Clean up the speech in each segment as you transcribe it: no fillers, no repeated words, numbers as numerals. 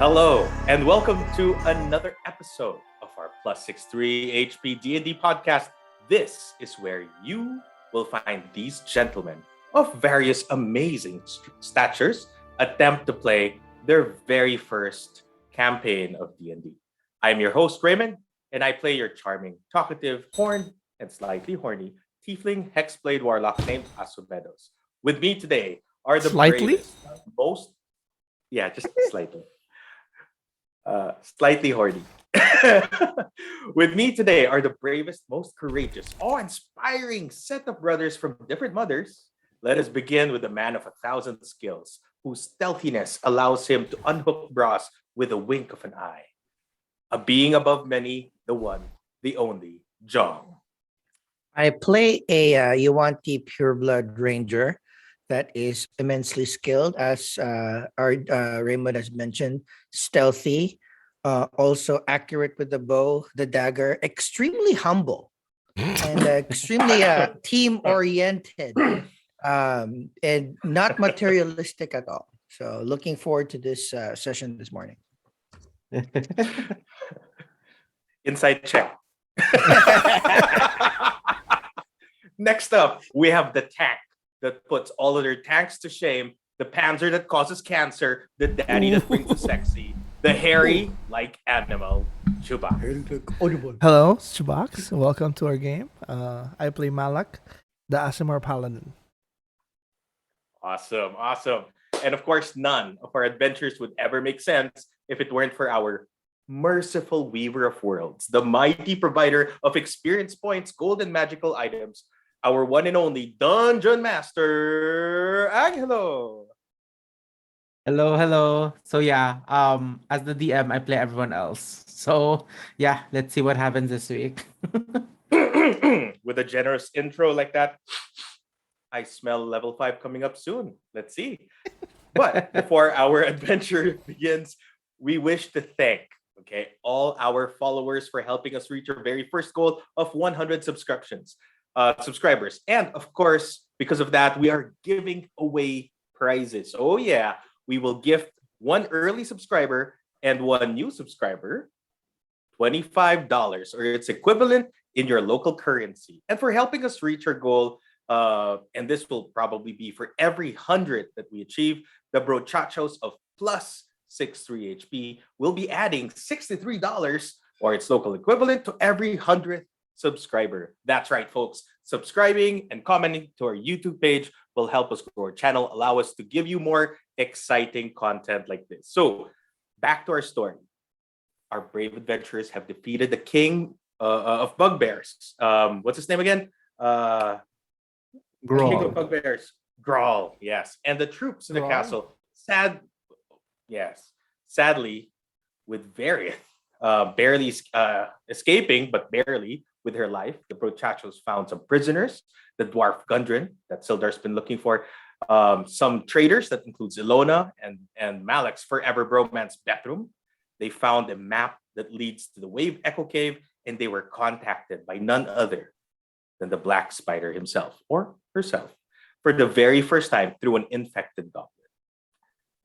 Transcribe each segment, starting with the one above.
Hello, and welcome to another episode of our Plus 63 HP D&D podcast. This is where you will find these gentlemen of various amazing statures attempt to play their very first campaign of D&D. I'm your host, Raymond, and I play your charming, talkative, horned, and slightly horny tiefling hexblade warlock named Asumedos. With me today are the bravest, most... Yeah, just slightly. Slightly horny. With me today are the bravest, most courageous, awe-inspiring set of brothers from different mothers. Let us begin with the man of 1,000 skills, whose stealthiness allows him to unhook bras with a wink of an eye. A being above many, the one, the only, JONG. I play a Yuan-Ti Pureblood ranger that is immensely skilled, as our Raymond has mentioned, stealthy, also accurate with the bow, the dagger, extremely humble, and extremely team-oriented, and not materialistic at all. So looking forward to this session this morning. Inside check. Next up, we have the tank that puts all other tanks to shame, the panzer that causes cancer, the daddy that brings the sexy, the hairy like animal, CHUBAX. Hello, CHUBAX. Welcome to our game. I play Malak, the Aasimar paladin. Awesome. And of course, none of our adventures would ever make sense if it weren't for our merciful weaver of worlds, the mighty provider of experience points, gold, and magical items, our one and only Dungeon Master, Angelo. Hello. So yeah, as the DM, I play everyone else. So yeah, let's see what happens this week. With a generous intro like that, I smell level 5 coming up soon. Let's see. But before our adventure begins, we wish to thank all our followers for helping us reach our very first goal of 100 subscribers. And of course, because of that, we are giving away prizes. Oh yeah, we will gift one early subscriber and one new subscriber $25 or its equivalent in your local currency. And for helping us reach our goal, and this will probably be for every 100 that we achieve, the Brochachos of plus 63 HP will be adding $63 or its local equivalent to every 100th subscriber. That's right, folks. Subscribing and commenting to our YouTube page will help us grow our channel, allow us to give you more exciting content like this. So, back to our story. Our brave adventurers have defeated the king of bugbears. What's his name again? Grawl. King of bugbears. Grawl, yes. And the troops in the castle. Sadly, with Varieth barely escaping, but barely with her life, the Brochachos found some prisoners, the dwarf Gundren that Sildar's been looking for, some traders that includes Ilona and Malak's forever bromance Patron. They found a map that leads to the Wave Echo Cave, and they were contacted by none other than the Blackspider himself or herself for the very first time through an infected goblin.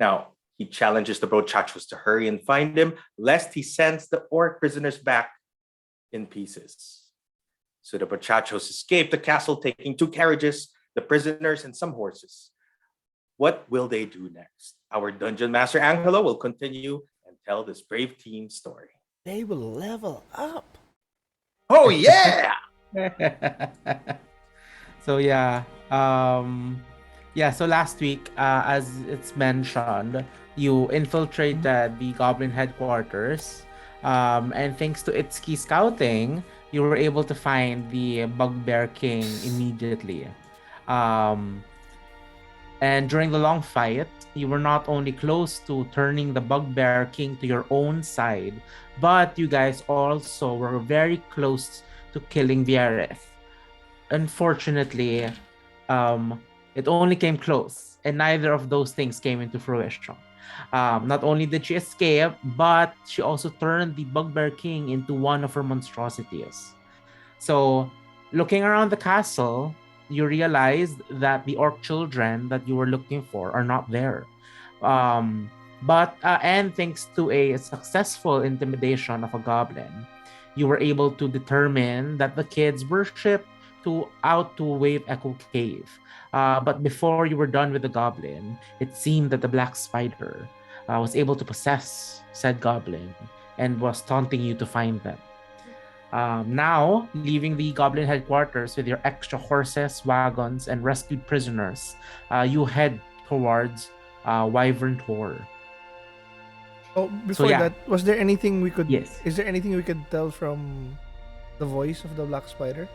Now, he challenges the Brochachos to hurry and find him, lest he sends the orc prisoners back in pieces. So the Brochachos escape the castle, taking 2 carriages, the prisoners, and some horses. What will they do next? Our Dungeon Master Angelo will continue and tell this brave team's story. They will level up. Oh, yeah! So yeah, so last week, as it's mentioned, you infiltrated the goblin headquarters, and thanks to Itszki scouting, you were able to find the bugbear king immediately. And during the long fight, you were not only close to turning the bugbear king to your own side, but you guys also were very close to killing Varieth. Unfortunately, it only came close, and neither of those things came into fruition. Not only did she escape, but she also turned the Bugbear King into one of her monstrosities. So, looking around the castle, you realized that the orc children that you were looking for are not there. But and thanks to a successful intimidation of a goblin, you were able to determine that the kids were shipped out to Wave Echo Cave. But before you were done with the goblin, it seemed that the Blackspider was able to possess said goblin and was taunting you to find them. Now, leaving the goblin headquarters with your extra horses, wagons, and rescued prisoners, you head towards Wyvern Tor. Oh, before yeah. that, was there anything we could? Yes. Is there anything we could tell from the voice of the Blackspider?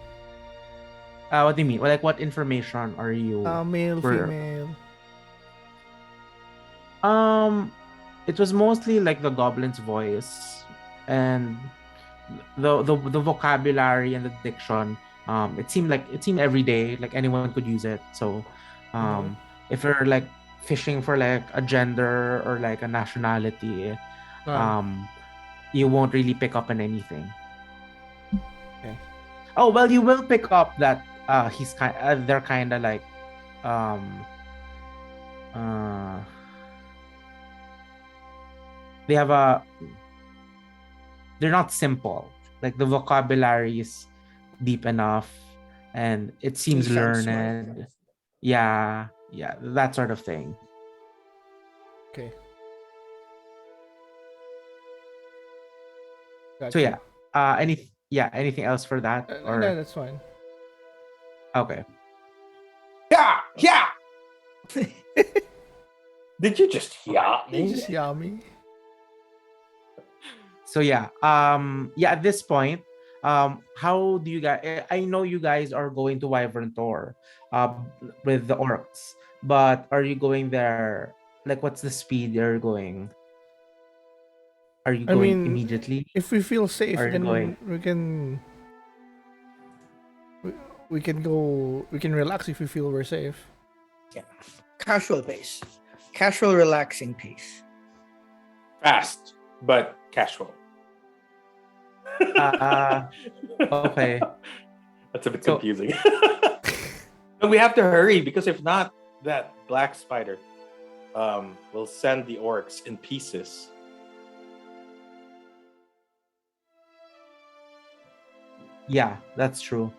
What do you mean? Like, what information are you? Male, female. It was mostly like the goblin's voice, and the vocabulary and the diction. It seemed every day, like anyone could use it. So, if you're like fishing for like a gender or like a nationality, you won't really pick up on anything. Okay. Oh well, you will pick up that they're kind of like they're not simple. Like the vocabulary is deep enough, and it seems He sounds learned. smart. Yeah, that sort of thing. Okay. So yeah, anything else for that? No, that's fine. Okay. Yeah. Did you just yeah It's me? just yummy. So yeah, at this point, how do you guys? I know you guys are going to Wyvern Tor, with the orcs, but are you going there? Like, what's the speed you're going? Are you going immediately? If we feel safe, Are you then going? we can go. We can relax if we feel we're safe. Yeah. Casual pace. Casual, relaxing pace. Fast, but casual. Okay. That's a bit So- confusing. No, we have to hurry because if not, that Blackspider will send the orcs in pieces. Yeah, that's true.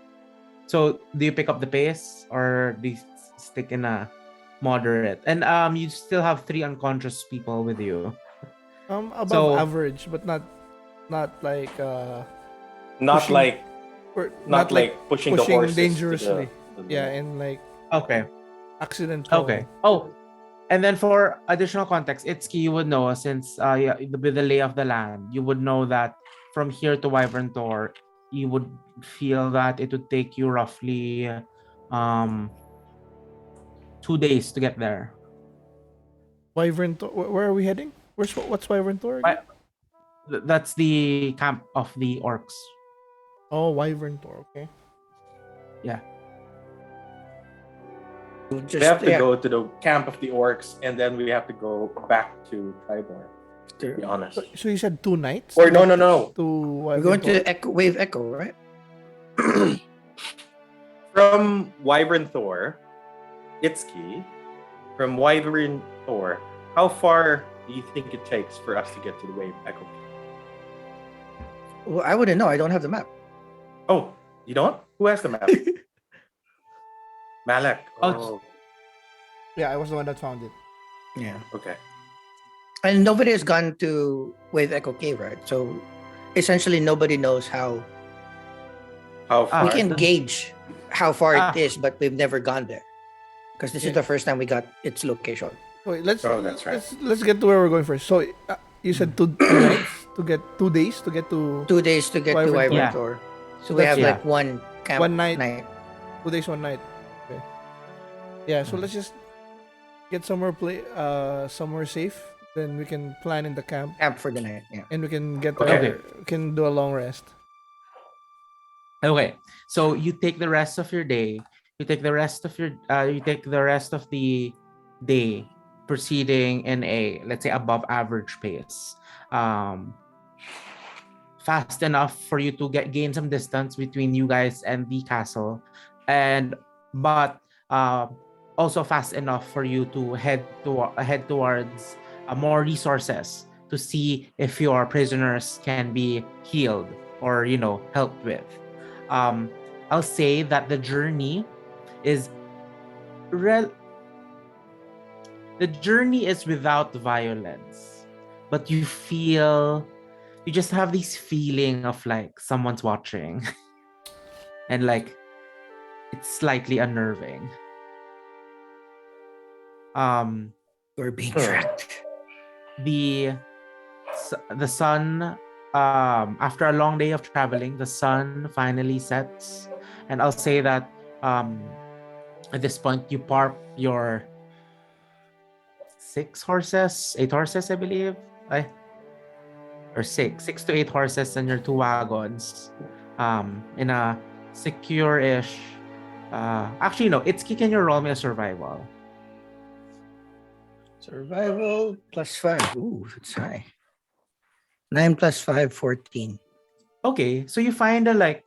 So, do you pick up the pace or do you stick in a moderate? And you still have 3 unconscious people with you. Above So- average, but not like Not Pushing- like or not like pushing the horses to dangerously. the- Yeah, and like Okay. accident prone. Okay. Oh, and then for additional context, Itszki, you would know since with the lay of the land, you would know that from here to Wyvern Tor, you would feel that it would take you roughly 2 days to get there. Wyvern Tor. Where are we heading? What's Wyvern Tor? again? That's the camp of the orcs. Oh, Wyvern Tor. Okay. We'll We have to yeah, go to the camp of the orcs, and then we have to go back to Tribor. To be honest, So you said 2 nights? or no. To We're Wyvern going Tor? to Wave Echo, right? From Wyvern Thor, Itszki, from Wyvern Thor, how far do you think it takes for us to get to the Wave Echo? Well, I wouldn't know. I don't have the map. Oh, you don't? Who has the map? Malak. Oh. Yeah, I was the one that found it. Yeah. Okay. And nobody has gone to Wave Echo Cave, right? So essentially nobody knows how How far? we can gauge how far Ah. it is, but we've never gone there. Because this is the first time we got its location. Wait, let's Oh, that's right. let's get to where we're going first. So you said 2 nights to get 2 days to get to 2 days to get to Wyvern Wyvern Yeah. Tor. So we That's- have yeah. like one camp 1 night. night. 2 days, 1 night. Okay. Yeah, so let's just get somewhere somewhere safe. Then we can plan in the camp, Camp for the night. Yeah. and we can get Okay. we can do a long rest. Okay, so you take the rest of your day. You take the rest of your. You take the rest of the day proceeding in a, let's say, above average pace. Fast enough for you to gain some distance between you guys and the castle, but also fast enough for you to head towards more resources to see if your prisoners can be healed or helped with. I'll say that the journey is without violence, but you just have this feeling of like someone's watching and like it's slightly unnerving. We're being tracked. The sun, after a long day of traveling, the sun finally sets, and I'll say that at this point you park your 8 horses, I believe, or 6 to 8 horses and your 2 wagons, in a secure-ish. Actually, no. Itszki, can you roll me a survival? Survival +5. Ooh, that's high. 9 + 5, 14. Okay, so you find okay,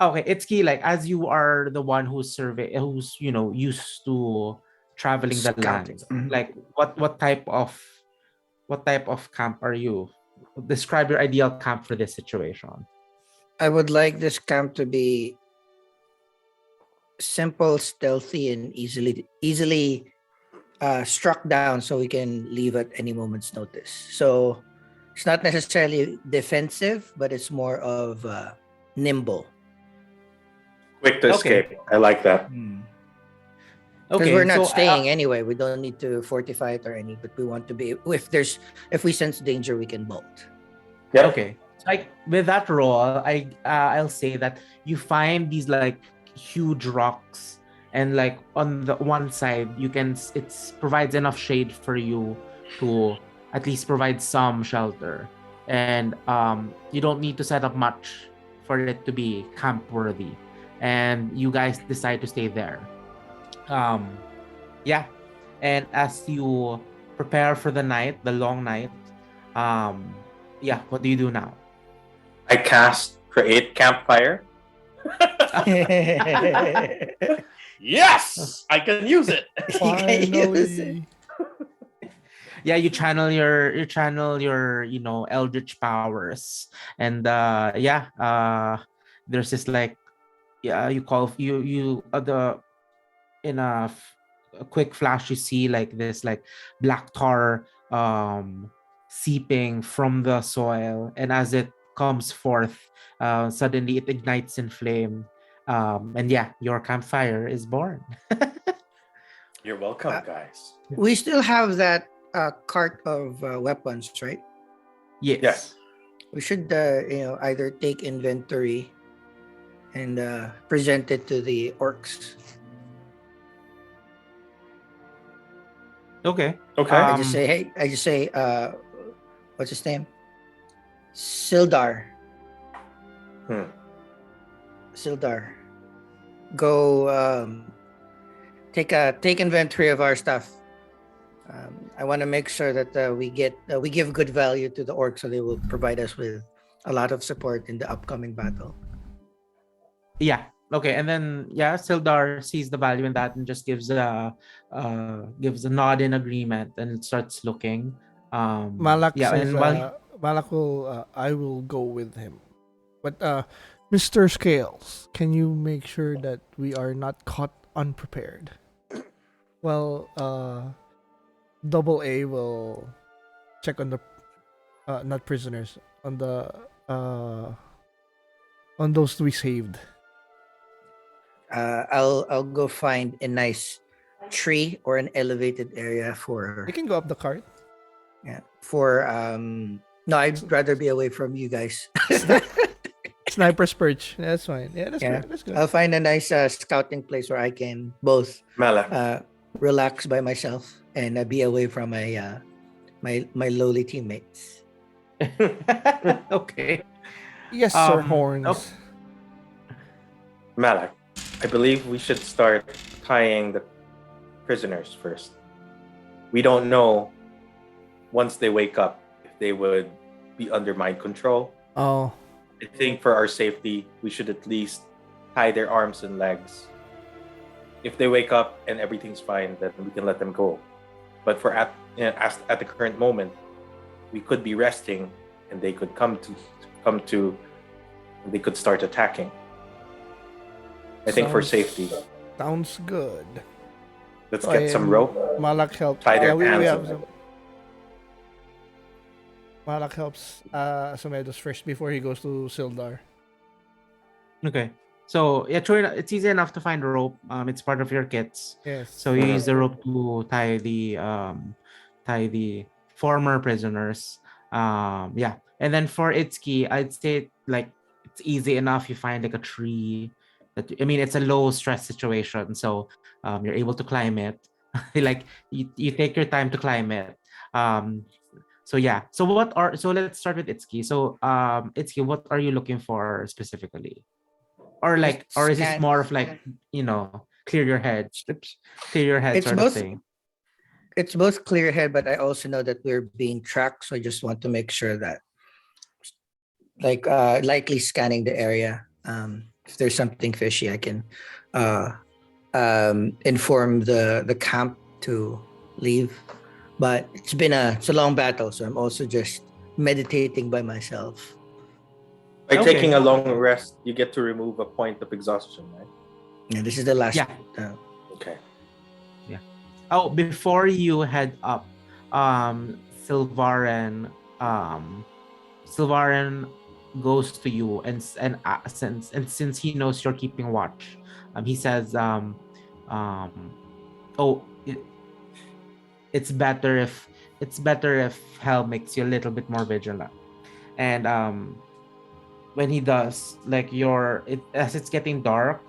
Itszki, like as you are the one who's used to traveling the Scouting. land. Like what type of camp are you? Describe your ideal camp for this situation. I would like this camp to be simple, stealthy, and easily struck down so we can leave at any moment's notice. So it's not necessarily defensive, but it's more of nimble. Quick to escape. I like that. Because we're not staying anyway. We don't need to fortify it or any, but we want to be, if we sense danger, we can bolt. Yeah. Okay. Like with that roll, I'll say that you find these like huge rocks, and like on the one side it provides enough shade for you to at least provide some shelter, and you don't need to set up much for it to be camp worthy, and you guys decide to stay there. Yeah, and as you prepare for the long night, yeah, what do you do now? I cast Create Campfire. Yes! I can use it. Finally. Yeah, you channel your eldritch powers, and there's this like, you call you in a quick flash you see like this like black tar seeping from the soil, and as it comes forth, suddenly it ignites in flame, and yeah, your campfire is born. You're welcome, guys. We still have that cart of weapons, right? Yes. Yes. We should either take inventory and present it to the orcs. Okay. Okay. I just say, what's his name? Sildar. Sildar. Go take inventory of our stuff. I want to make sure that we give good value to the orcs, so they will provide us with a lot of support in the upcoming battle. Yeah. Okay. And then Sildar sees the value in that and just gives a nod in agreement and starts looking. Malak says, and Malak will, I will go with him. But Mr. Scales, can you make sure that we are not caught unprepared? Well, Double A will check on the not prisoners, on the on those we saved. I'll go find a nice tree or an elevated area for. You can go up the cart. Yeah. For no, I'd rather be away from you guys. Sniper's perch. That's fine. Yeah, that's good. That's good. I'll find a nice scouting place where I can both Malak. relax by myself and be away from my my lowly teammates. Okay. Yes, Sir Horns. Malak, I believe we should start tying the prisoners first. We don't know once they wake up if they would be under mind control. Oh. I think for our safety, we should at least tie their arms and legs. If they wake up and everything's fine, then we can let them go. But for at the current moment, we could be resting, and they could they could start attacking. I think for safety, Sounds good. let's So get some rope. Malak helps. Tie their we hands have up. some. Malak helps Asumedos first before he goes to Sildar. Okay. So yeah, true. It's easy enough to find a rope. It's part of your kits. Yes. So you use the rope to tie the former prisoners. Yeah. And then for Itszki, I'd say like it's easy enough. You find like a tree. It's a low stress situation, so you're able to climb it. Like you take your time to climb it. So yeah. So let's start with Itszki. So Itszki, what are you looking for specifically? Or is this Scan- more of like, clear your head It's sort of both- thing? It's both clear head, but I also know that we're being tracked, so I just want to make sure that, likely scanning the area. If there's something fishy, I can inform the camp to leave. But it's a long battle, so I'm also just meditating by myself. By Okay. taking a long rest, you get to remove a point of exhaustion, right? Yeah, this is the last. Yeah. Okay. Oh, before you head up, Sylvarin goes to you and since he knows you're keeping watch, he says, it's better if hell makes you a little bit more vigilant. And when he does, as it's getting dark,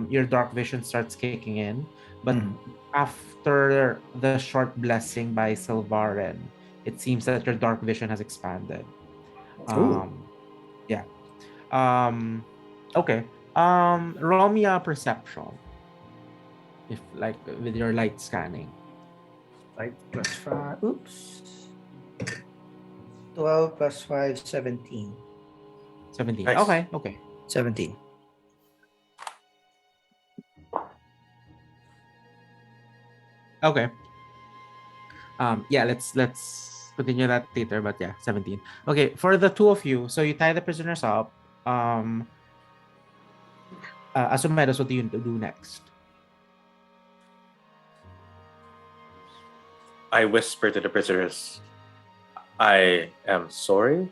your dark vision starts kicking in. But after the short blessing by Sylvarin, it seems that your dark vision has expanded. Yeah. Okay. Roll me a perception. If with your light scanning. 5 plus 5. Oops. 12 plus 5, 17. 17. Nice. Okay. 17. Okay. Yeah, let's continue that later, but yeah, 17. Okay, for the two of you, so you tie the prisoners up. Asumedos, what do you do next? I whisper to the prisoners, I am sorry.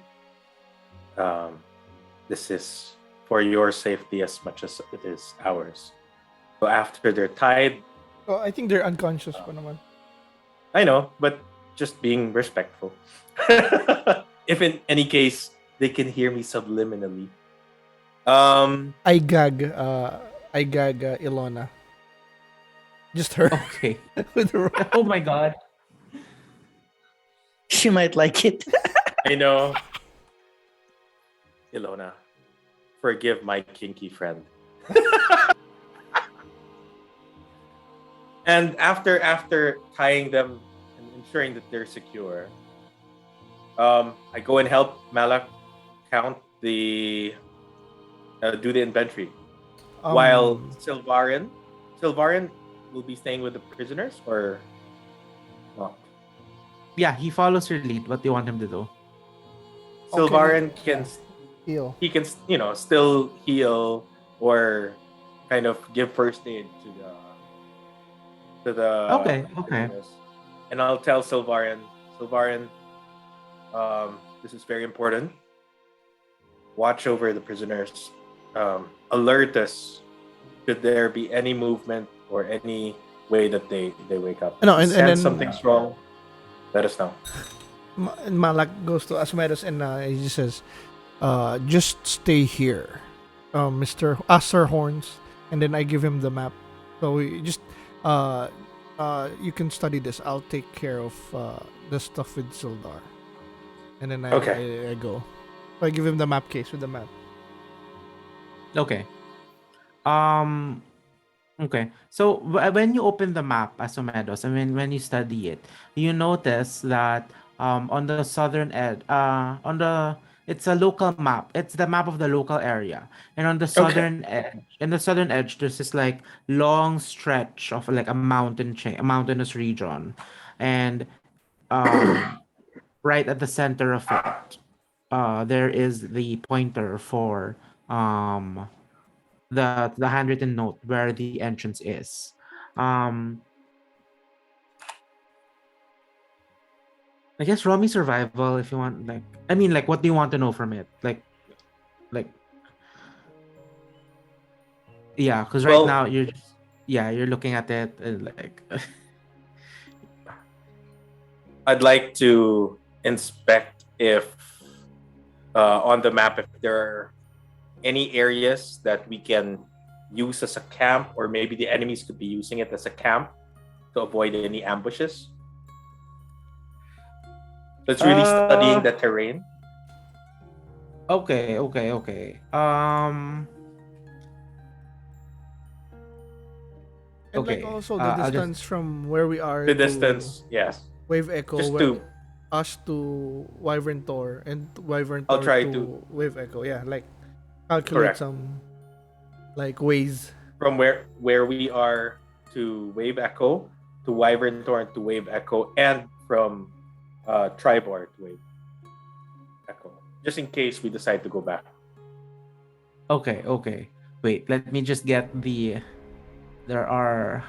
This is for your safety as much as it is ours. So after they're tied, Oh, I think they're unconscious pa naman. I know, but just being respectful. If in any case they can hear me subliminally. I gag Ilona. Just her Okay. with the rope. Oh my god. She might like it. I know. Ilona, forgive my kinky friend. And after tying them and ensuring that they're secure, I go and help Malak count do the inventory. While Sylvarin will be staying with the prisoners or not? Yeah, he follows your lead. What do you want him to do? Sylvarin can heal. He can still heal or kind of give first aid to the Okay. prisoners. And I'll tell Sylvarin, this is very important. Watch over the prisoners. Alert us should there be any movement or any way that they wake up. No, and Sense then something's wrong, let us know. Malak goes to Asumedos and he just says, just stay here, Sir Horns. And then I give him the map. So we just you can study this. I'll take care of the stuff with Sildar. And then I go. So I give him the map case with the map. Okay. Okay. So when you open the map, Asumedos, when you study it, you notice that on the southern edge, it's a local map. It's the map of the local area, and on the southern edge, there's this like long stretch of like a mountainous region, and right at the center of it, there is the pointer for the handwritten note where the entrance is. I guess roll me survival if you want. Like, I mean, like, what do you want to know from it? Like, yeah, because right Well- now you're looking at it and like, I'd like to inspect if on the map if there are any areas that we can use as a camp, or maybe the enemies could be using it as a camp to avoid any ambushes. It's really studying the terrain. okay. And like Okay, also the I'll just- distance from where we are The to distance, yes. Wave Echo, Just where to us to Wyvern Tor and Wyvern I'll Tor try to to- Wave Echo. Yeah, like calculate Correct. some like ways. from where we are to Wave Echo, to Wyvern Torrent to Wave Echo, and from Tribor to Wave Echo, just in case we decide to go back. Okay. Wait, let me just get the. There are.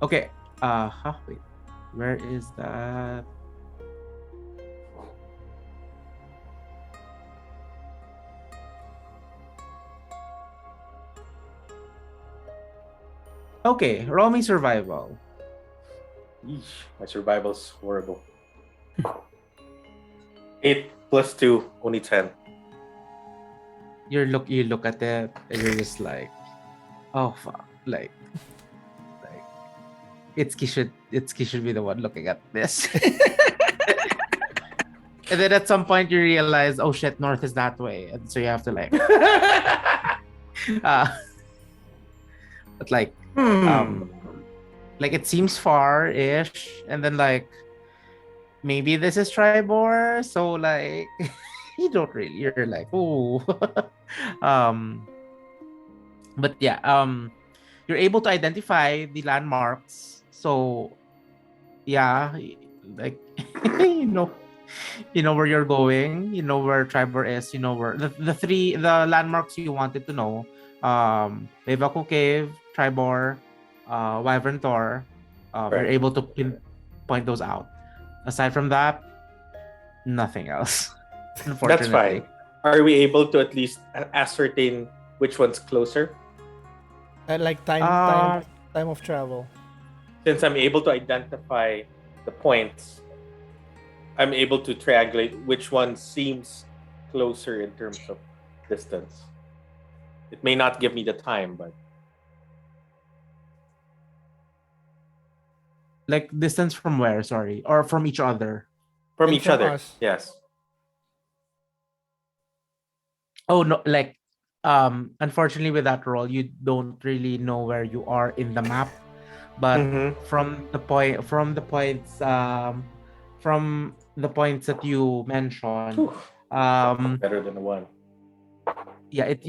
Okay. Wait. Where is that? Okay, roll me survival. Yeesh, my survival's horrible. 8 plus 2, only 10. You look at it and you're just like, oh fuck, like Itszki should be the one looking at this. And then at some point you realize, oh shit, north is that way, and so you have to like, but like it seems far-ish, and then like maybe this is Tribor, so like you're like, oh. But yeah, you're able to identify the landmarks, so yeah, like you know where you're going, you know where Tribor is, you know where the landmarks you wanted to know, Levaku Cave, Tribor, Wyvern Tor, you're Right. able to point those out. Aside from that, nothing else. Unfortunately. That's fine. Are we able to at least ascertain which one's closer? Like time of travel. Since I'm able to identify the points, I'm able to triangulate which one seems closer in terms of distance. It may not give me the time, but Like distance from where? Sorry, or from each other? from And each from other. us. Yes. Oh no, like unfortunately with that roll you don't really know where you are in the map, but Mhm. from the points that you mentioned, Whew. um Better than the one. yeah, it's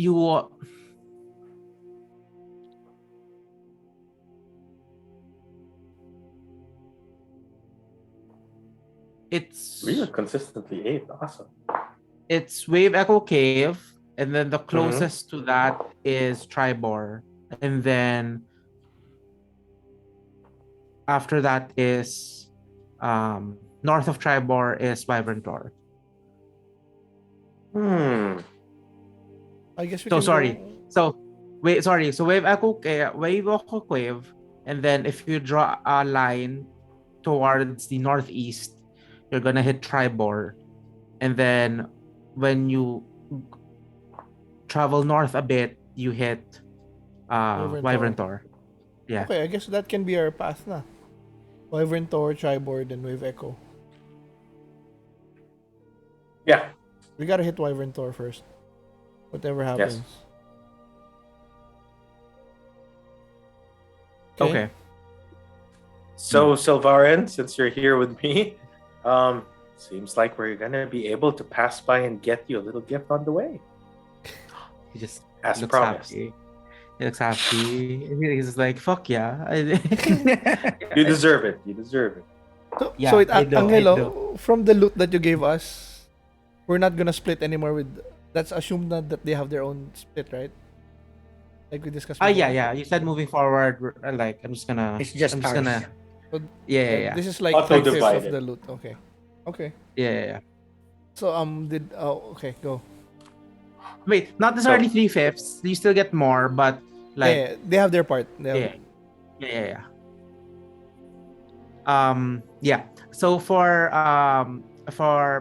We are consistently 8. Awesome. it's Wave Echo Cave, and then the closest to that is Tribor, and then after that is north of Tribor is Wyvern Tor. I guess we So can sorry. go- So wait, sorry. So Wave Echo Cave, and then if you draw a line towards the northeast, you're gonna hit Tribor, and then when you travel north a bit, you hit Wyvern Tor. Yeah. Okay, I guess that can be our path na. Wyvern Tor, Tribor, and Wave Echo. Yeah. We gotta hit Wyvern Tor first. Whatever happens. Okay. So Silvarin, since you're here with me, seems like we're gonna be able to pass by and get you a little gift on the way, He just as looks promised. happy. He looks happy. He's like, fuck yeah. You deserve it. You deserve it. So, Yeah, I do. I do. Angelo, from the loot that you gave us, we're not gonna split anymore with. That's assumed that they have their own split, right? Like we discussed Oh before. yeah. You said moving forward, like It's just I'm just ours. gonna. So, Yeah. this is like Auto 5/5 of divided. the loot. Okay. Okay. Yeah. So okay, go. Wait, not necessarily 3/5. You still get more, but like Yeah, they have their part. yeah. Yeah. Yeah. So for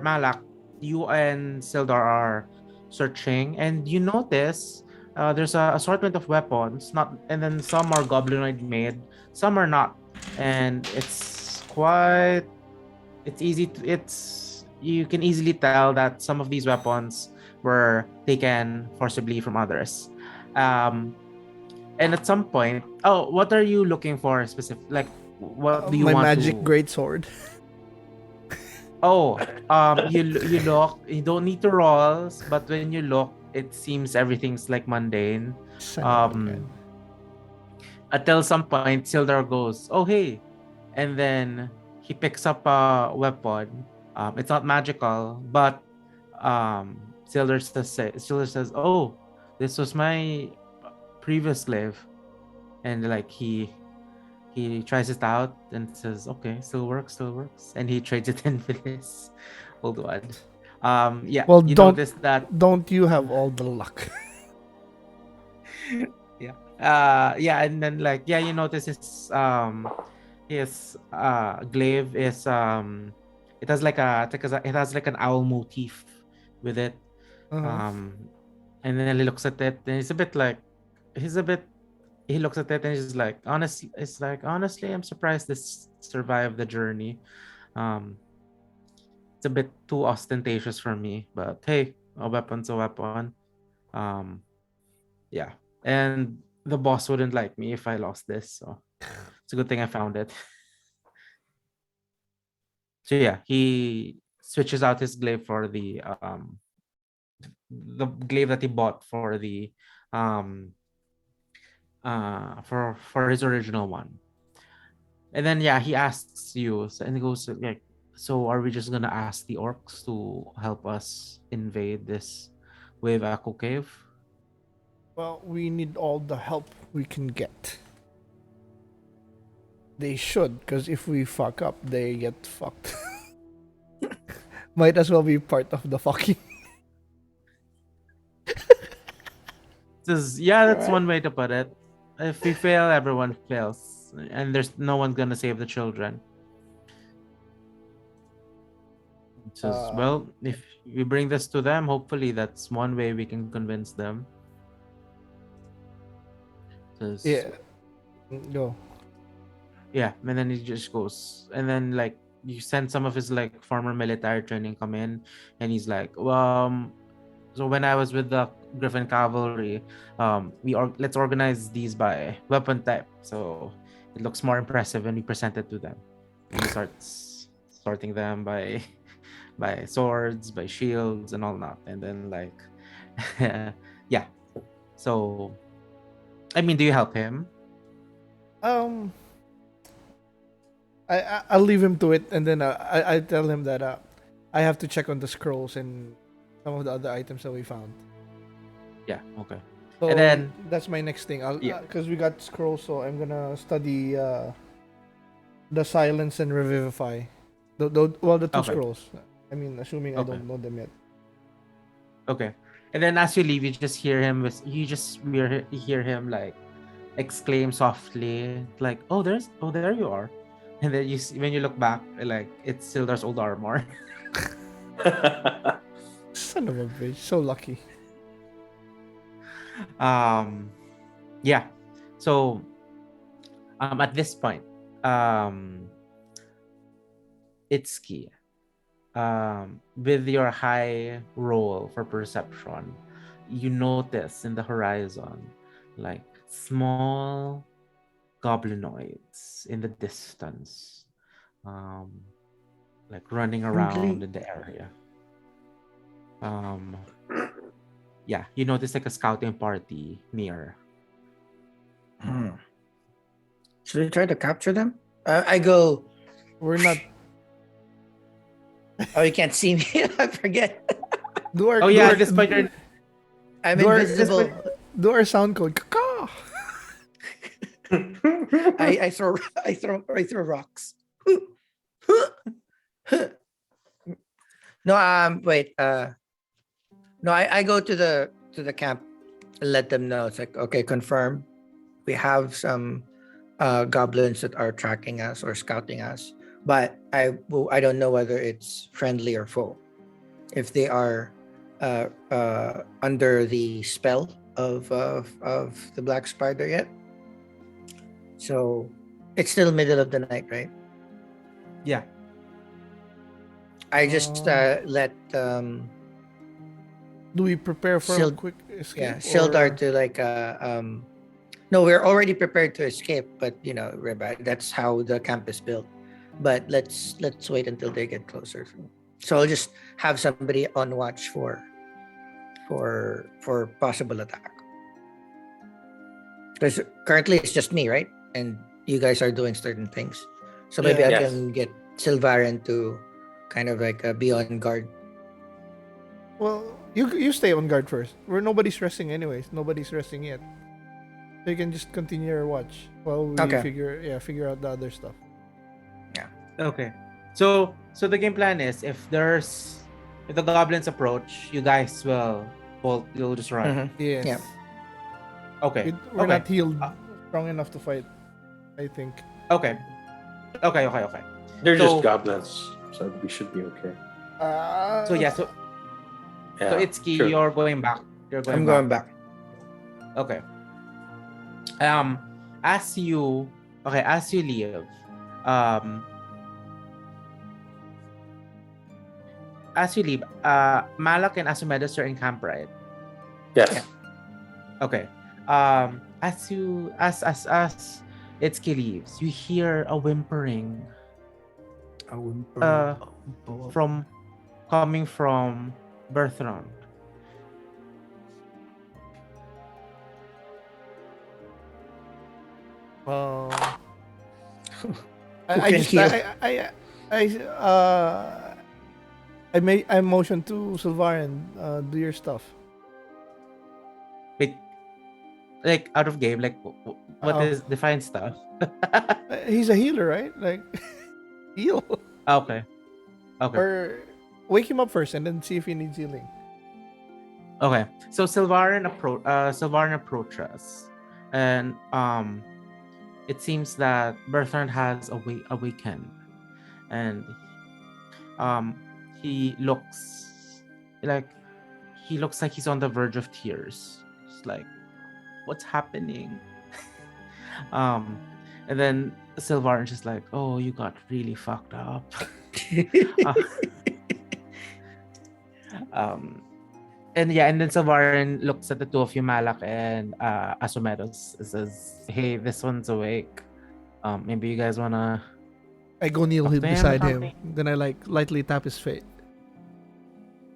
Malak, you and Sildar are searching, and you notice there's a assortment of weapons. Not, and then some are goblinoid made, some are not, and it's quite. It's easy. It's you can easily tell that some of these weapons were taken forcibly from others. And at some point, oh, what are you looking for specific? Like, what do you My want magic to? great sword. Oh, you look. You don't need to roll, but when you look, it seems everything's like mundane. Son of a gun. Um, until some point, Sildar goes, "Oh hey," and then he picks up a weapon. It's not magical, but Sildar says, "Oh, this was my previous slave," and like he tries it out and says, "Okay, still works," and he trades it in for this old one. Yeah, Well, you notice that. don't you have all the luck? Yeah, yeah, and then like yeah, you notice his glaive is it has like an owl motif with it. Uh-huh. Um, and then he looks at it and he's a bit he looks at it and he's like, honestly, I'm surprised this survived the journey. Um, it's a bit too ostentatious for me, but hey, a weapon's a weapon. Um, yeah, and the boss wouldn't like me if I lost this, so it's a good thing I found it. So yeah, he switches out his glaive for the glaive that he bought for the um for his original one. And then yeah, he asks you, and he goes like, "So are we just gonna ask the orcs to help us invade this wave echo cave?" Well, we need all the help we can get. They should, because if we fuck up, they get fucked. Might as well be part of the fucking. Says, yeah, that's one way to put it. If we fail, everyone fails, and there's no one gonna save the children. It says, well, if we bring this to them, hopefully that's one way we can convince them. Says, Yeah. Go. yeah, and then he just goes, and then like you send some of his like former military training come in, and he's like, so when I was with the Griffin Cavalry, let's organize these by weapon type, so it looks more impressive when we present it to them. And he starts sorting them by swords, by shields, and all that, and then like, yeah. So, I mean, do you help him? I'll leave him to it, and then I tell him that I have to check on the scrolls and some of the other items that we found. Yeah. Okay. So And then- that's my next thing. Yeah. Because we got scrolls, so I'm gonna study the silence and revivify. The two Okay. scrolls. I mean, assuming I Okay. don't know them yet. Okay. And then as you leave, you just hear him. Hear him like exclaim softly, like, "Oh, there you are." And then you see, when you look back, like it's Sildar's old armor. Son of a bitch, so lucky. Yeah. So at this point, Itszki, with your high roll for perception, you notice in the horizon like small goblinoids in the distance, like running around in the area. Yeah, you notice like a scouting party near. Should we try to capture them? I go. We're not. Oh, you can't see me. I forget. Do our, Oh do yeah, our, at this point you're I'm Do our- invisible. do our sound code. Caw. I throw rocks. No, wait. No, I go to the camp and let them know. It's like, okay, confirm. We have some goblins that are tracking us or scouting us, but I don't know whether it's friendly or foe. If they are under the spell of the Blackspider yet. So it's still middle of the night, right? yeah. I just let Do we prepare for a Shield- quick escape? yeah, Sildar or- to like no, we're already prepared to escape, but you know, that's how the camp is built. But let's wait until they get closer. So I'll just have somebody on watch for possible attack. Because currently it's just me, right? And you guys are doing certain things. So maybe I Yes. can get Sylvarin to kind of like be on guard. Well, you stay on guard first. Nobody's resting anyways. Nobody's resting yet. So you can just continue your watch while we Okay. figure out the other stuff. Okay. So the game plan is if the goblins approach, you guys you'll just run. Mhm. Yes. Yeah. Okay. We're Okay. not healed Uh, strong enough to fight, I think. Okay. Okay. They're So- just goblins, so we should be okay. So yeah, so Yeah, Itszki, true. you're going back. I'm going back. Okay. As you leave, Malak and Asumedos are in camp, right? Yes. Yeah. Okay. As Itsuki leaves, you hear a whimpering coming from Bertrand. Well, Who I can just heal? I motion to Sylvarin, do your stuff. Wait, like out of game, like what Oh. is define stuff? He's a healer, right? Like heal Okay. Okay. or wake him up first and then see if he needs healing. Okay. So Sylvarin approaches, and it seems that Bertrand has awakened, and he looks like he's on the verge of tears. It's like, what's happening? And then Sylvarin's just like, oh, you got really fucked up. And then Sylvarin looks at the two of you, Malak and Asumedos, and says, hey, this one's awake. Maybe you guys wanna I go kneel Talk to him or beside him. something. Then I lightly tap his face.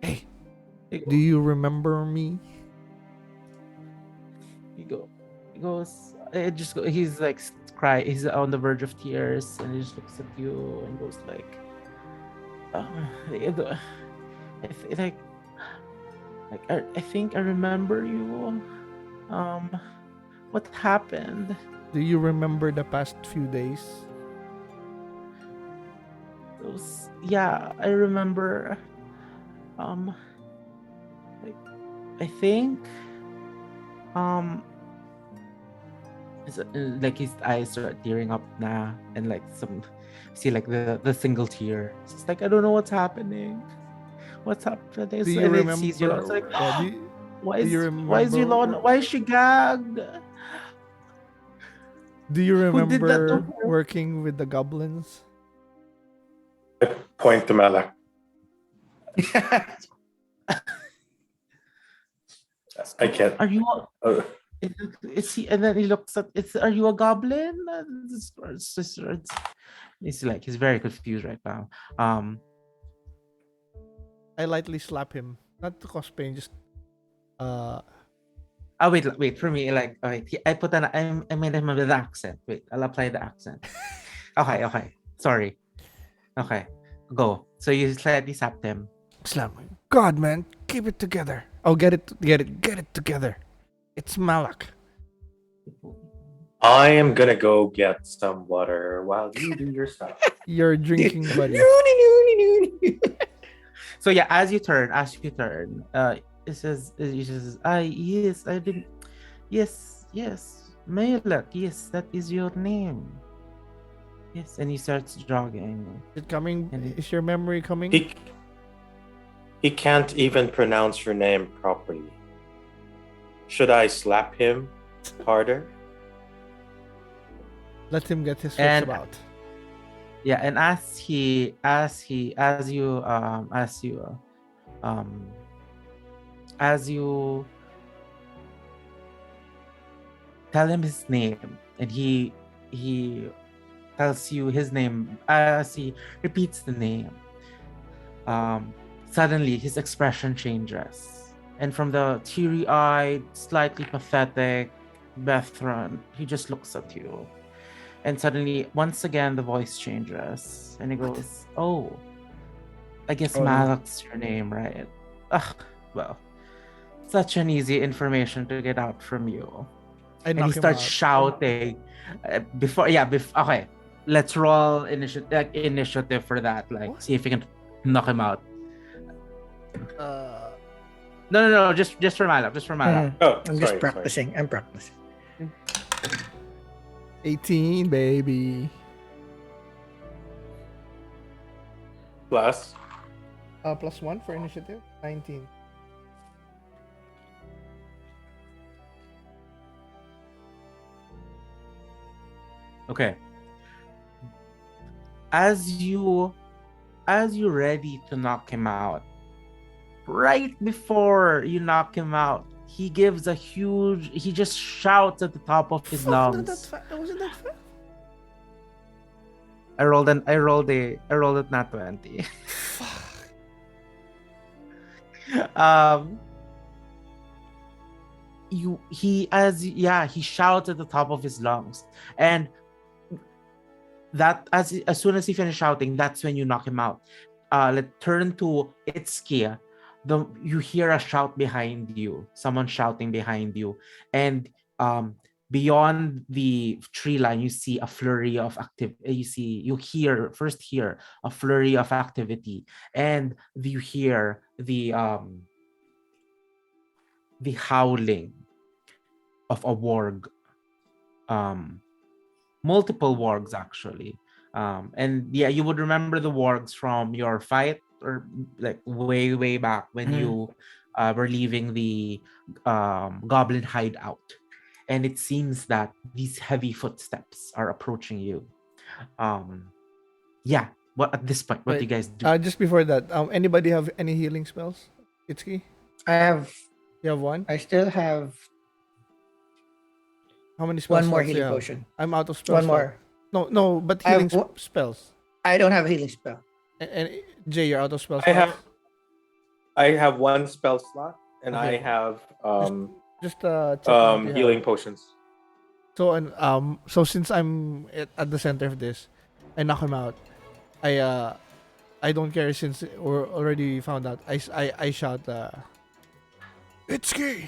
Hey, do you remember me? He goes. He's like cry. He's on the verge of tears, and he just looks at you and goes like, I think I remember you. What happened? Do you remember the past few days? Yeah, I remember. I think. Like his eyes start tearing up now, and like see like the single tear. It's just like, I don't know what's happening. What's happening? Do you And it remember? sees you. It's like, why do you is remember- Why is she gagged? Do you Who did that to remember her? working with the goblins? Point to Malak. I can't. Are you? Uh, Is he? And then he looks at. Are you a goblin? He's very confused right now. I lightly slap him, not to cause pain, just Wait. For me, like, wait. I put an. I made him with an accent. Wait, I'll apply the accent. Okay. Sorry. Okay, go. So you slightly sapped him. Slam. God, man, keep it together. Oh, get it together. It's Malak. I am gonna go get some water while you do your stuff. Your drinking buddy. So yeah, as you turn, it says, yes, I didn't. Yes, Malak. Yes, that is your name. Yes, and he starts jogging. Is it coming? And Is your memory coming? He can't even pronounce your name properly. Should I slap him harder? Let him get his wits And- about. Yeah, and as you tell him his name, and he tells you his name as he repeats the name, suddenly his expression changes, and from the teary-eyed, slightly pathetic Patron, he just looks at you. And suddenly, once again, the voice changes, and he goes, "Oh, I guess Oh, no. Malak's your name, right? Ugh, well, such an easy information to get out from you." I And he knock him starts out. shouting. Okay, let's roll initiative for that. Like, What? see if you can knock him out. Uh, No, just for Malak, just for Malak. Mhm. Oh, I'm just practicing. I'm practicing. 18, baby. Plus, +1 for initiative. 19. Okay. As you ready to knock him out, right before you knock him out, he just shouts at the top of his lungs. Wasn't that fast? I rolled it nat 20. He shouts at the top of his lungs, and that as soon as he finished shouting, that's when you knock him out. Let's turn to Itszki. You hear a shout behind you, someone shouting behind you, and beyond the tree line, you see a flurry of you hear a flurry of activity, and you hear the howling of a warg, multiple wargs actually, and yeah, you would remember the wargs from your fight, or like way back when you were leaving the goblin hideout. And it seems that these heavy footsteps are approaching you. Yeah. What at this point? What do you guys do? Just before that, anybody have any healing spells? Itsuki? You have one? I still have How many spells? one more slots do you healing have? potion. I'm out of spells. One more. No, but I have healing one- spells. I don't have a healing spell. And Jay, you're out of spells. I have one spell slot, and Okay. I have Just check what you have. healing potions. So so since I'm at the center of this, I knock him out. I don't care since we're already found out. I shout, Itsuki,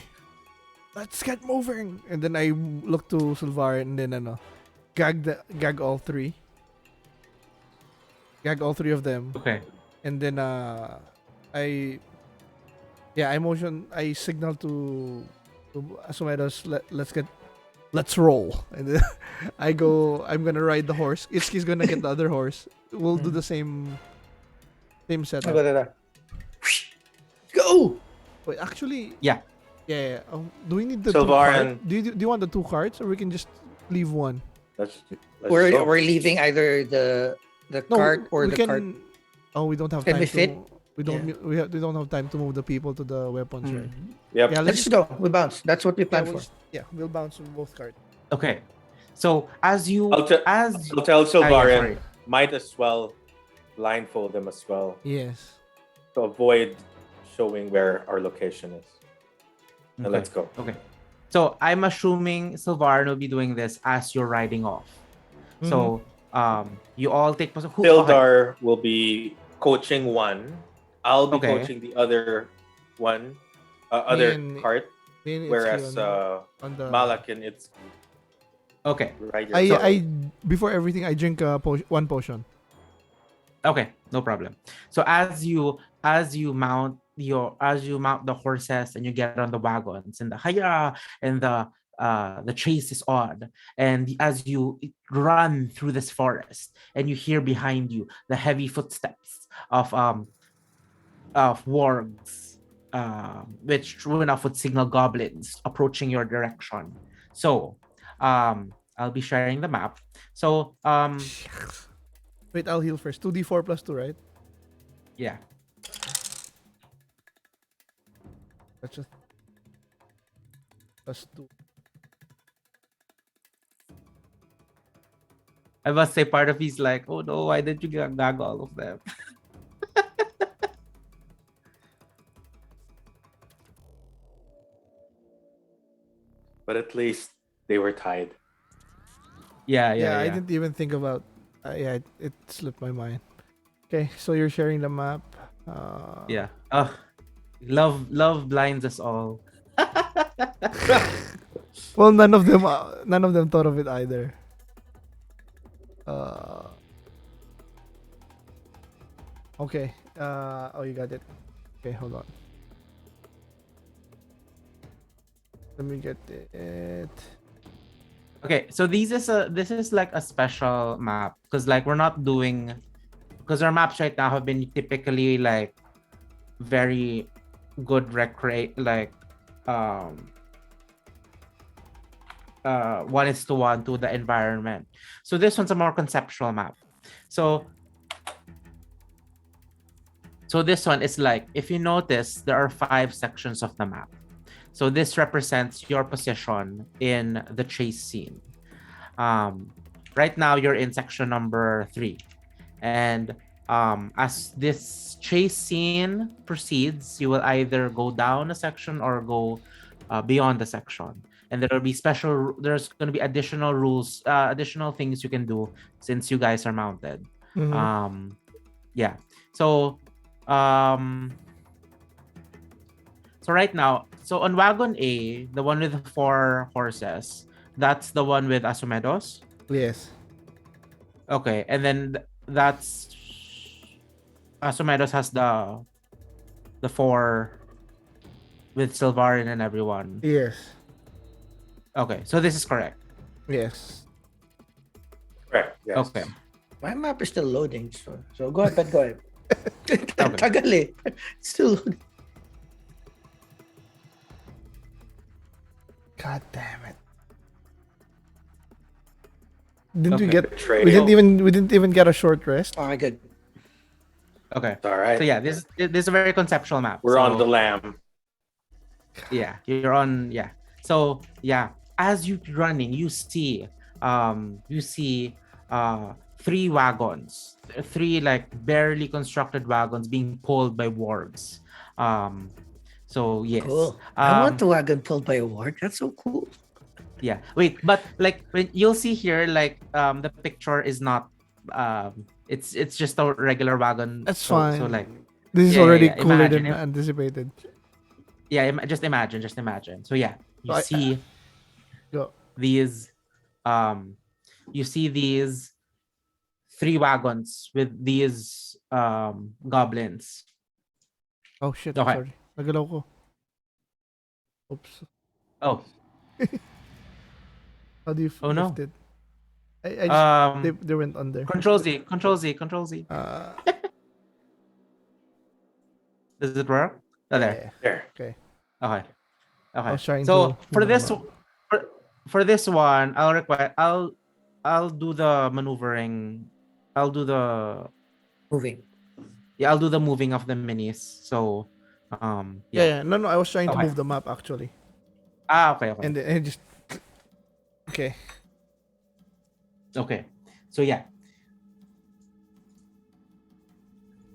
let's get moving. And then I look to Silvar and then gag all three. Gag all three of them. Okay. And then I signal to Asumedos, let's roll. And then I'm gonna ride the horse. Itsuki's gonna get the other horse. We'll do the same setup. Go! Wait, actually, Yeah. yeah. Do we need the Silvar 2 cards? and- Do you want the 2 cards, or we can just leave one? Let's We're go. leaving either the cart or we the can. cart. Oh, we don't have Can time we fit? We don't have time to move the people to the weapons, right? Yep. Yeah, Let's just go. We bounce. That's what we plan for. We'll bounce with both cards. Okay. So as you I'll tell yeah, Silvarian, sorry. might as well blindfold them as well Yes. to avoid showing where our location is. And Okay. let's go. Okay. So I'm assuming Sylvarin will be doing this as you're riding off. So you all take position. Sildar will be coaching one. I'll be Okay. coaching the other one, other and- cart. Me and Itszki Whereas on the Malak and it's Okay. right. I before everything I drink one potion. Okay, no problem. So as you mount the horses and you get on the wagons and the hiya and the chase is on, and as you run through this forest and you hear behind you the heavy footsteps of wargs, which true enough would signal goblins approaching your direction. So I'll be sharing the map. So Wait, I'll heal first. 2d4 plus 2, right? yeah. That's just plus 2. I must say, part of me's like, oh no, why did you gag all of them? But at least they were tied. Yeah. I didn't even think about. Yeah, it slipped my mind. Okay, so you're sharing the map. Yeah. Ugh. Love blinds us all. Well, none of them thought of it either. Okay. Oh, you got it. Okay, hold on. Let me get it. Okay, so this is like a special map because like we're not doing, because our maps right now have been typically like very good like 1:1 to the environment. So this one's a more conceptual map. So this one is like, if you notice, there are 5 sections of the map. So this represents your position in the chase scene. Right now you're in section number 3, and as this chase scene proceeds, you will either go down a section or go beyond the section, and there's going to be additional rules, additional things you can do since you guys are mounted. Yeah. So right now, so on wagon A, the one with the 4 horses, that's the one with Asumedos. Yes. Okay, and then that's Asumedos has the 4 with Sylvarin and everyone. Yes. Okay, so this is correct. Yes. Correct. Yes. Okay. My map is still loading, so go ahead, go ahead. Tagal eh. It's still loading. God damn it. Didn't we Okay. get Betrayal. we didn't even get a short rest? Okay, good. Okay. It's all right. So yeah, this is a very conceptual map. We're on So, the lamb. Yeah, you're on. Yeah. So yeah, as you running, you see 3 wagons, 3 like barely constructed wagons being pulled by wargs. So yes. Cool. I want the wagon pulled by a warg. That's so cool. Yeah. Wait, but like when you'll see here, like the picture is not it's just a regular wagon. That's so, fine. So like This is Yeah, already yeah, cooler imagine than if- anticipated. yeah, just imagine. So yeah, you So see Go. these you see these 3 wagons with these goblins. Oh shit, Okay. sorry. Nagalaw ko. Oops. Oh, How do you Oh, no. lift it? I just they went under. Control Z. Does it work? Oh, there. Yeah. There. Okay. Okay. I was trying So to for move this them for this one, I'll do the maneuvering. I'll do the moving of the minis. So Yeah. No, I was trying to Okay. move the map actually. Okay. And then it just okay. Okay. So yeah.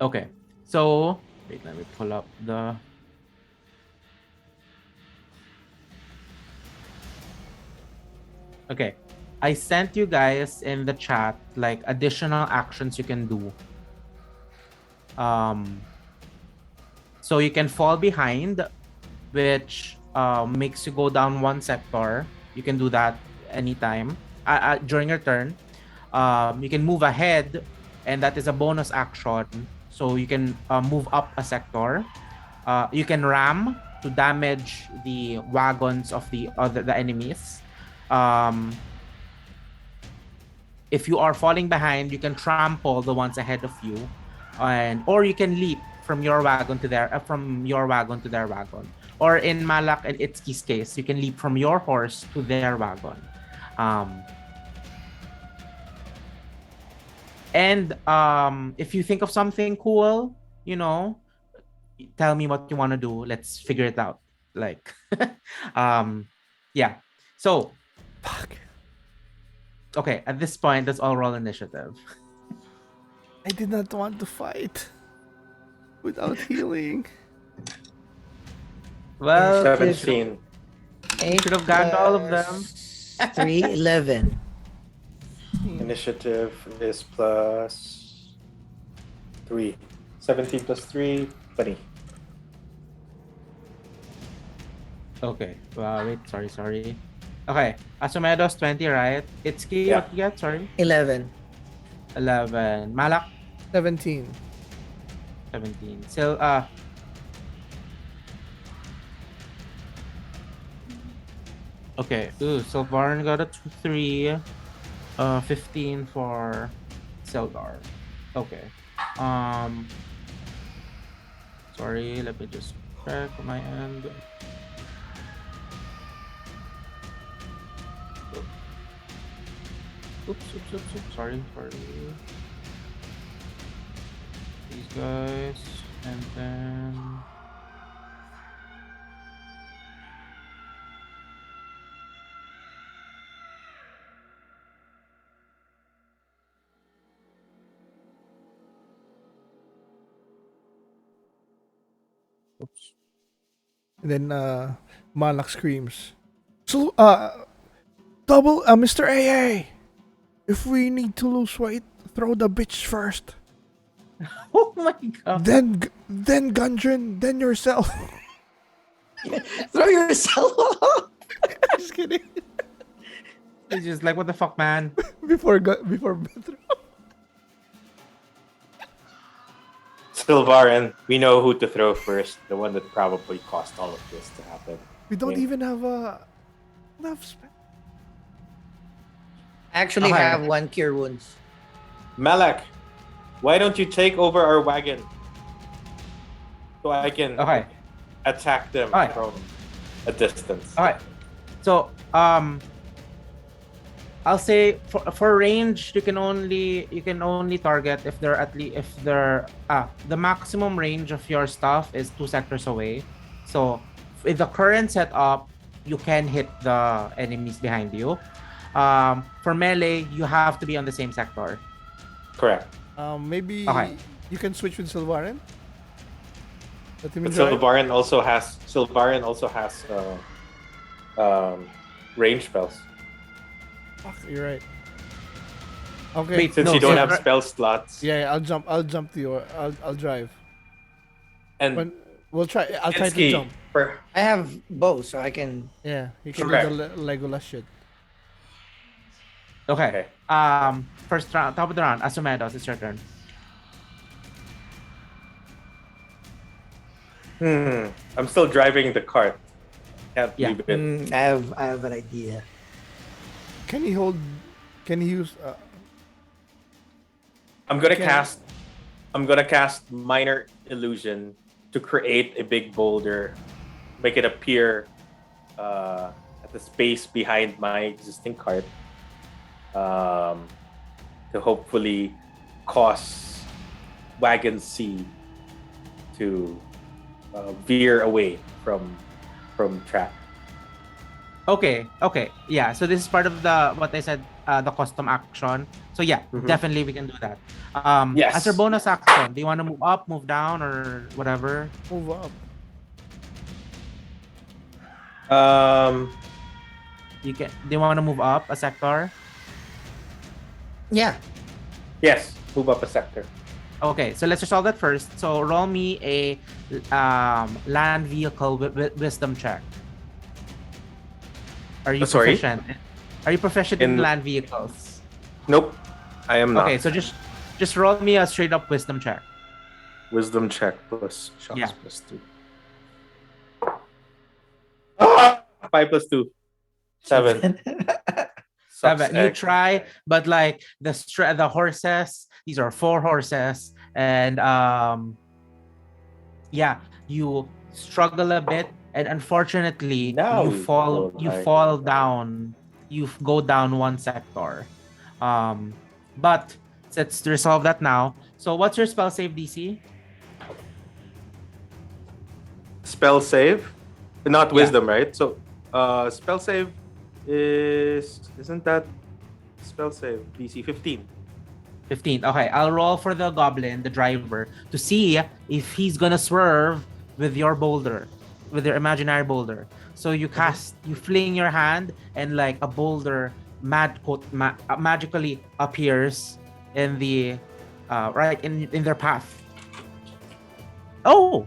Okay. So wait, let me pull up the Okay. I sent you guys in the chat like additional actions you can do. So you can fall behind, which makes you go down one sector. You can do that anytime during your turn. You can move ahead, and that is a bonus action. So you can move up a sector. You can ram to damage the wagons of the enemies. If you are falling behind, you can trample the ones ahead of you, or you can leap from your wagon to their wagon. Or in Malak and Itzki's case, you can leap from your horse to their wagon. And if you think of something cool, tell me what you want to do. Let's figure it out. Like, yeah. So, Fuck. Okay, at this point, let's all roll initiative. I did not want to fight without healing. Well, 17. should have gotten all of them. 3, 11. Initiative is plus 3. 17 plus 3, 20. Okay. Wait. Sorry. Okay. Asumedos 20, right? Itszki, Yeah. what you get? Sorry. 11. 11. Malak 17. 17. So okay. So Varn got a 3. 15 for Selgar. Okay. Sorry, let me just check on my end. Oops. Sorry. These guys, and then oops. And then Malak screams. So double Mr. AA. If we need to lose weight, throw the bitch first. Oh my god. Then Gundren, then yourself. Throw yourself off. Just kidding. It's just like, what the fuck, man? before Metro. Sylvarin, we know who to throw first. The one that probably caused all of this to happen. We don't Yeah. even have enough space. I actually Okay. have 1 cure wounds. Malak, why don't you take over our wagon? So I can Okay. attack them Alright. from a distance. Alright. So, I'll say for range, you can only target if they're the maximum range of your stuff is 2 sectors away. So, with the current setup, you can hit the enemies behind you. For melee, you have to be on the same sector. Correct. Maybe Okay. you can switch with Sylvarin. Let him But drive. Sylvarin also has range spells. Fuck, you're right. Okay. Wait, Since No, you don't so- have spell slots. Yeah, I'll jump to you. I'll drive. And When we'll try. I'll try to Itszki, jump. I have bow, so I can. Yeah, you can Correct. do the Legolas shit. Okay. First round, top of the round, Asumedos, it's your turn. I'm still driving the cart. Can't Yeah. leave it. I have an idea. Can he hold? Can he use? I'm gonna Okay. cast minor illusion to create a big boulder, make it appear at the space behind my existing cart, to hopefully cause wagon C to veer away from track. Okay. Yeah, so this is part of what I said, the custom action. So yeah, Mhm. definitely we can do that. Yes. As your bonus action, do you want to move up, move down, or whatever? Move up. You can. Do you want to move up a sector? Yeah. Yes, move up a sector. Okay, so let's resolve that first. So roll me a land vehicle wisdom check. Are you Sorry? proficient? Are you proficient in In- land vehicles? Nope, I am not. Okay, so just roll me a straight up wisdom check. Wisdom check plus shocks Yeah. plus 2. Ah! 5 plus 2. 7. Sucks Seven. You egg. try, but like the horses, these are 4 horses, and yeah, you struggle a bit, and unfortunately, Now you we fall go high. fall down. You go down one sector. But let's resolve that now. So what's your spell save DC? Spell save, not Yeah. wisdom, right? So, spell save isn't that spell save DC 15? 15. Okay, I'll roll for the goblin, the driver, to see if he's gonna swerve with your boulder, with your imaginary boulder. So you cast, you fling your hand, and like a boulder magically appears in the right in their path. Oh,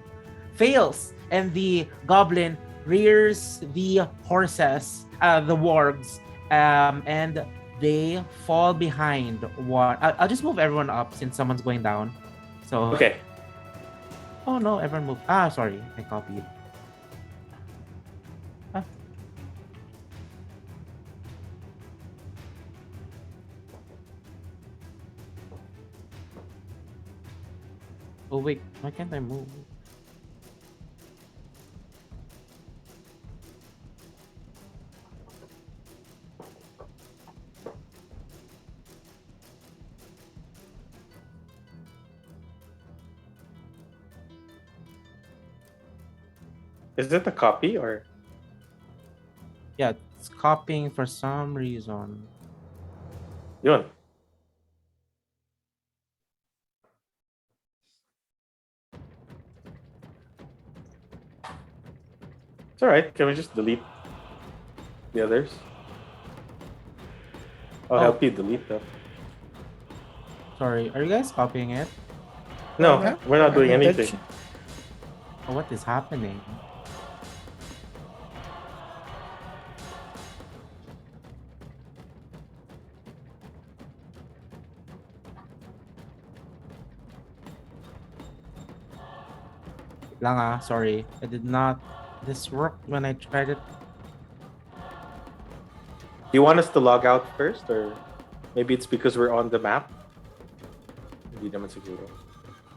fails, and the goblin rears the horses, the wargs, and they fall behind one. I'll just move everyone up since someone's going down. So Okay. Oh no, everyone moved. Sorry, I copied. Ah. Oh wait, why can't I move? Is it a copy or? Yeah, it's copying for some reason. Yun. It's alright. Can we just delete the others? I'll help you delete them. Sorry, are you guys copying it? No, Yeah. we're not doing anything. Oh, what is happening? Lang sorry. I did not. This worked when I tried it. Do you want us to log out first, or maybe it's because we're on the map? Hindi naman siguro.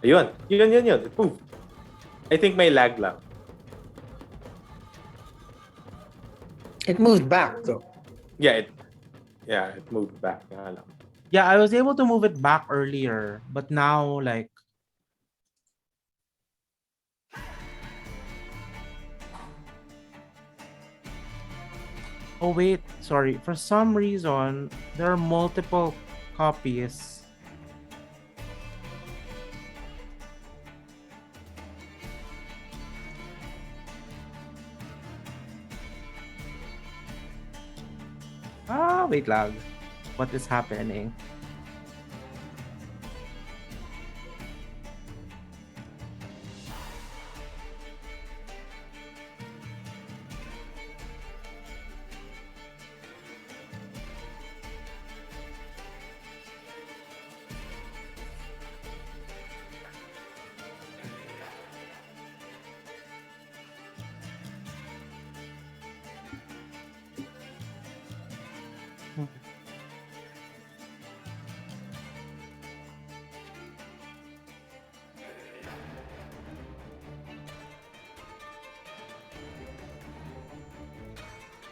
Ayun. Yun. It moved. I think may lag lang. It moved back though. Yeah, it moved back. Nga lang. Yeah, I was able to move it back earlier, but now like oh wait, sorry. For some reason, there are multiple copies. Wait lang. What is happening?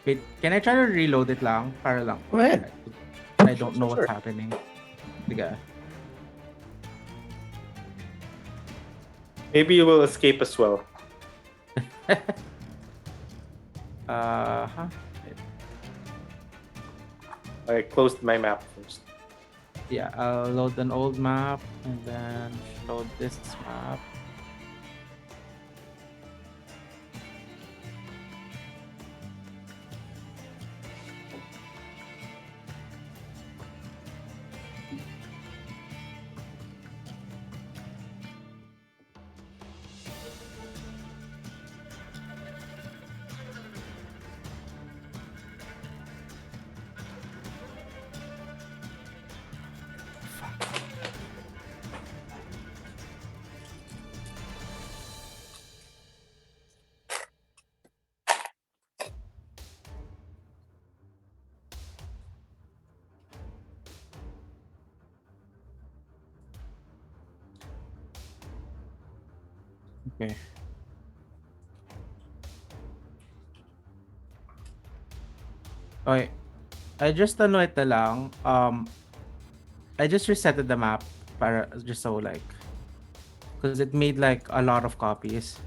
Wait, can I try to reload it lang? Para lang. Go ahead. I don't know what's Sure. happening. Sige. Maybe you will escape as well. Huh? I closed my map first. Yeah, I'll load an old map and then load this map. Okay. Okay. I just ito lang. I just resetted the map para just so like because it made like a lot of copies.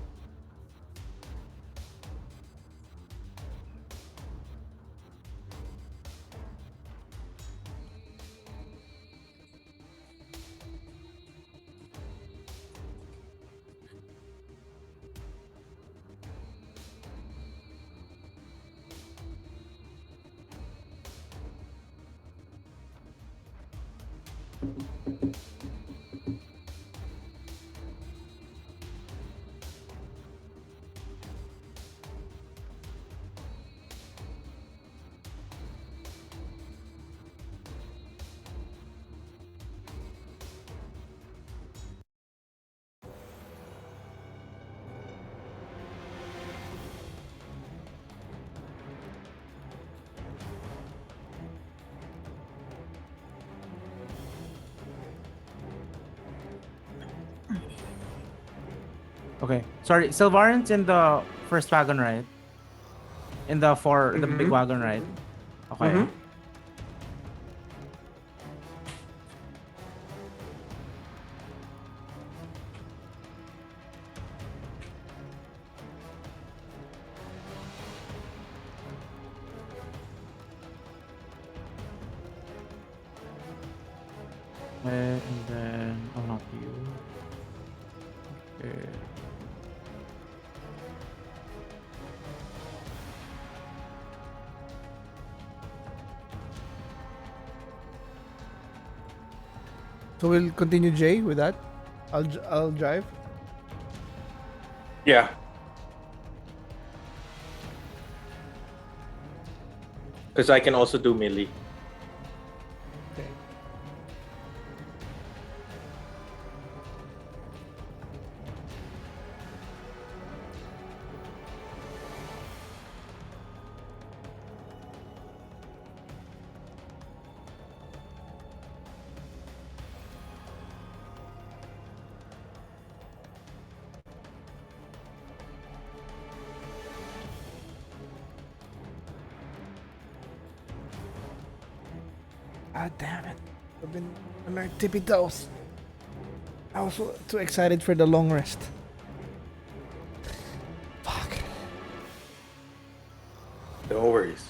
Okay. Sorry, Sylvarin's in the first wagon, right? In the the big wagon, right? Okay. Mhm. And then not you. Okay. So we'll continue, Jay, with that. I'll drive. Yeah. Because I can also do melee. Okay. Ah, damn it. I've been on my tippy toes. I was too excited for the long rest. Fuck. No worries.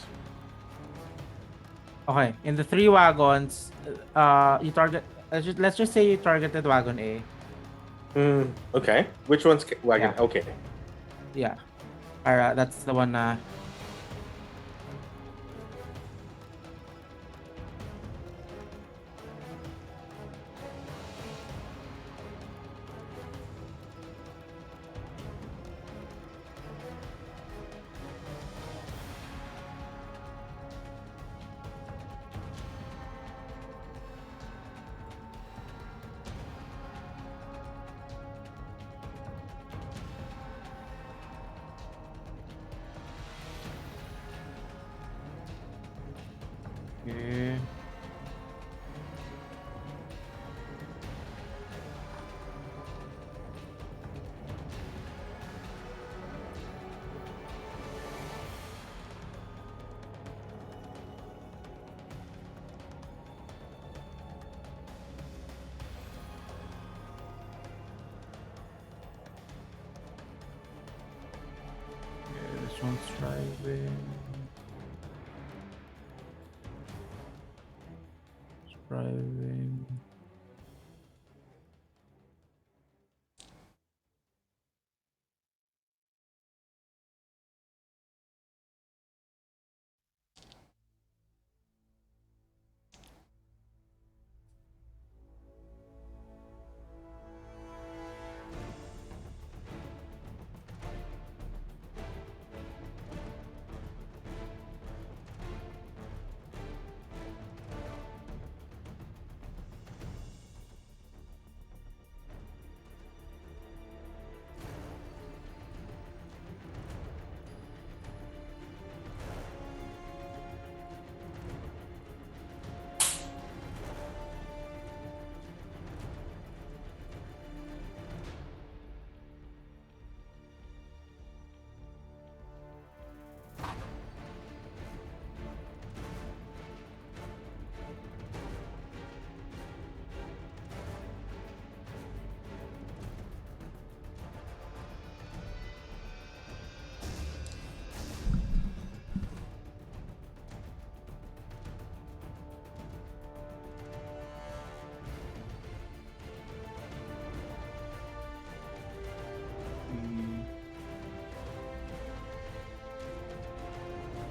Okay. In the 3 wagons, you target. Let's just say you targeted wagon A. Okay. Which one's wagon? Yeah. Okay. Yeah. Alright, that's the one. Okay. This one's driving. It's driving.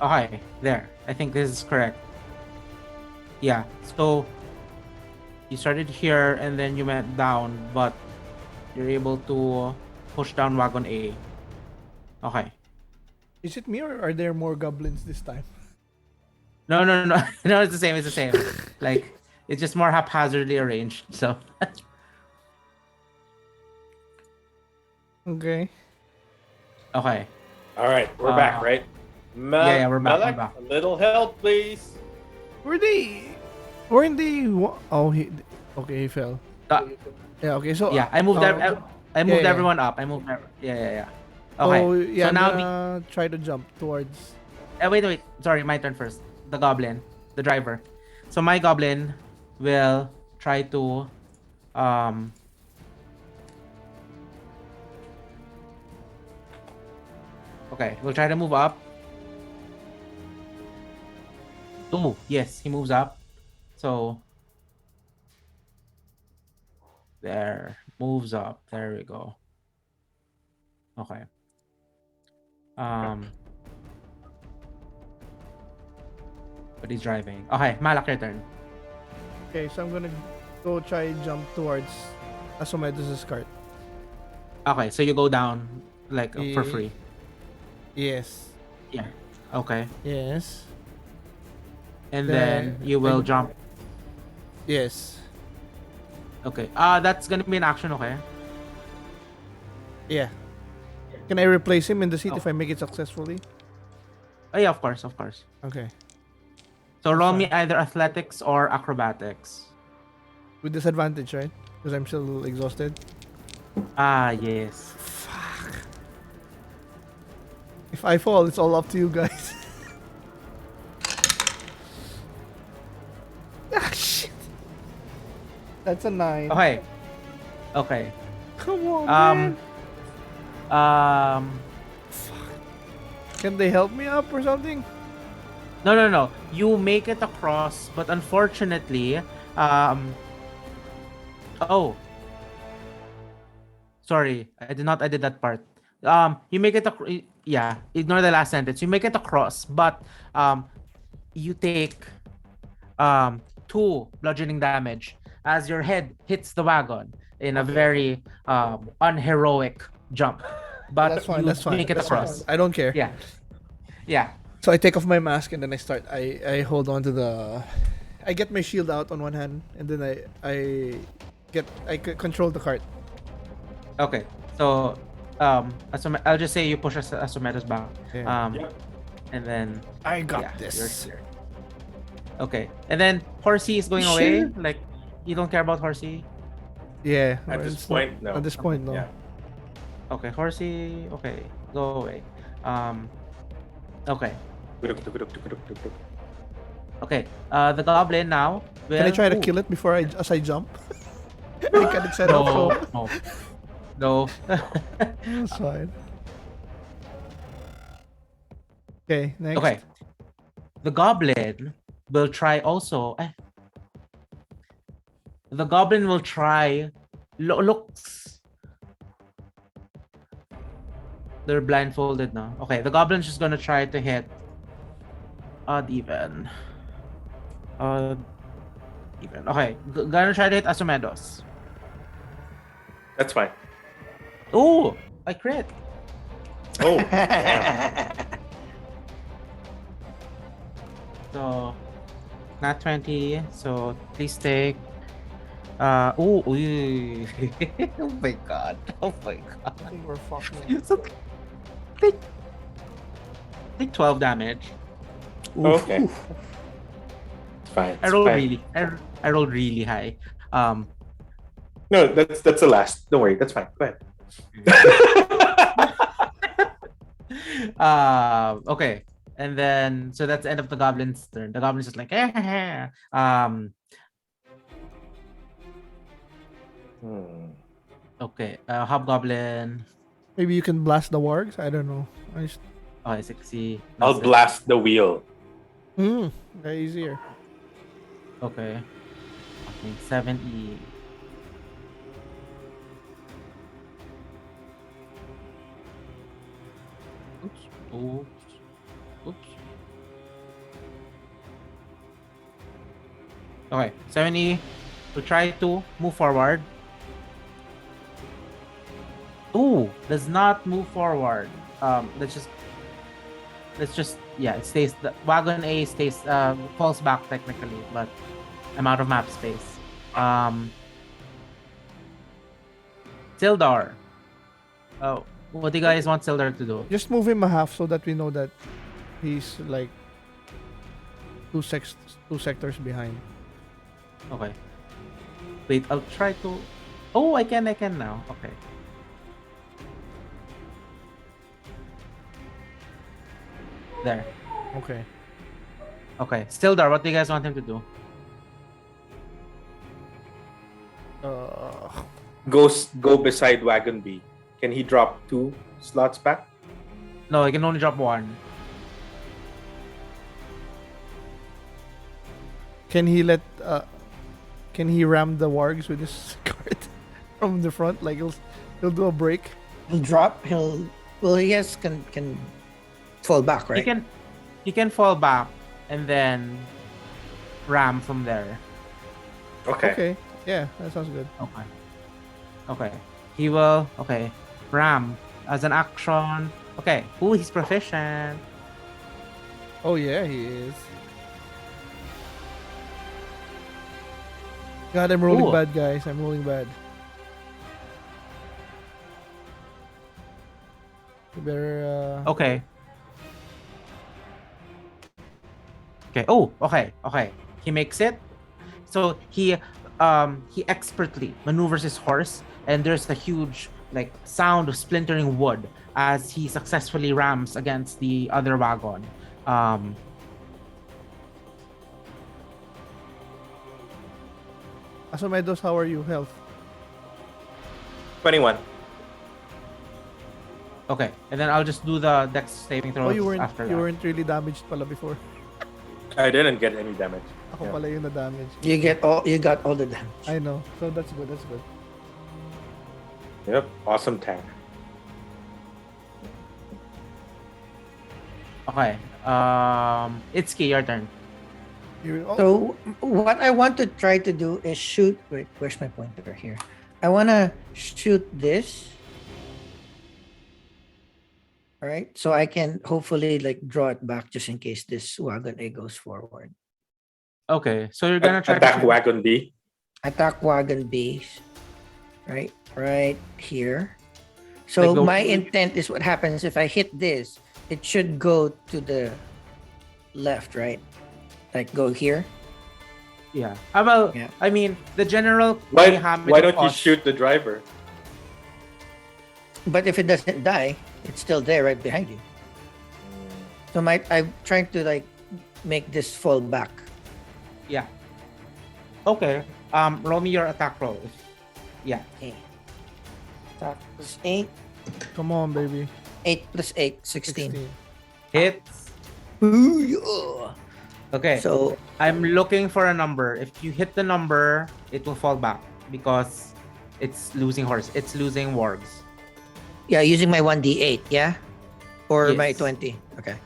Okay, there. I think this is correct. Yeah. So you started here and then you went down, but you're able to push down wagon A. Okay. Is it me or are there more goblins this time? No, no, no, no. It's the same. It's the same. Like it's just more haphazardly arranged. So Okay. okay. All right, we're back, right? yeah, we're back, we're Malak, back. a little help, please. Weren't they? Oh, okay, he fell. Yeah. Okay. So Yeah, I moved. I moved yeah. everyone up. Yeah. Okay. Oh, yeah. So now I'm gonna try to jump towards. wait. Sorry, my turn first. The goblin, the driver. So my goblin will try to okay, we'll try to move up. Oh, yes, he moves up. So there, moves up. There we go. Okay. But he's driving. Okay, Malak, your turn. Okay, so I'm gonna go try jump towards Asumedos' cart. Okay, so you go down like for Eh, free. Yes. Yeah. Okay. Yes. And then you will jump. Yes. Okay. That's gonna be an action, okay? Yeah. Can I replace him in the seat Oh. if I make it successfully? Oh yeah, of course. Okay. So roll Fine. me either athletics or acrobatics. With disadvantage, right? Because I'm still exhausted. Ah, yes. Fuck. If I fall, it's all up to you guys. Ah, shit. That's a 9. Okay. Come on, Um. man. Can they help me up or something? No. You make it across, but unfortunately, oh. Sorry, I did that part. You make it yeah, ignore the last sentence. You make it across, but you take 2 bludgeoning damage as your head hits the wagon in a very unheroic jump. But That's fine. you That's fine. make it That's fine. across. I don't care. Yeah. So I take off my mask and then I start. I hold on to the. I get my shield out on one hand and then I control the cart. Okay. So I'll just say you push Asumedos back. Yeah. Yep. And then I got yeah, this. you're clear. Okay. And then Horsey is going away. Like you don't care about Horsey? Yeah. At well, this it's point, not- no. At this point, no. Yeah. Okay, Horsey. Okay, go away. Okay. Okay. The goblin now. Will... Can I try to Ooh. kill it before as I jump? I can set up. No. That's fine. Okay. Next. Okay. The goblin will try also. The goblin will try. Looks. They're blindfolded now. Okay, the goblin's just gonna try to hit. Odd even. Okay, gonna try to hit Asumedos. That's fine. Ooh, I crit. Oh. So, not 20. So please take. Ooh. Oh my god. I think we're fucking. So, take 12 damage. Okay. It's fine. I rolled I rolled really high. No, that's the last. Don't worry. That's fine. Go ahead. Okay. And then so that's the end of the goblin's turn. The goblin's just like okay. Hobgoblin. Maybe you can blast the wargs. I don't know. I just. Oh, 60. I'll blast the wheel. Very easier. Okay. Okay, 70. Oops. Okay, 70 to try to move forward. Ooh, does not move forward. Let's just yeah, it stays. The wagon A stays falls back technically, but I'm out of map space. Sildar. Oh, what do you guys want Sildar to do? Just move him a half so that we know that he's like two sectors behind. Okay. Wait, I'll try to. Oh, I can now. Okay. There. Okay. Okay. Sildar, what do you guys want him to do? Go beside wagon B. Can he drop 2 slots back? No, I can only drop 1. Can he let can he ram the wargs with his cart from the front? Like he'll do a break. He'll drop. He has can fall back, right? He can fall back and then ram from there. Okay. Okay. Yeah, that sounds good. Okay. Okay. He will ram as an action. Okay. Ooh, he's proficient. Oh yeah, he is. God, I'm rolling Ooh. bad, guys. I'm rolling bad. You better. Okay. Okay. Oh, okay. Okay. He makes it. So he expertly maneuvers his horse, and there's a huge like sound of splintering wood as he successfully rams against the other wagon. Asumedos, how are you? Health. 21. Okay, and then I'll just do the dex saving throws Oh, you after that. weren't really damaged pala before. I didn't get any damage. Ako Yeah. pala yung na-damage. You got all the damage. I know. So that's good. That's good. Yep. Awesome tank. Okay. Itszki, your turn. So what I want to try to do is shoot. Wait, where's my pointer here? I want to shoot this. All right, so I can hopefully like draw it back just in case this wagon A goes forward. Okay, so you're gonna try Attack to wagon B. Attack wagon B, right here. So Like go- my intent is what happens if I hit this, it should go to the left, right? Like go here. Yeah. How about? Yeah. I mean, the general. Why Hamid don't you cost- shoot the driver? But if it doesn't die, it's still there right behind you. So I'm trying to like make this fall back. Yeah. Okay. Roll me your attack roll. Yeah. Okay. Attack plus 8. Come on, baby. 8 plus 8, 16. Hits. Ooh, yeah. Okay. So I'm looking for a number. If you hit the number, it will fall back because it's losing horse. It's losing wargs. yeah, using my 1d8, yeah? Or my Yes. 20. Okay.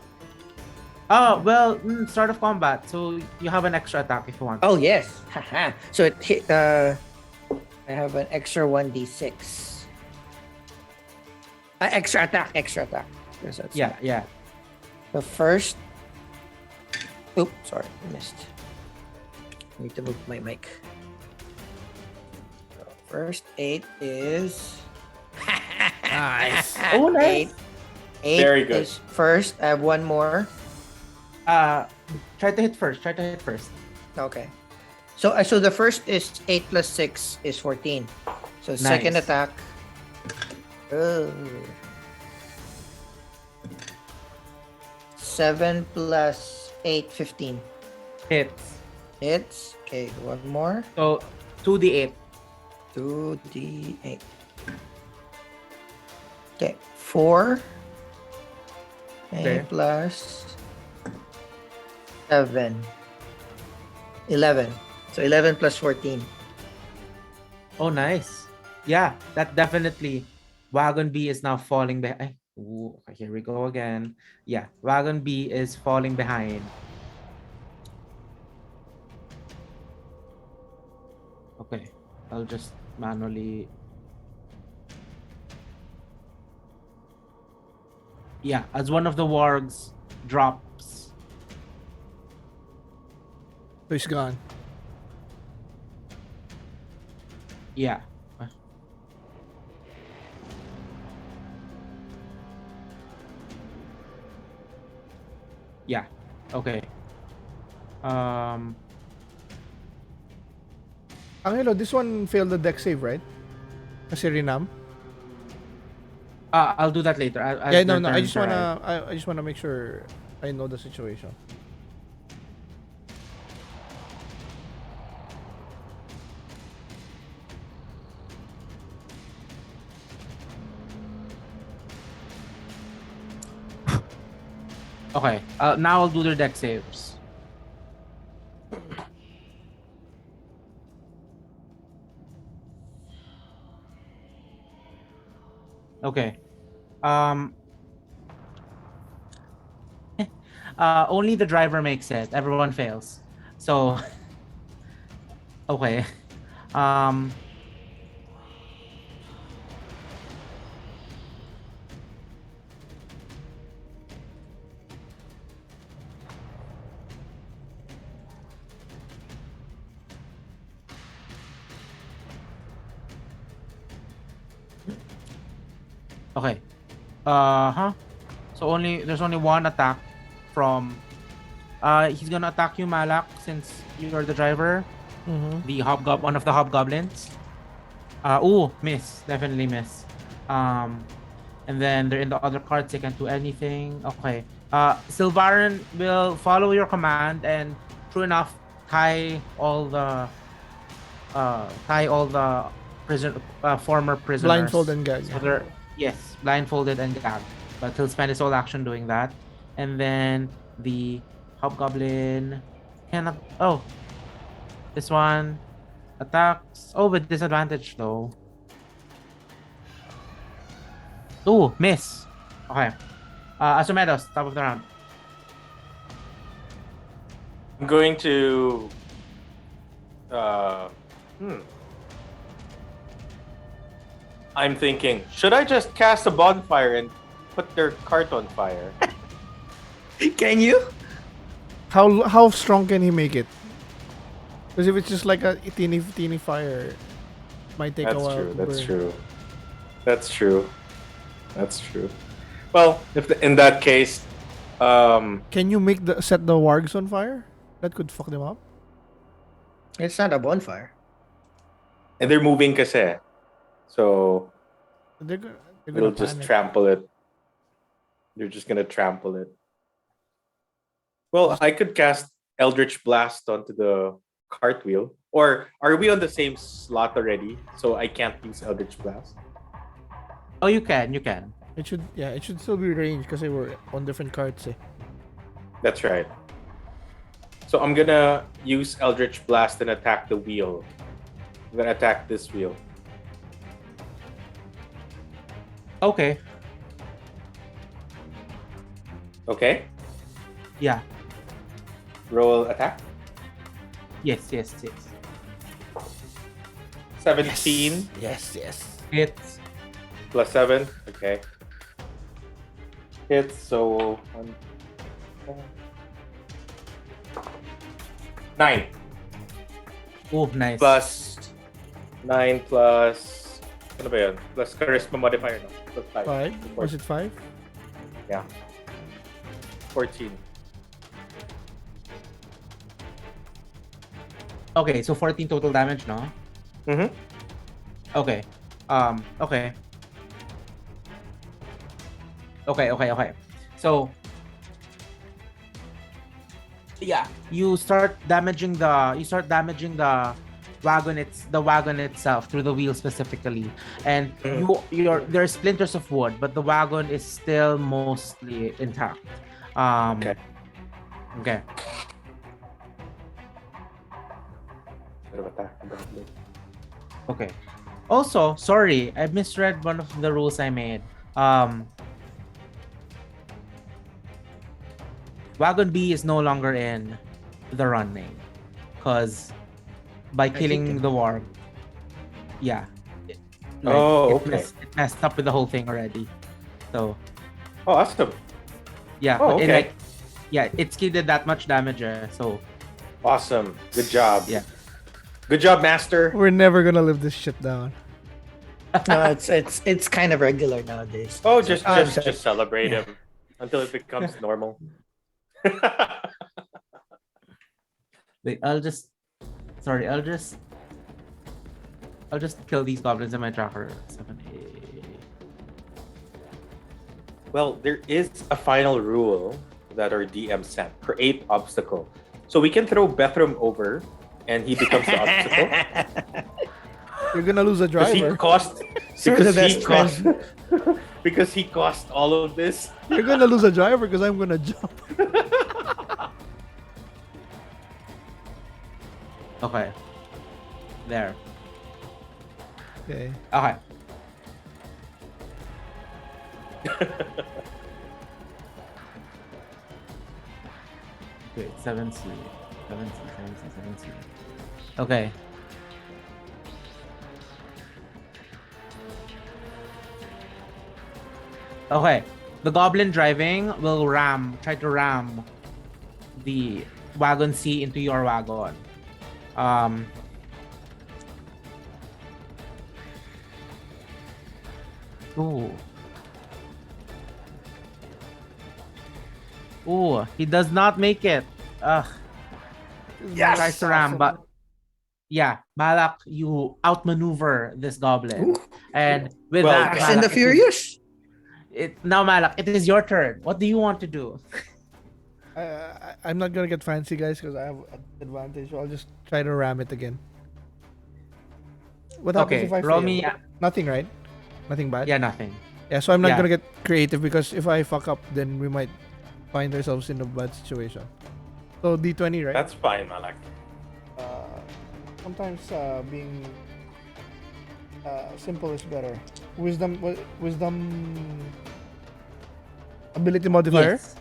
Oh well, start of combat. So you have an extra attack if you want. Oh yes. Haha. So it hit I have an extra 1d6. Extra attack. Yes, that's Yeah. Yeah. the first. Oops, sorry, missed. Need to move my mic. So first 8 is Nice. Oh, nice. 8 Very good. is first. I have one more. Try to hit first. Okay. So the first is 8 plus 6 is 14. So second Nice. attack. Oh. 7 plus 8, 15. Hits. Hits. Okay, one more. So 2d8. 2d8. Okay, 4. Okay. Plus 7. 11. So 11 plus 14. Oh, nice. Yeah, that definitely. Wagon B is now falling behind. Ooh, okay, here we go again. Yeah, Wagon B is falling behind. Okay. I'll just manually. Yeah, as one of the wargs drops. So he's gone. Yeah. Yeah. Okay. Angelo, this one failed the deck save, right? Kasi Rinam. I'll do that later. Yeah, no. I turns just arrive. I just wanna make sure I know the situation. Okay. Now I'll do their deck saves. Okay. Um. Only the driver makes it. Everyone fails. So. Okay. Um. Okay. Huh. So there's only one attack from. He's gonna attack you, Malak, since you're the driver. Mm-hmm. One of the hobgoblins. Ooh, miss. Definitely miss. And then they're in the other cards. They can't do anything. Okay. Sylvarin will follow your command and, true enough, tie all the former prisoners. Blindfold and gag. So they're blindfolded and gagged. But he'll spend his whole action doing that. And then the hobgoblin cannot. Oh, this one attacks. Oh, with disadvantage though. Ooh, miss. Okay. Asumedos, top of the round. I'm going to. I'm thinking, should I just cast a bonfire and put their cart on fire? Can you? How strong can he make it? Because if it's just like a teeny fire, it might take a That's while. true. to That's burn. true. That's true. That's true. Well, in that case, Can you set the wargs on fire? That could fuck them up. It's not a bonfire. and they're moving kasi. So They're gonna they'll just panic. trample it. They're just gonna trample it. Well, I could cast Eldritch Blast onto the cartwheel. Or are we on the same slot already? So I can't use Eldritch Blast? Oh, you can. You can. It should still be range because they were on different cards. That's right. So I'm gonna use Eldritch Blast and attack the wheel. I'm gonna attack this wheel. Okay. Okay? Yeah. Roll attack. Yes. 17 Yes. It's plus 7. Okay. Hits, so 9 nice. plus 9 plus ano ba yun? Plus charisma modifier no? Plus 5. 5. Was it 5? Yeah. 14. Okay, so 14 total damage, no? Mm-hmm. Okay. Okay. So yeah, you start damaging the wagon itself through the wheel specifically. And there are splinters of wood, but the wagon is still mostly intact. Okay. Bit of attack. Okay. Also, sorry, I misread one of the rules I made. Wagon B is no longer in the running because by think killing it- the warg. Yeah. Okay. It messed up with the whole thing already. So Oh, awesome. yeah, Oh, and okay. Itszki did that much damage. So Awesome. Good job. Yeah. Good job, Master. We're never gonna live this shit down. No, it's kind of regular nowadays. Oh, just sorry. celebrate Yeah. him until it becomes normal. wait, I'll just kill these goblins in my tracker. 7, 8. Well, there is a final rule that our DM set: create obstacle. So we can throw Bethram over, and he becomes the obstacle. You're gonna lose a Because he driver. cost. Sort of Because the he best cost. Because he cost all of this. You're gonna lose a driver because I'm gonna jump. Okay. There. Okay. Okay. Wait, 7C. 7C, 7C, 7C. Okay. Okay. The goblin driving will try to ram the wagon C into your wagon. Ooh. Ooh, he does not make it. Ugh. Yes! Tries to ram, but yeah, Malak, you outmaneuver this goblin. And with Well, that, Fast and the Malak, Furious. now Malak, it is your turn. What do you want to do? I'm not gonna get fancy, guys, because I have an advantage. So I'll just try to ram it again. What happens Okay, if I roll fail? me. Nothing, right? Nothing bad? Yeah, nothing. Yeah, so I'm not Yeah. gonna get creative because if I fuck up, then we might find ourselves in a bad situation. So D20, right? That's fine, Malak. Sometimes being simple is better. Wisdom, ability modifier, Yes.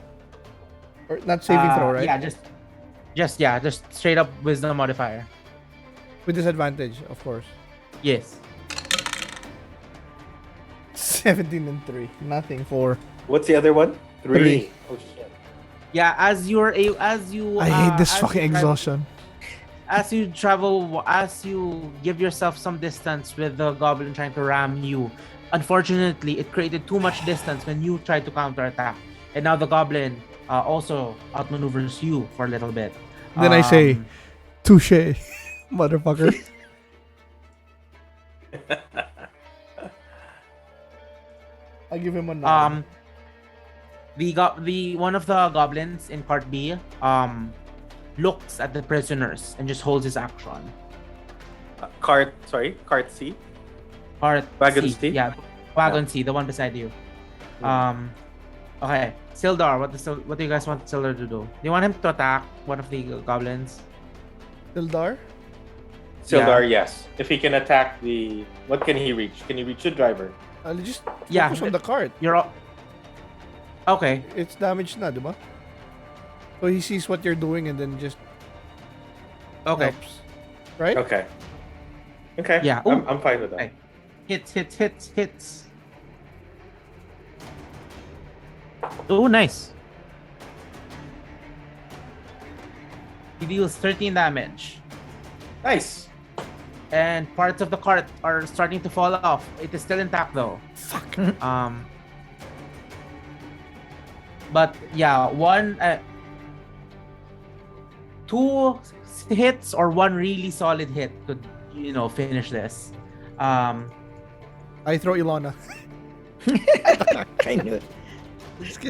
or not saving throw, right? Yeah, just straight up wisdom modifier. With disadvantage, of course. Yes. 17 and 3, nothing for. What's the other one? Three. Oh shit. Yeah, as you I hate this as fucking you drive- exhaustion. as you give yourself some distance with the goblin trying to ram you, unfortunately it created too much distance when you tried to counterattack, and now the goblin also outmaneuvers you for a little bit. Then I say, touche, motherfucker. I give him a nod. The one of the goblins in cart B looks at the prisoners and just holds his action. Cart C. Cart Wagon C. C? Yeah, wagon C, the one beside you. Okay, Sildar, what do you guys want Sildar to do? Do you want him to attack one of the goblins? Sildar? Sildar, yes. If he can attack the... What can he reach? Can he reach the driver? I'll just Yeah. focus on the cart. You're all... Okay. It's damaged na, diba? So he sees what you're doing and then just Okay. helps. Right? Okay. Okay. Yeah. I'm fine with that. Okay. Hits. Oh, nice. He deals 13 damage. Nice. And parts of the cart are starting to fall off. It is still intact though. Fuck. But yeah, two hits or one really solid hit could, finish this. I throw Ilona. I knew it.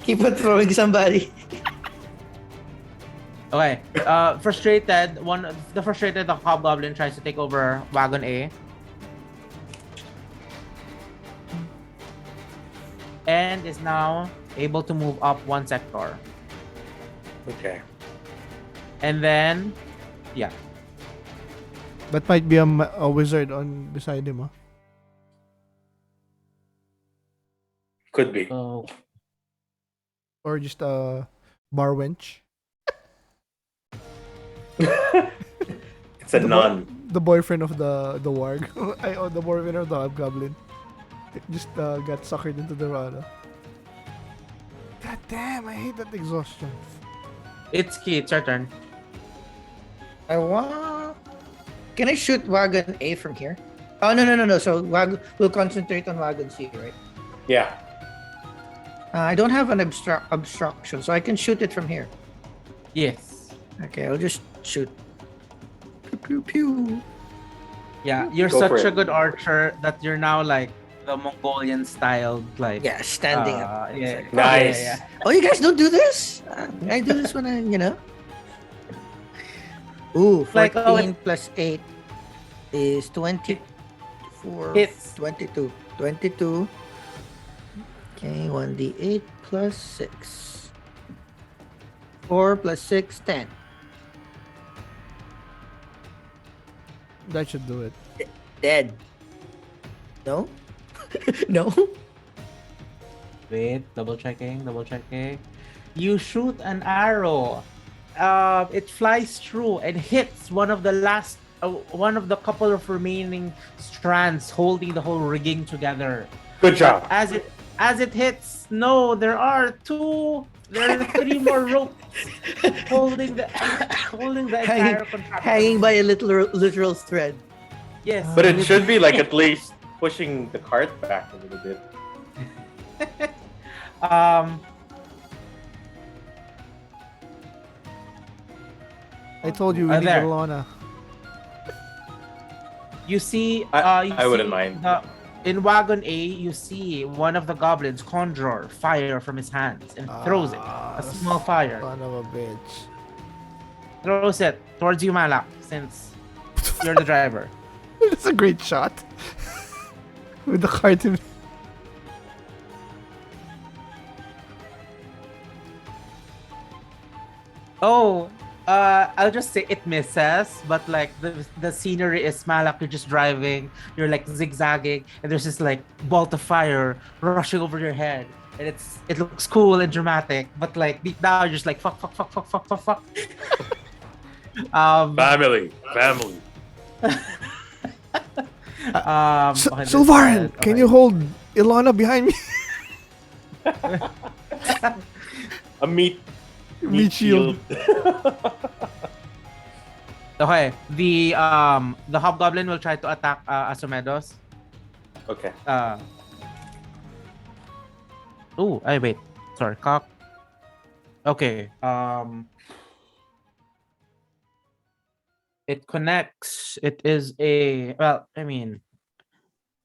Keep on throwing somebody. Okay. The hobgoblin tries to take over wagon A. And is now able to move up one sector. Okay. And then, yeah. That might be a wizard on beside him, huh? Could be. Oh, Or just a bar wench. It's a nun. the boyfriend of the warg. The boyfriend of the hobgoblin. Just got suckered into the rana. God damn! I hate that exhaustion. Ittzki, it's your turn. Can I shoot wagon A from here? Oh no. So we'll concentrate on wagon C, right? Yeah. I don't have an obstruction, so I can shoot it from here. Yes. Okay, I'll just shoot. Pew pew pew. Yeah, you're Go for such a it. good archer that you're now like the Mongolian styled like. Yeah, standing up. Yeah. Nice. Yeah. Oh, you guys don't do this? I do this when Ooh, 14 Like, plus 8 is 24. Hits. 22. 22. Okay, 1d8 plus 6. 4 plus 6, 10. That should do it. Dead. No? No? Wait, double checking. You shoot an arrow. It flies through and hits one of the couple of remaining strands holding the whole rigging together. Good job. As it hits, no, there are 3 more ropes holding the entire contraption. Hanging by a literal thread. Yes, But it should be like at least pushing the cart back a little bit. I told you we need there. Ilona. You see, I wouldn't mind. In wagon A, you see one of the goblins conjure fire from his hands and throws it. A small fire. Son of a bitch. Throws it towards you, Malak, since you're the driver. It's a great shot. With the cart in. Oh, I'll just say it misses, but like the scenery is Malak, you're just driving, you're like zigzagging, and there's this like bolt of fire rushing over your head, and it looks cool and dramatic, but like deep down you're just like fuck. Family. Sylvarin, can you hold Ilona behind me? A meat shield. Okay, the hobgoblin will try to attack Asumedos. Okay. Wait. Sorry, cock. Okay. It connects. It is a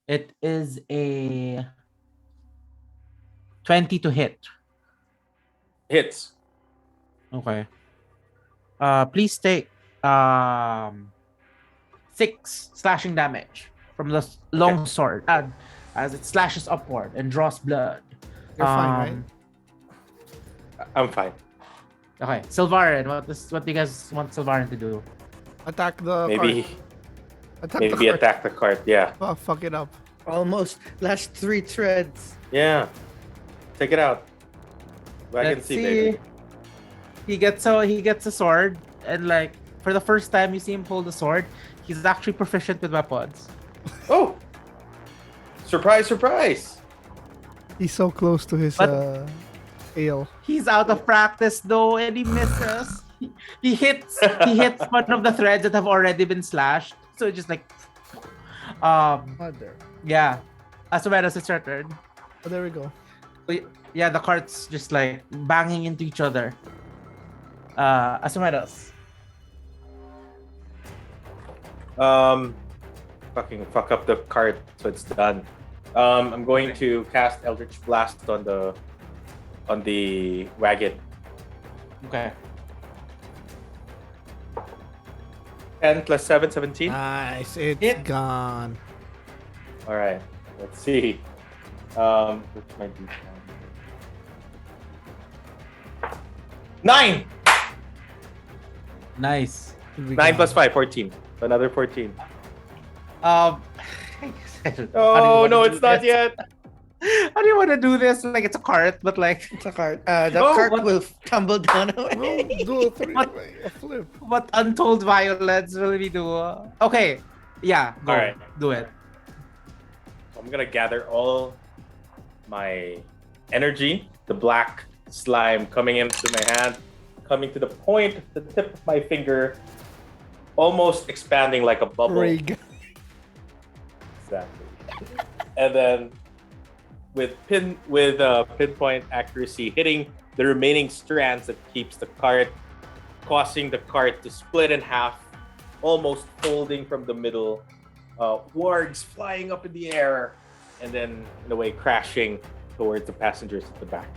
it is a 20 to hit. Hits. Okay. Please take 6 slashing damage from the long sword as it slashes upward and draws blood. You're fine, right? I'm fine. Okay, Sylvarin, what do you guys want Sylvarin to do? Attack the Maybe cart. maybe attack the cart. Yeah. Oh, fuck it up. Almost. Last 3 threads. Yeah. Take it out. Wagon Let's C, see. baby. He gets a sword, and like for the first time you see him hold the sword, he's actually proficient with weapons. Oh! Surprise! He's so close to his ale. He's out of practice though, and he misses. He hits one of the threads that have already been slashed. So just like Mother. yeah. Asumedos, it's your turn. Oh, there we go. So, yeah, the carts just like banging into each other. Asumedos. Fucking fuck up the cart so it's done. I'm going to cast Eldritch Blast on the wagon. Okay. 10 plus 7, 17. Nice. It's Hit. gone. All right. Let's see. Which might be 9. Nice. Should be 9 gone. plus 5, 14. So another 14. How do you Oh wanna no, do it's not this? yet. How do you want to do this? Like it's a cart, but like It's a cart. The Oh, cart what- will tumble down away. No, do a three, What? a flip. what untold violence will we do? Okay, yeah, go All right. do it. I'm gonna gather all my energy, the black slime coming into my hand, coming to the point, the tip of my finger, almost expanding like a bubble. Ray gun. Exactly. And then with pinpoint accuracy, hitting the remaining strands that keeps the cart, causing the cart to split in half, almost folding from the middle. Wargs flying up in the air, and then in a way crashing towards the passengers at the back.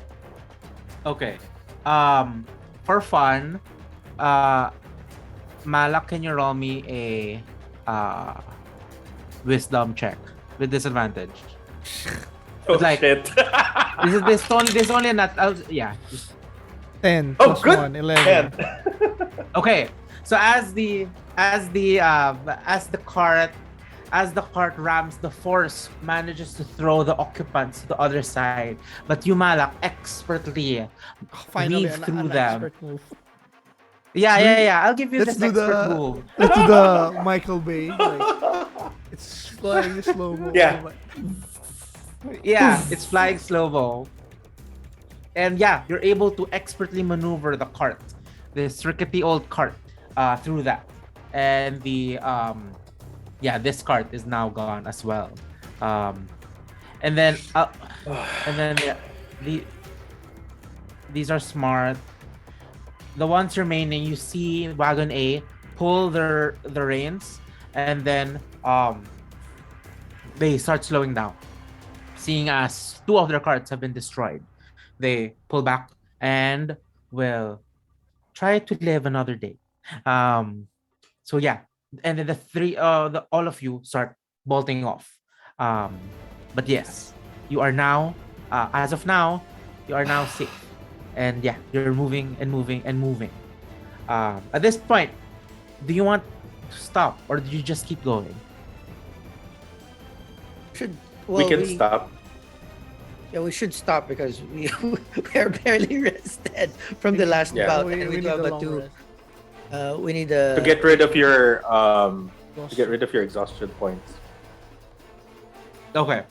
Okay. For fun, Malak, can you roll me a wisdom check with disadvantage? Oh Like- shit! This only not. Yeah. 10 Oh, plus good. 1, 11. Okay. So as the cart rams, the force manages to throw the occupants to the other side, but you, Malak, expertly Finally, weave through an them. expert move. Yeah. I'll give you Let's this do expert the- move. Let's do the Michael Bay. Like, it's flying slow-mo. Yeah. Yeah, it's flying slow-mo. And yeah, you're able to expertly maneuver the cart, this rickety old cart, through that. And this cart is now gone as well. And then these are smart. The ones remaining, you see Wagon A pull the reins, and then they start slowing down. Seeing as 2 of their carts have been destroyed, they pull back and will try to live another day. So yeah, and then all of you start bolting off. But yes, you are now, as of now, you are now safe. And yeah, you're moving and moving and moving. At this point, do you want to stop or do you just keep going? We can stop. Yeah, we should stop because we are barely rested from the last Yeah. bout, We and we need do have a a long 2. rest. We need To get rid of your exhaustion points. Okay.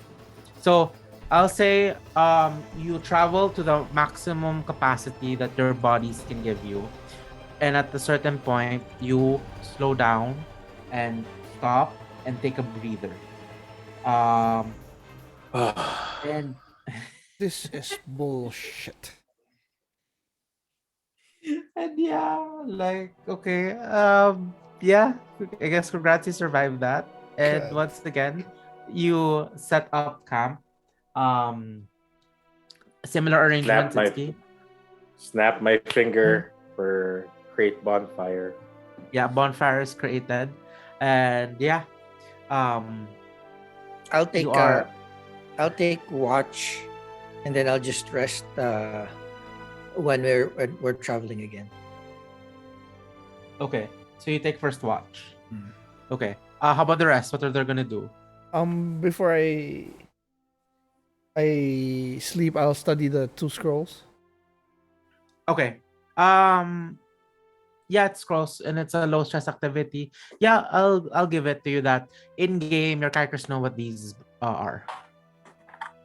So I'll say you travel to the maximum capacity that your bodies can give you. And at a certain point, you slow down and stop and take a breather. And This is bullshit. yeah, like okay. Yeah, I guess congrats you survived that. And God. once again, you set up camp. Similar arrangements, my- Itszki. Snap my finger for create bonfire. Yeah, bonfire is created, and yeah, I'll take you are I'll take watch, and then I'll just rest when we're traveling again. okay. So you take first watch. Mhm. Okay. How about the rest? What are they gonna do? Before I sleep, I'll study the 2 scrolls. Okay. Yeah, it's cross and it's a low stress activity. Yeah, I'll give it to you that in game your characters know what these are.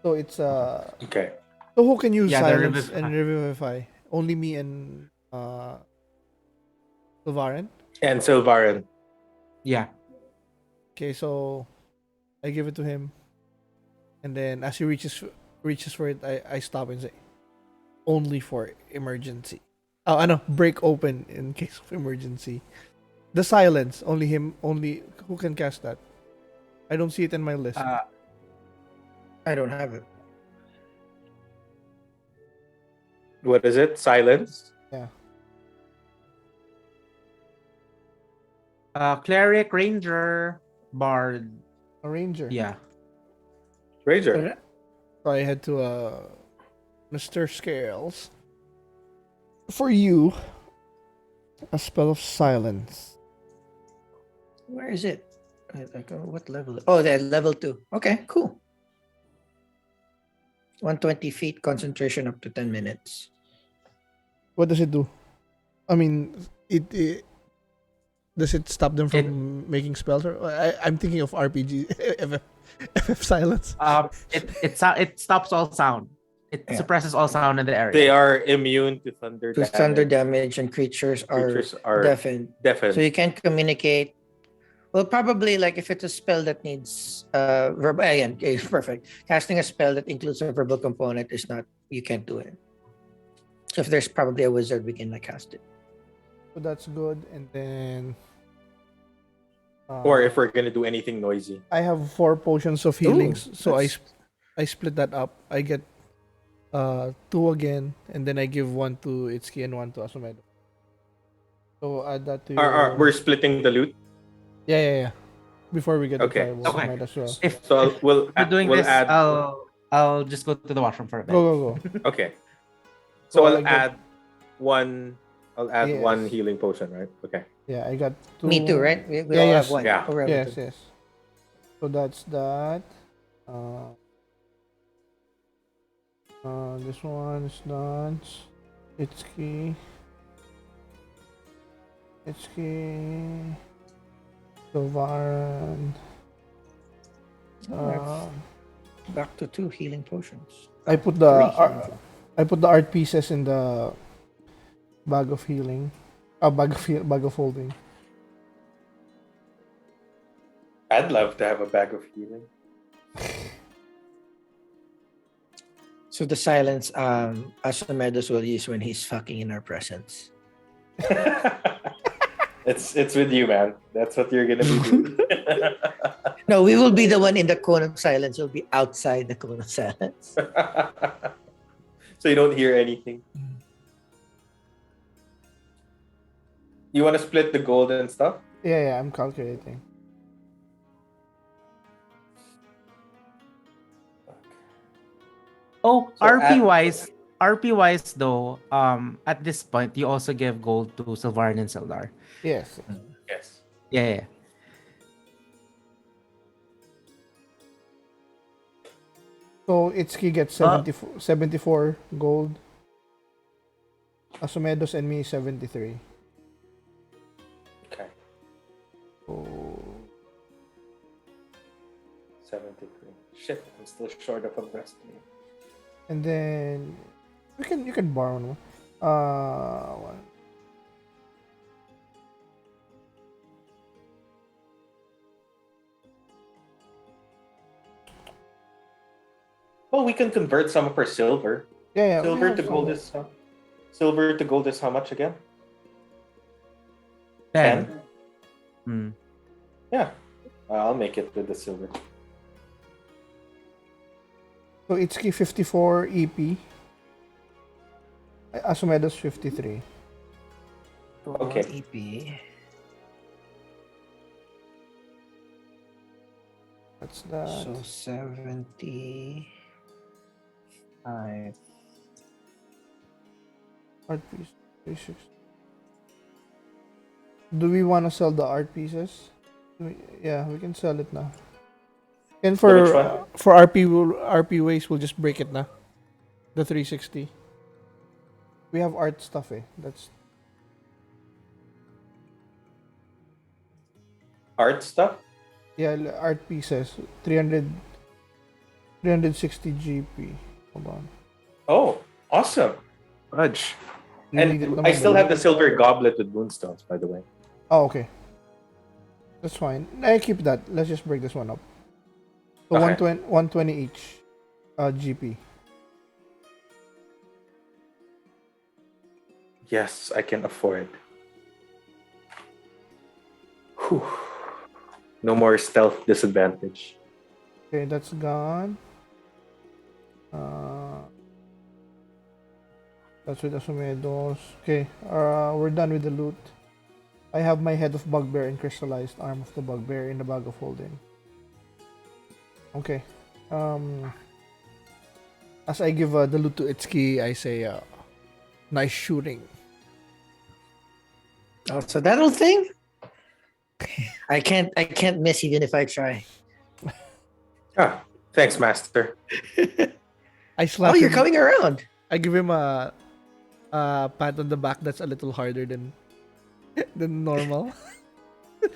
So it's Okay. so who can use Yeah, the silence revivify. and revivify? Only me and Sylvarin? And Sylvarin. Yeah. Okay, so I give it to him, and then as he reaches for it, I stop and say, "Only for emergency." Oh, I know. Break open in case of emergency. The silence. Only him. Only who can cast that? I don't see it in my list. I don't have it. What is it? Silence. Cleric, ranger, bard. A ranger. Yeah. Ranger. So I head to Mr. Scales. For you, a spell of silence. Where is it? What level? Oh, they're level 2. Okay, cool. 120 feet, concentration up to 10 minutes. What does it do? I mean, it does it stop them from making spells? Or I'm thinking of RPG, FF silence. It stops all sound. It Yeah. suppresses all sound in the area. They are immune to thunder To damage. thunder damage, and creatures are deafened. Deafened. So you can't communicate. Well, probably like if it's a spell that needs verbal. Again, okay, perfect. Casting a spell that includes a verbal component is not. You can't do it. So if there's probably a wizard, we can like cast it. So that's good. And then, Or if we're gonna do anything noisy. I have 4 potions of healings, so I that's- split that up. I get 2 again, and then I give 1 to Itszki and 1 to Asumedos. So add that to your... We're splitting the loot. Yeah. Before we get the Okay. fireballs, Okay. might as well. If So we'll we're doing we'll this, add. I'll just go to the washroom for a bit. Go. Okay. So So I'll I get- add one. I'll add Yes. 1 healing potion, right? Okay. Yeah, I got 2. Me too, right? We Yeah, all yes. have one. Yeah. Or we have Yes, two. yes. So that's that. This one is done. Itszki. Sylvaran. Back to 2 healing potions. I put 3 the healing potions. I put the art pieces in the bag of healing. Bag of holding. I'd love to have a bag of healing. So the silence Asumedos will use when he's fucking in our presence. It's with you, man. That's what you're gonna be doing. No, we will be the one in the cone of silence. You'll be outside the cone of silence. So you don't hear anything. You want to split the gold and stuff? Yeah, I'm calculating. Oh, So RP wise though, at this point you also give gold to Sylvarin and Sildar. Yes. Yes. Yeah. So Itszki gets 74 gold. Asumedos and me 73. Okay. So 73. Shit, I'm still short of a breastplate. and then you can borrow one. One. Well, we can convert some of our silver. Yeah. Silver to gold is how much again? 10. 10? Hmm. Yeah. I'll make it with the silver. So Itszki 54 EP. Asumedos 53. Okay. EP. That's that. So 75. Art piece 360. Do we want to sell the art pieces? Yeah, we can sell it now. And So which one? for RP waste, we'll just break it now. The 360. We have art stuff That's Art stuff? art pieces. 360 GP. Hold on. Oh, awesome. Fudge. You need it And naman, I still diba? have the silver goblet with moonstones, by the way. Oh, okay. That's fine. I keep that. Let's just break this one up. So Okay. 120 each. GP. Yes, I can afford. Whew. No more stealth disadvantage. Okay, that's gone. That's with Asumedos. Okay, we're done with the loot. I have my head of bugbear and crystallized arm of the bugbear in the bag of holding. Okay. As I give the loot to Itszki, I say, nice shooting. Oh, so that little thing? I can't miss even if I try. Ah, thanks, Master. I slap Oh, you're him. coming around. I give him a pat on the back that's a little harder than normal.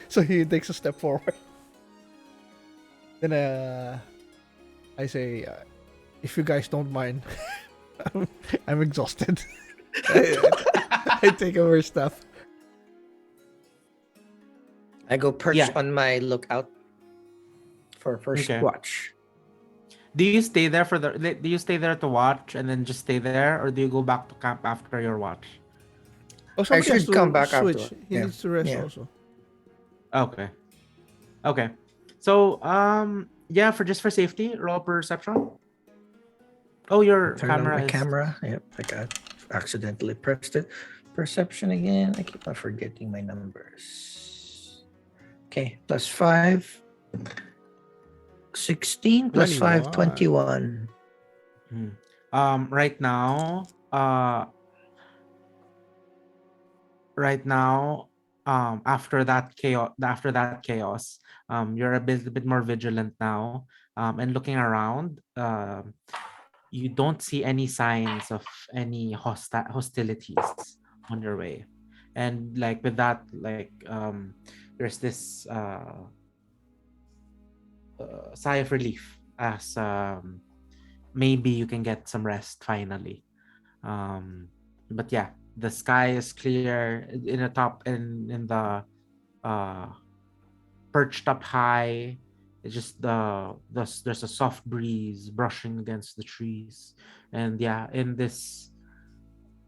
So he takes a step forward. Then I say, if you guys don't mind, I'm exhausted. I take over stuff. I go perch Yeah. on my lookout for first Okay. watch. Do you stay there do you stay there to watch and then just stay there, or do you go back to camp after your watch? Oh, somebody has should to come back switch. afterward. He Yeah. needs to rest Yeah. also. Okay. Okay. So yeah, for safety, roll perception. Oh, your Turn on camera my is camera. Yep, I got accidentally pressed it. Perception again. I keep on forgetting my numbers. Okay, +5. 16 plus 5, 21. right now, after that chaos, you're a bit more vigilant now, and looking around, you don't see any signs of any hostilities on your way. And like with that, like there's this sigh of relief as maybe you can get some rest finally. But yeah, the sky is clear in the top, in the uh perched up high. It's just there's a soft breeze brushing against the trees. And yeah, in this,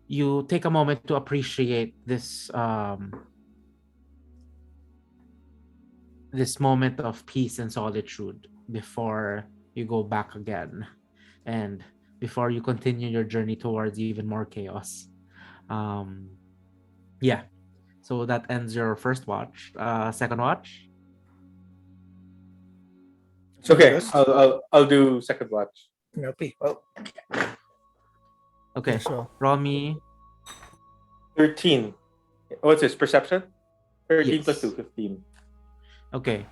you take a moment to appreciate this moment of peace and solitude before you go back again, and before you continue your journey towards even more chaos. Yeah, so that ends your first watch. Second watch. It's okay. Just- I'll do second watch. Okay. Oh, Okay, So roll me. 13. What's this? Perception? 13 plus Yes. 2, 15. Okay.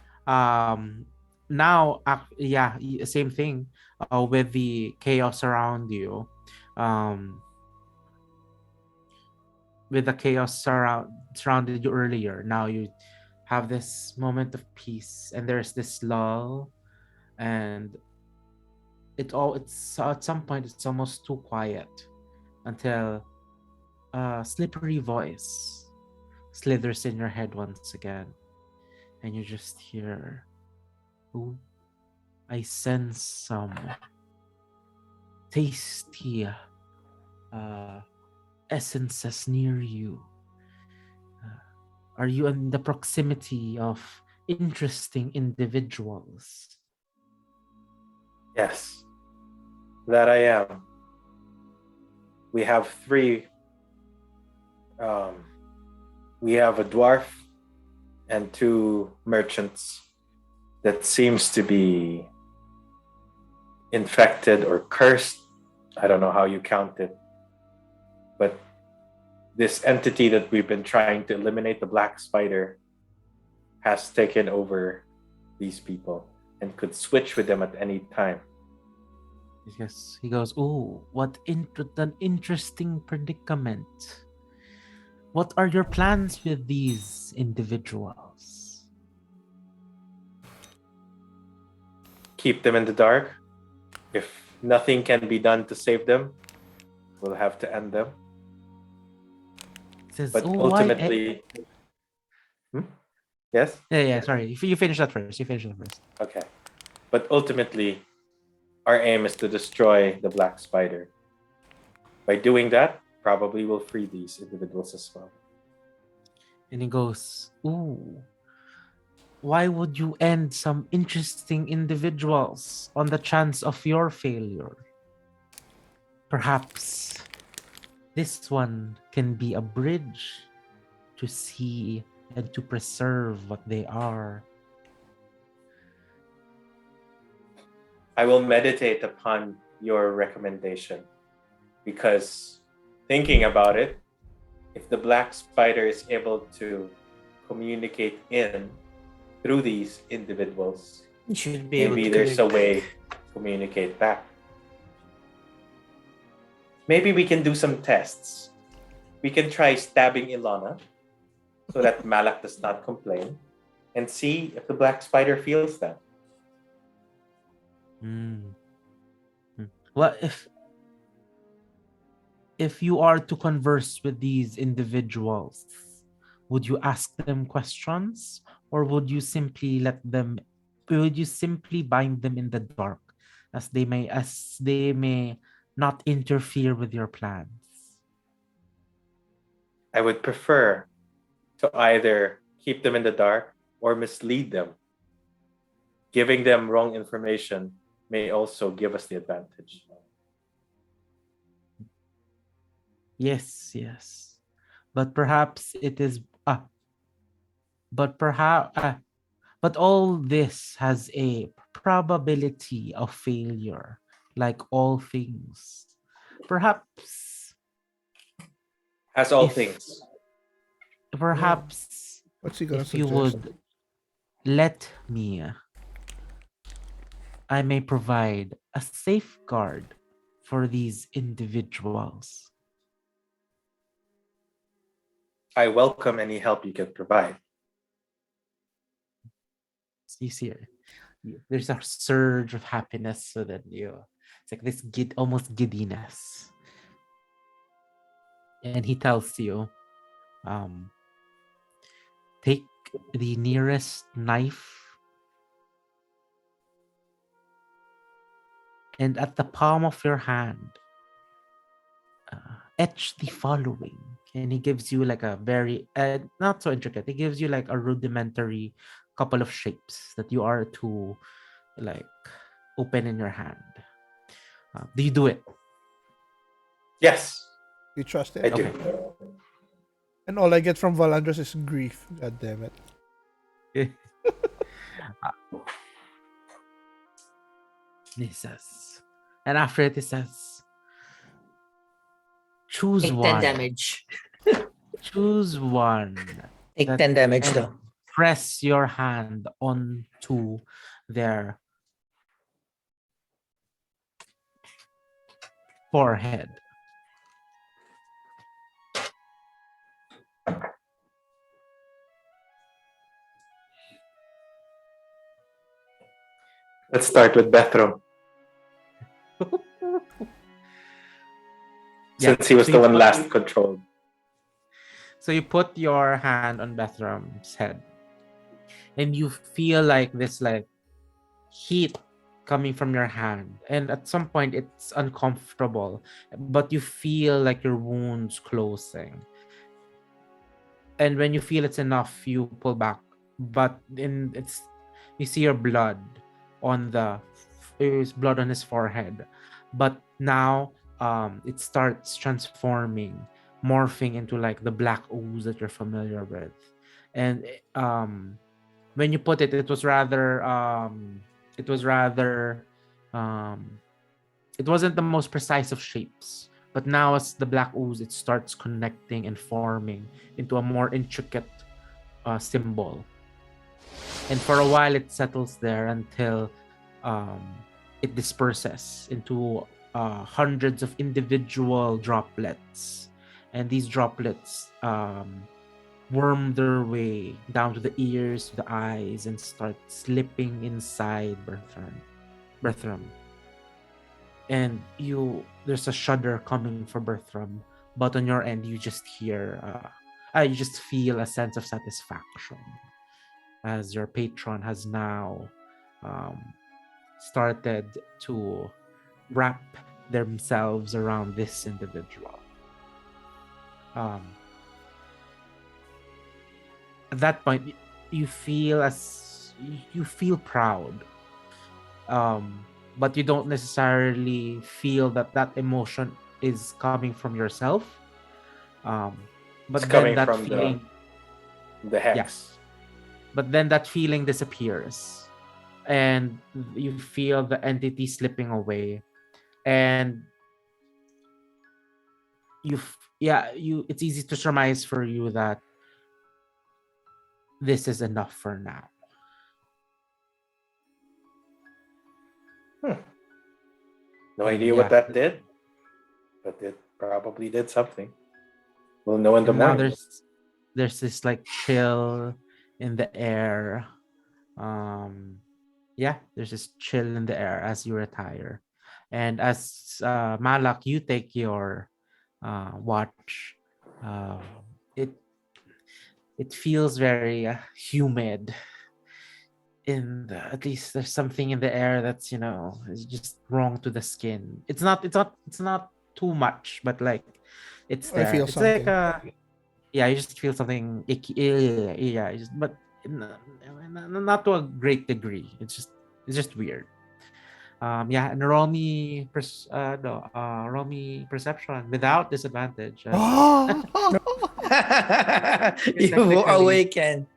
Now, yeah, same thing. With the chaos around you, with the chaos surrounded you earlier. Now you have this moment of peace, and there's this lull, and it's at some point it's almost too quiet until a slippery voice slithers in your head once again, and you just hear, "Ooh, I sense some tasty essences near you. Are you in the proximity of interesting individuals?" Yes, that I am. We have 3. We have a dwarf and 2 merchants that seems to be infected or cursed. I don't know how you count it. But this entity that we've been trying to eliminate, the Blackspider, has taken over these people and could switch with them at any time. Yes, he goes, "Oh, what an interesting predicament. What are your plans with these individuals?" Keep them in the dark. If nothing can be done to save them, we'll have to end them. He says, But "Oh, ultimately, yes? Yeah, sorry. You finish that first. Okay. But ultimately, our aim is to destroy the Blackspider. By doing that, probably we'll free these individuals as well. And he goes, "Ooh, why would you end some interesting individuals on the chance of your failure? Perhaps this one can be a bridge to see and to preserve what they are." I will meditate upon your recommendation because thinking about it, if the Blackspider is able to communicate through these individuals, you should be able maybe to there's a communicate. way to communicate back. Maybe we can do some tests. We can try stabbing Ilana so that Malak does not complain and see if the Black Spider feels that. Well, if you are to converse with these individuals, would you ask them questions, or would you simply bind them in the dark, as they may not interfere with your plans? I would prefer to either keep them in the dark or mislead them. Giving them wrong information may also give us the advantage. Yes, yes. But perhaps it is but all this has a probability of failure, like all things. Perhaps As all if things. perhaps What's he gonna if you suggest? would let me, I may provide a safeguard for these individuals. I welcome any help you can provide. You see, there's a surge of happiness, so that it's like this almost giddiness. And he tells you, take the nearest knife, and at the palm of your hand, etch the following. And he gives you like a very not so intricate. He gives you like a rudimentary couple of shapes that you are to like open in your hand. Do you do it? Yes, You trust I it? do. Okay. And all I get from Valandros is grief. God damn it. He says, and after it, he says, choose Take 10 one. damage. Choose one. Take 10 damage and though. press your hand onto their forehead. Let's start with Bethro. Since he was the one last controlled. So you put your hand on Bethrum's head, and you feel like this like heat coming from your hand, and at some point it's uncomfortable, but you feel like your wounds closing. And when you feel it's enough, you pull back, but you see your blood on his blood on his forehead, but now it starts transforming, morphing into like the black ooze that you're familiar with. And when you put it, it wasn't the most precise of shapes, but now as the black ooze, it starts connecting and forming into a more intricate symbol. And for a while, it settles there until it disperses into hundreds of individual droplets. And these droplets worm their way down to the ears, to the eyes, and start slipping inside Bertram. And there's a shudder coming for Bertram, but on your end, you just you just feel a sense of satisfaction as your patron has now started to wrap themselves around this individual. At that point, you feel proud, but you don't necessarily feel that emotion is coming from yourself. But It's then coming that from feeling, the hex. yes. But then that feeling disappears, and you feel the entity slipping away, and it's easy to surmise for you that this is enough for now. No idea what that did, but it probably did something. We'll know in the And now morning. there's this like chill in the air. Yeah, there's this chill in the air as you retire. And as Malak, you take your watch. Uh, it it feels very humid. At least there's something in the air that's is just wrong to the skin. It's not too much, but like it's I there. feel It's like something. yeah, you just feel something icky. Yeah, but not to a great degree. It's just weird. Yeah, and roll me perception without disadvantage. You Technically, awaken.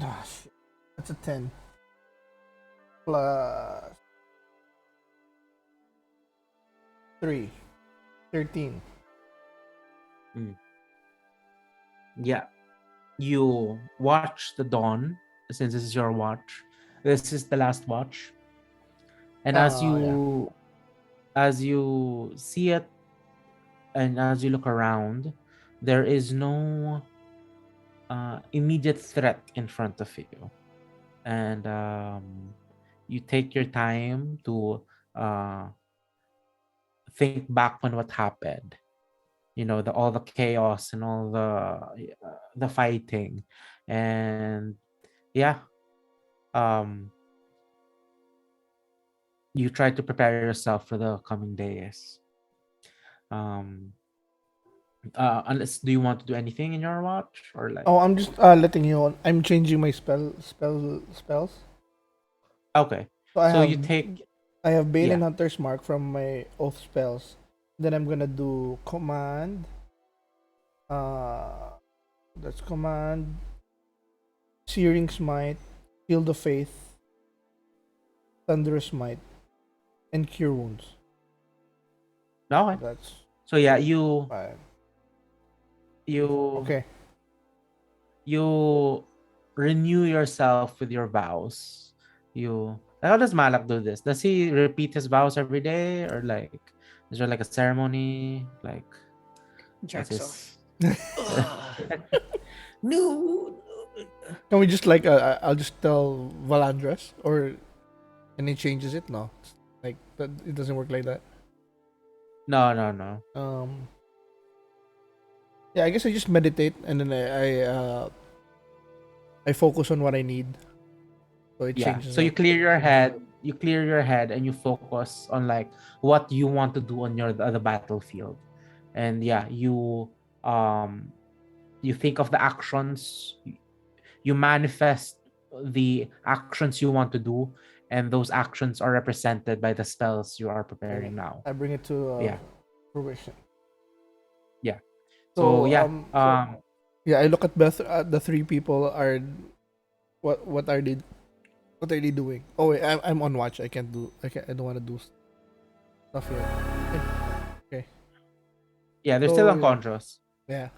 Ah, shit. That's a 10. Plus 3. 13. yeah, you watch the dawn since this is your watch. This is the last watch, and as Yeah. you see it, and as you look around, there is no immediate threat in front of you, and you take your time to uh, think back on what happened. All the chaos and all the fighting, and yeah, um, you try to prepare yourself for the coming days. Um, unless do you want to do anything in your watch or like? Oh, I'm just letting you on. I'm changing my spells. Okay, So I so have you take Bane yeah. and Hunter's Mark from my oath spells. Then I'm gonna do command. Uh, that's command. Searing Smite, Shield of Faith, Thunderous Smite, and Cure Wounds. Okay. That's So yeah, you 5. you Okay. you renew yourself with your vows. How does Malak do this? Does he repeat his vows every day, or like is there like a ceremony? Like what's Jacks off. his? No. Can we just I'll just tell Valandras or and he changes it? No, like that. It doesn't work like that. No. Yeah, I guess I just meditate and then I focus on what I need, so it Yeah. changes So you up. clear your head. You clear your head and you focus on like what you want to do on the battlefield, and yeah, you think of the actions. You manifest the actions you want to do, and those actions are represented by the spells you are preparing now. I bring it to Yeah. fruition. Yeah. So So yeah. yeah, I look at the three people are what are they doing? Oh wait, I'm on watch. I don't want to do stuff yet. Okay. Yeah, they're still So unconscious. yeah.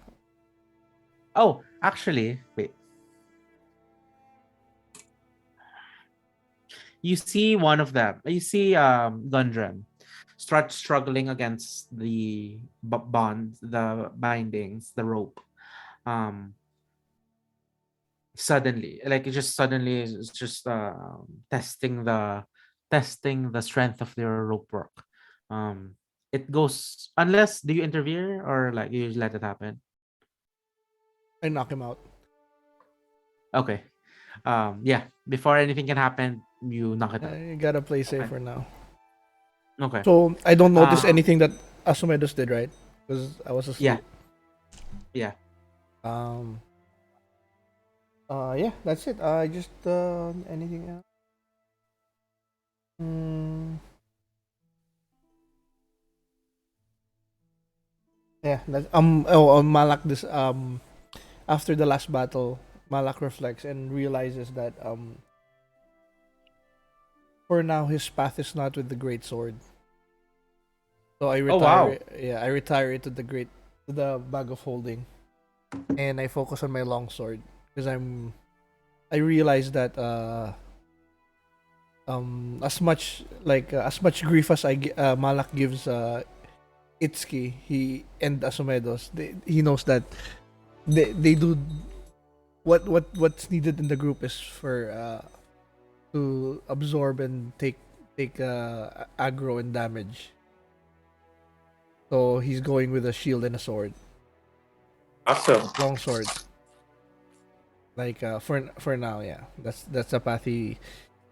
Oh, actually, wait. You see one of them. You see Gundren start struggling against the bonds, the bindings, the rope. Um Suddenly, like it just suddenly is just testing the strength of their rope work. Um it goes, unless do you interfere or like you just let it happen? I knock him out. Okay. Yeah, before anything can happen, you knock it out. I gotta play safe Okay. for now. Okay. So I don't notice Um, anything that Asumedos did, right? Because I was Yeah. asleep. Yeah. Um. Yeah, that's it. I just anything else? Hmm. Yeah. Malak this after the last battle, Malak reflects and realizes that for now his path is not with the great sword. So I Oh retire. wow. Yeah, I retire it to the bag of holding, and I focus on my long sword because I realize that as much grief as Malak gives Itszki, he and Asumedos, he knows that they do what's needed in the group is for to absorb and take aggro and damage. So he's going with a shield and a sword, Awesome. long sword. Like for now, yeah, that's the path he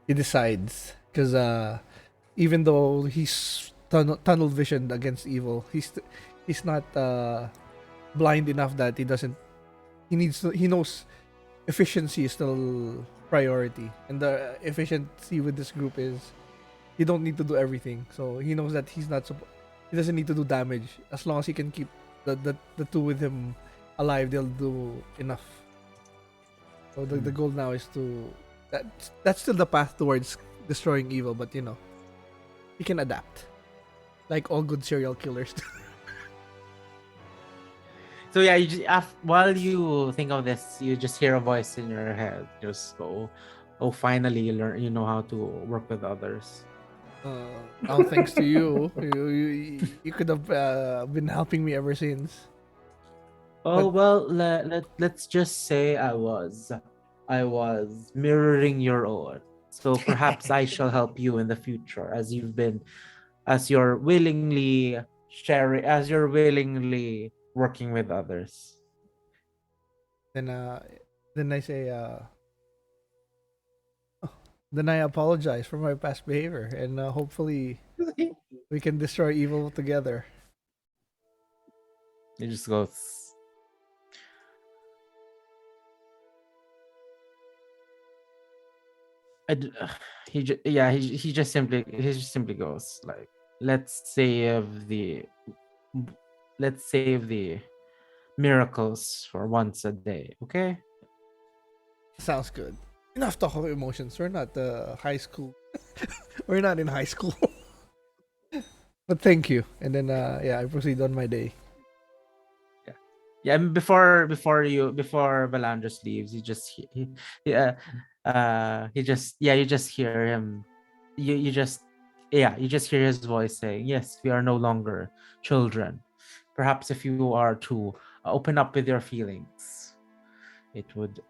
decides. Because even though he's tunnel visioned against evil, he's not blind enough that he knows efficiency is still priority, and the efficiency with this group is he don't need to do everything. So he knows that he doesn't need to do damage as long as he can keep the two with him alive. They'll do enough. So the goal now is to that's still the path towards destroying evil, but he can adapt like all good serial killers. So yeah, while you think of this, you just hear a voice in your head. Just go, oh, finally you know how to work with others. Now thanks to you, you could have been helping me ever since. Oh well, let's just say I was mirroring your own. So perhaps I shall help you in the future, as you're willingly working with others. Then I say then I apologize for my past behavior, and hopefully we can destroy evil together. It just goes. He just simply goes like, let's save the miracles for once a day, okay? Sounds good. Enough talk of emotions. We're not high school. We're not in high school. But thank you. And then I proceed on my day. Yeah, and before Valandros leaves, you just hear him. You just hear his voice saying, "Yes, we are no longer children. Perhaps if you are to open up with your feelings, it would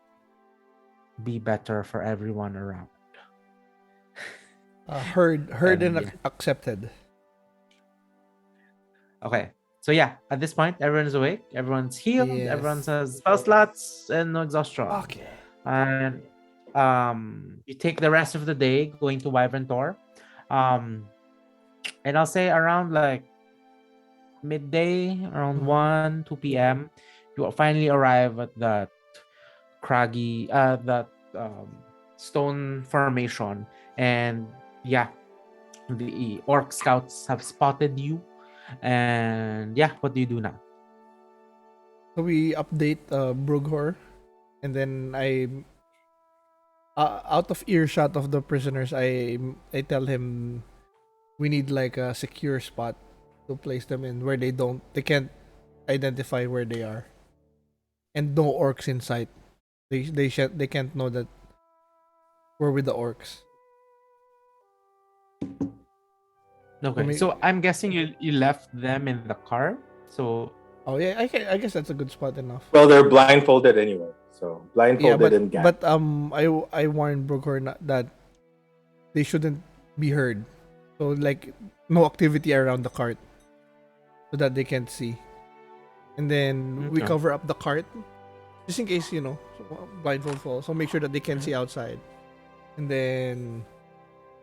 be better for everyone around." Heard and accepted. Okay. So yeah, at this point, everyone's awake, everyone's healed, Yes. everyone has spell slots and no exhaustion. Okay. And you take the rest of the day going to Wyvern Tor. And I'll say around like midday, around 1, 2 p.m., you will finally arrive at that craggy stone formation. And yeah, the orc scouts have spotted you. And yeah, what do you do now? So we update Brughor, and then I out of earshot of the prisoners, I tell him we need like a secure spot to place them in where they can't identify where they are, and no orcs in sight. They can't know that we're with the orcs. Okay, so I'm guessing you left them in the car. So I guess that's a good spot enough. Well, they're blindfolded anyway, so blindfolded and gagged. But I warned Broker that they shouldn't be heard. So like no activity around the cart, so that they can't see. And then we cover up the cart, just in case blindfold fall. So make sure that they can't see outside. And then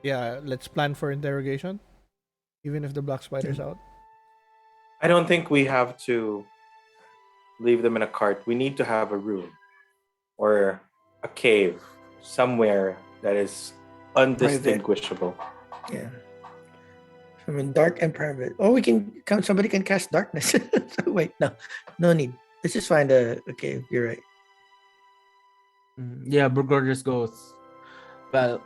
let's plan for interrogation, even if the Blackspider's out. I don't think we have to leave them in a cart. We need to have a room or a cave somewhere that is undistinguishable. Yeah. I mean, dark and private. Oh, somebody can cast darkness. Wait, no need. Let's just find a cave. You're right. Yeah, Burgor just goes. Well,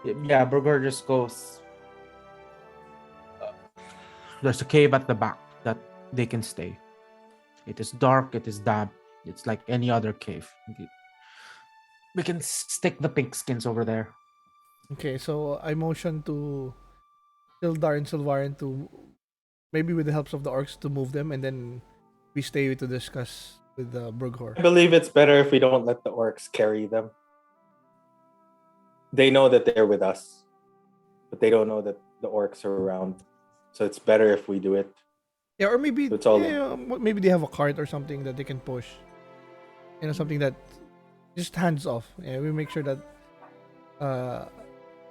Burgor just goes. There's a cave at the back that they can stay. It is dark, it is damp. It's like any other cave. We can stick the pink skins over there. Okay, so I motion to Sildar and Silvarian to maybe with the help of the orcs to move them, and then we stay to discuss with the Brughor. I believe it's better if we don't let the orcs carry them. They know that they're with us, but they don't know that the orcs are around. So it's better if we do it. Yeah, or maybe So it's all maybe they have a cart or something that they can push. You know, something that just hands off. Yeah, we make sure that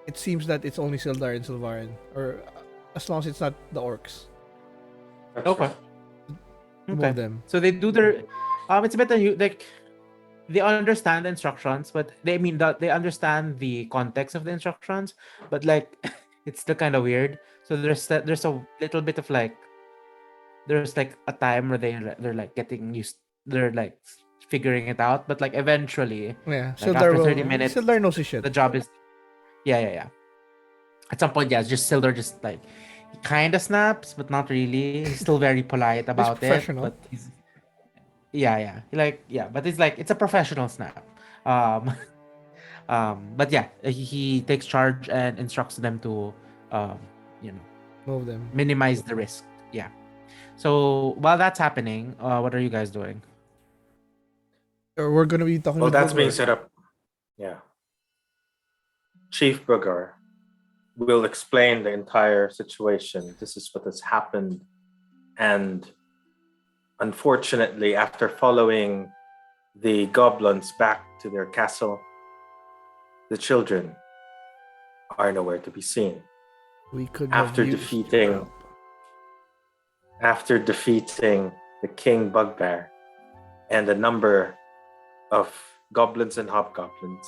it seems that it's only Sildar and Silvarian, or as long as it's not the orcs. Okay. Move them. So they do their. It's better you like. They understand the instructions, but they mean that they understand the context of the instructions, but like it's still kind of weird. So there's a little bit of like there's like a time where they're like getting used, they're like figuring it out, but like eventually, Yeah, like Sildar after will. 30 minutes, Sildar knows his shit. the job is yeah. At some point, yeah, it's just Sildar just like he kind of snaps, but not really. He's still very polite about it, professional. but he's yeah. Like yeah, but it's like it's a professional snap. Um, but yeah, he takes charge and instructs them to, um, you know, Move them. minimize the risk. Yeah. So while that's happening, what are you guys doing? Or we're gonna be talking. Well, with that's Brughor. being set up. Yeah. Chief Brugar will explain the entire situation. This is what has happened. And unfortunately, after following the goblins back to their castle, the children are nowhere to be seen. We could After have used defeating- help. After defeating the king bugbear and a number of goblins and hobgoblins,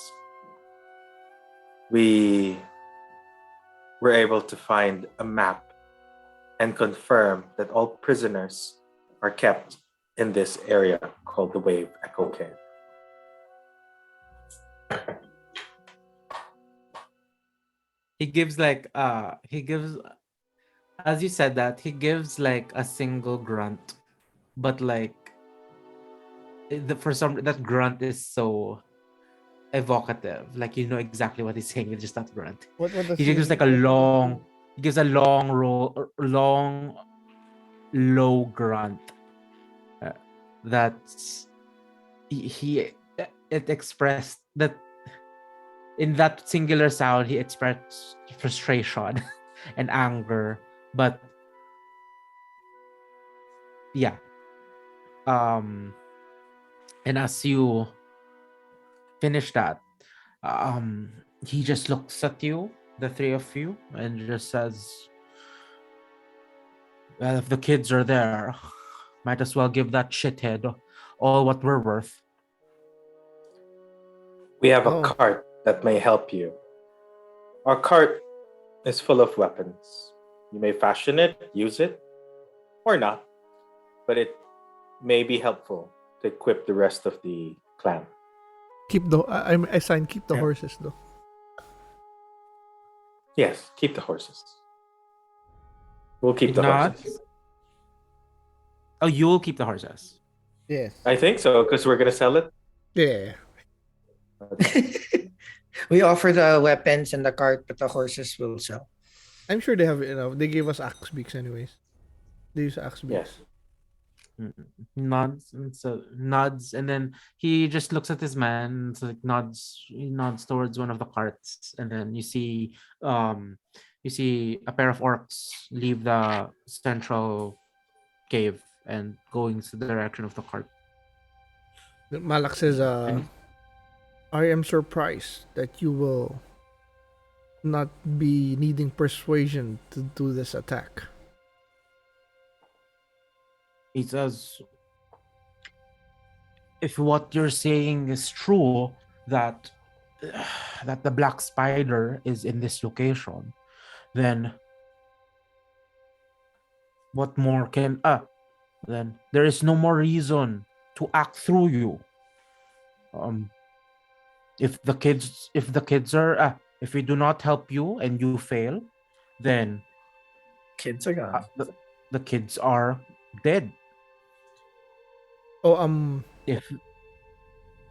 we were able to find a map and confirm that all prisoners are kept in this area called the Wave Echo Cave. He gives like as you said that he gives like a single grunt, but like for some that grunt is so evocative, like you know exactly what he's saying with just that grunt. What does He gives like a long long low grunt that's he it expressed that in that singular sound he expressed frustration and anger, but yeah, and as you finish that, he just looks at you, the three of you, and just says, well, if the kids are there, might as well give that shithead all what we're worth. We have a Oh. cart that may help you. Our cart is full of weapons. You may fashion it, use it, or not, but it may be helpful to equip the rest of the clan. Keep the. I signed keep the Yeah. horses though. Yes, keep the horses. We'll keep the Not. horses. Oh, you will keep the horses. Yes. I think so, because we're going to sell it. Yeah. We offer the weapons and the cart, but the horses will sell. I'm sure they have. They gave us axe beaks anyways. They use axe beaks. Yes. Nods, and then he just looks at his man, so like he nods towards one of the carts, and then you see a pair of orcs leave the central cave and going to the direction of the cart. Malak says, I am surprised that you will not be needing persuasion to do this attack. He says, if what you're saying is true, that the Blackspider is in this location, then what more can then there is no more reason to act through you. If the kids are if we do not help you and you fail, then Kids are gone. the kids are dead. Oh, If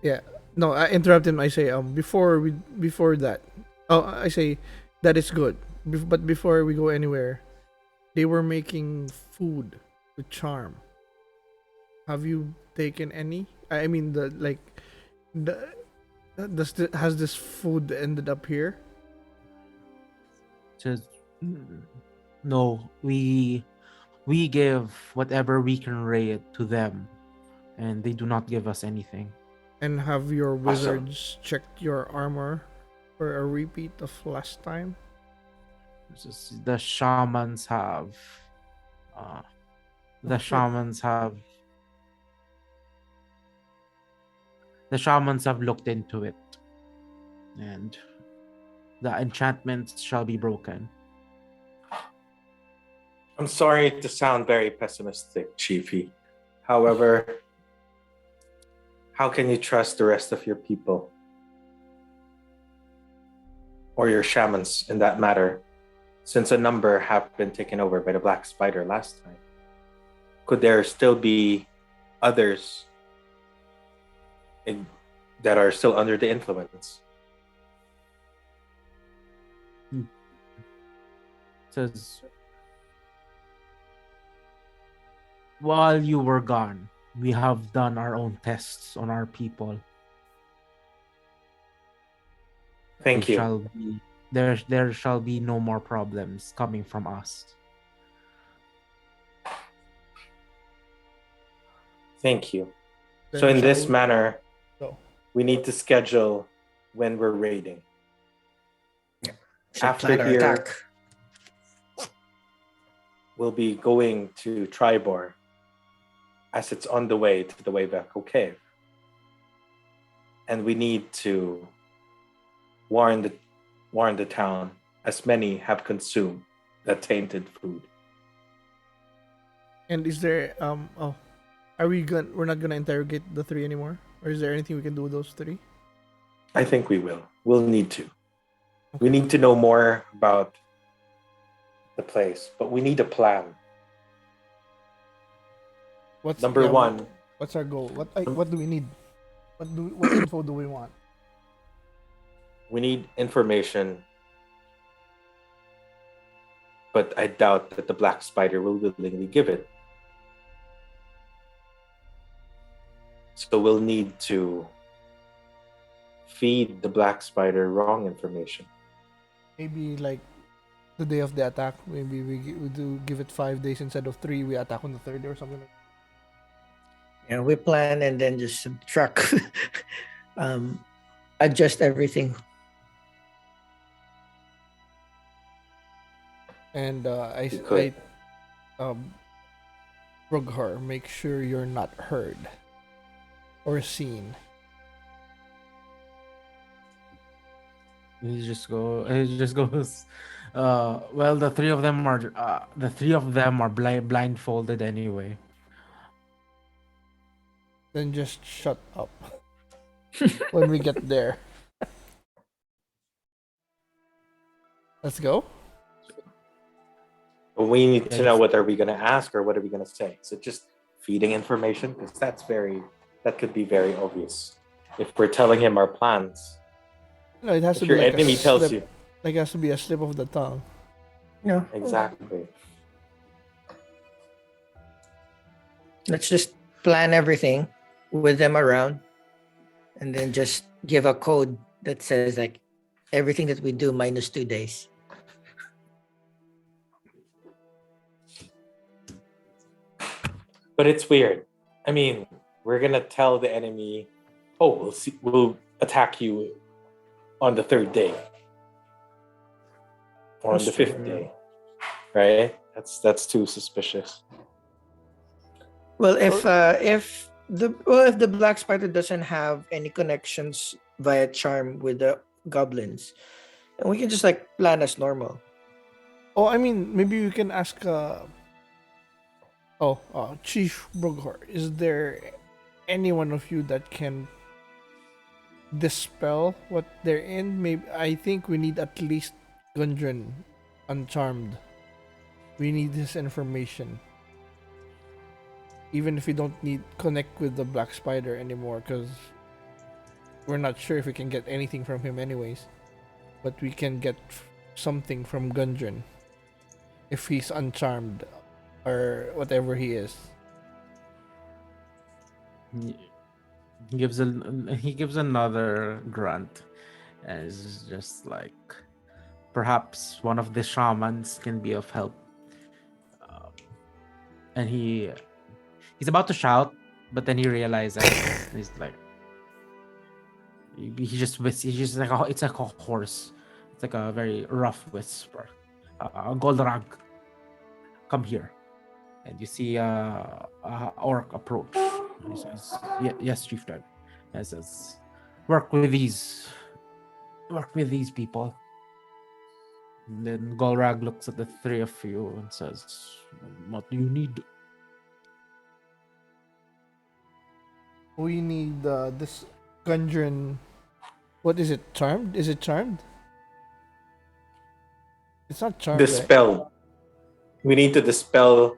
yeah. No, I interrupt him. I say, before that, Oh, I say that is good. But before we go anywhere, they were making food with charm. Have you taken any? I mean, the has this food ended up here? Just no, we give whatever we can raid to them, and they do not give us anything. And have your Awesome. wizards checked your armor for a repeat of last time? The shamans have, uh, the shamans have, the shamans have looked into it, and the enchantments shall be broken. I'm sorry to sound very pessimistic, Chiefy. However, how can you trust the rest of your people? Or your shamans in that matter, since a number have been taken over by the Blackspider last time? Could there still be others that are still under the influence? Says, while you were gone, we have done our own tests on our people. Thank you. There shall be no more problems coming from us. Thank you. Then So in shall this we manner, go? we need to schedule when we're raiding. So After plan our here, attack. we'll be going to Tribor as it's on the way to the Wayback Cave. And we need to warn the town, as many have consumed the tainted food. And is there we're not gonna interrogate the three anymore? Or is there anything we can do with those three? I think we will. We'll need to. We need to know more about the place, but we need a plan. Number one, What's our goal? What do we need? What info do we want? we need information, but I doubt that the Blackspider will willingly give it. So we'll need to feed the Blackspider wrong information. Maybe like the day of the attack. Maybe we do give it 5 days instead of 3. We attack on the 3rd or something. Yeah, we plan and then just subtract, adjust everything. And You could. Broghar, make sure you're not heard or seen. He just goes. Well, the three of them are blindfolded anyway. Then just shut up when we get there. Let's go. We need to Yes. know what are we going to ask or what are we going to say. So just feeding information, because that could be very obvious. If we're telling him our plans, No, it has if to your be like enemy a tells slip. you Like it has to be a slip of the tongue. No, exactly. let's just plan everything with them around, and then just give a code that says like everything that we do minus 2 days. But it's weird. I mean, we're gonna tell the enemy, "Oh, we'll attack you on the 3rd day or on the That's 5th true. day," right? That's too suspicious. Well, if the Black Spider doesn't have any connections via charm with the goblins, then we can just like plan as normal. Oh, I mean, maybe we can ask. Chief Broghar, is there any one of you that can dispel what they're in? Maybe I think we need at least Gundren uncharmed. We need this information, even if we don't need connect with the Black Spider anymore, because we're not sure if we can get anything from him anyways. but we can get something from Gundren if he's uncharmed or whatever he is. He gives another grunt, and it's just like perhaps one of the shamans can be of help. Uh, and he's about to shout, but then he realizes he's like he's just like it's like a horse. It's like a very rough whisper. Goldrag, come here. And you see a orc approach. And he says, "Yes, chieftain." And he says, work with these people." And then Golrag looks at the three of you and says, "What do you need?" We need this Gundren. What is it? Charmed? Is it charmed? It's not charmed. Right? Dispel. We need to dispel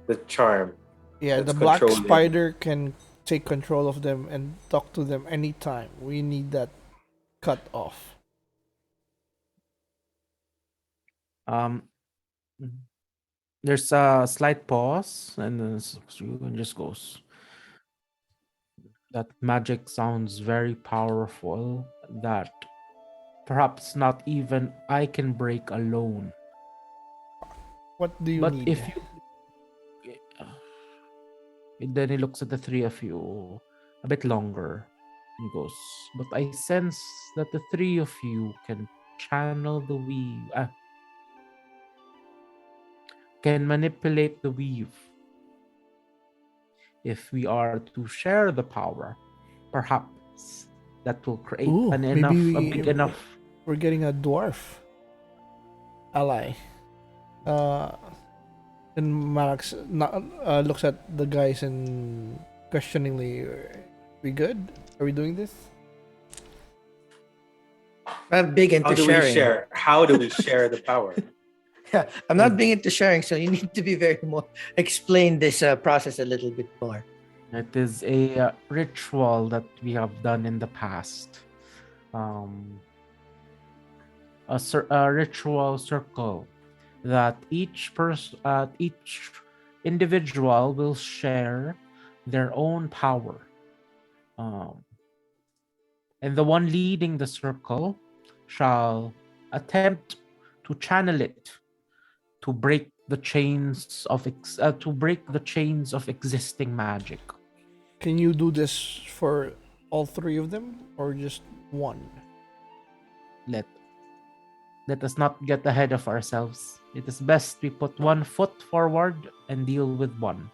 the charm. Yeah, That's the Black controlling. Spider can take control of them and talk to them anytime. We need that cut off. There's a slight pause, and then Yuan just goes, "That magic sounds very powerful, that perhaps not even I can break alone. What do you But need? if you..." And then he looks at the three of you a bit longer. He goes, "But I sense that the three of you can channel the weave, can manipulate the weave. If we are to share the power, perhaps that will create Ooh, a maybe big enough..." we're getting a dwarf ally. And Malak looks at the guys and questioningly, "We good? Are we doing this?" I'm big into How do sharing. we share? How do we share the power? Yeah, I'm not big into sharing, so you need to be very more explain this process a little bit more. It is a ritual that we have done in the past. A ritual circle that each individual will share their own power. And the one leading the circle shall attempt to channel it to break the chains of existing magic. Can you do this for all three of them or just one? Let us not get ahead of ourselves. It is best we put one foot forward and deal with one.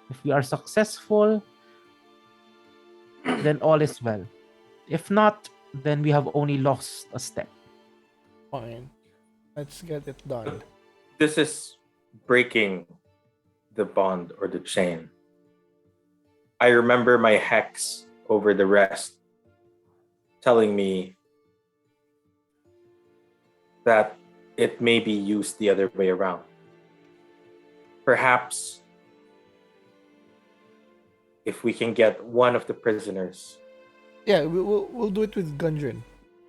If we are successful, then all is well. If not, then we have only lost a step. Fine. Let's get it done. This is breaking the bond or the chain. I remember my hex over the rest telling me that it may be used the other way around. Perhaps if we can get one of the prisoners. Yeah, we'll do it with Gundren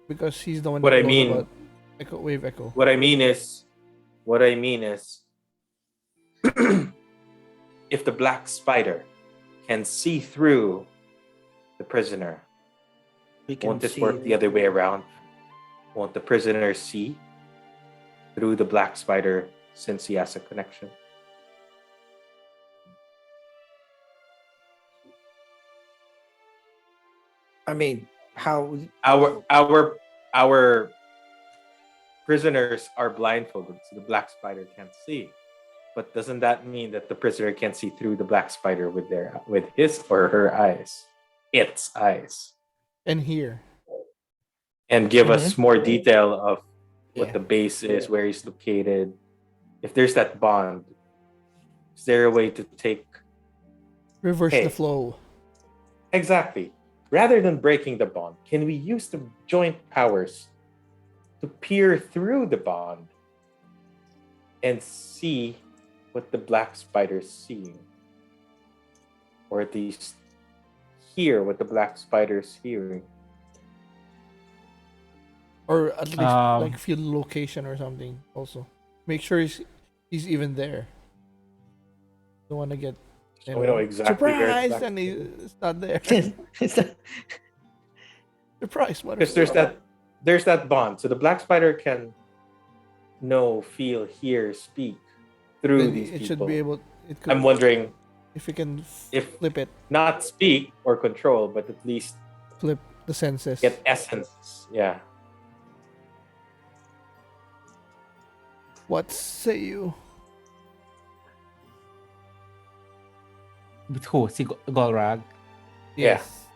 because he's the one What that I knows mean- about wave echo. What I mean is, if the Black Spider can see through the prisoner, We can won't this see work the other way around? Won't the prisoner see through the Black Spider since he has a connection? I mean, how? Our prisoners are blindfolded, so the Black Spider can't see. But doesn't that mean that the prisoner can see through the Black Spider with his or her eyes, its eyes, And here. and give us more detail of what Yeah. the base is, where he's located? If there's that bond, is there a way to take Reverse Hey. the flow. exactly rather than breaking the bond? Can we use the joint powers to peer through the bond and see what the Black Spider's seeing, or at least hear what the Black Spider's hearing? or at least like Um, field location or something. Also, make sure he's even there. Don't want to get So we know exactly where it's surprised back. and he's not there. It's a- Surprise, Because motherfucker. there's that bond. So the black spider can know, feel, hear, speak through Then these it should be people. able. It could I'm wondering if you can if flip it, not speak or control, but at least flip the senses. get essence. Yeah. What say you? with who? Si Golrag? Yeah. Yes.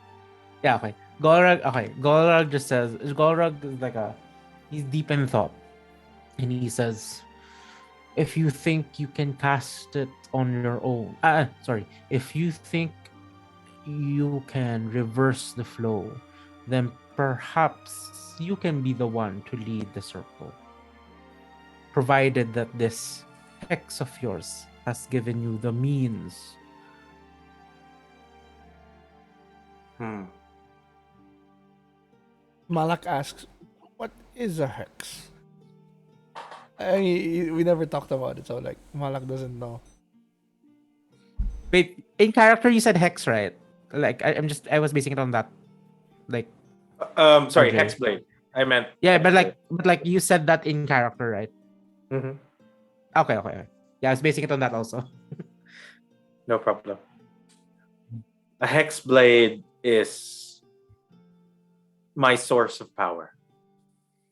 Yeah, okay. Golrag just says, Golrag is like he's deep in thought. And he says, if you think you can cast it on your own, if you think you can reverse the flow, then perhaps you can be the one to lead the circle. Provided that this hex of yours has given you the means. Malak asks, "What is a hex?" I mean, we never talked about it, so like Malak doesn't know. Wait, in character you said hex, right? Like I was basing it on that. Like Sorry, Okay. hexblade. I meant yeah, but hexblade. like you said that in character, right? Mhm. Okay. Yeah, I was basing it on that also. No problem. A hexblade is my source of power.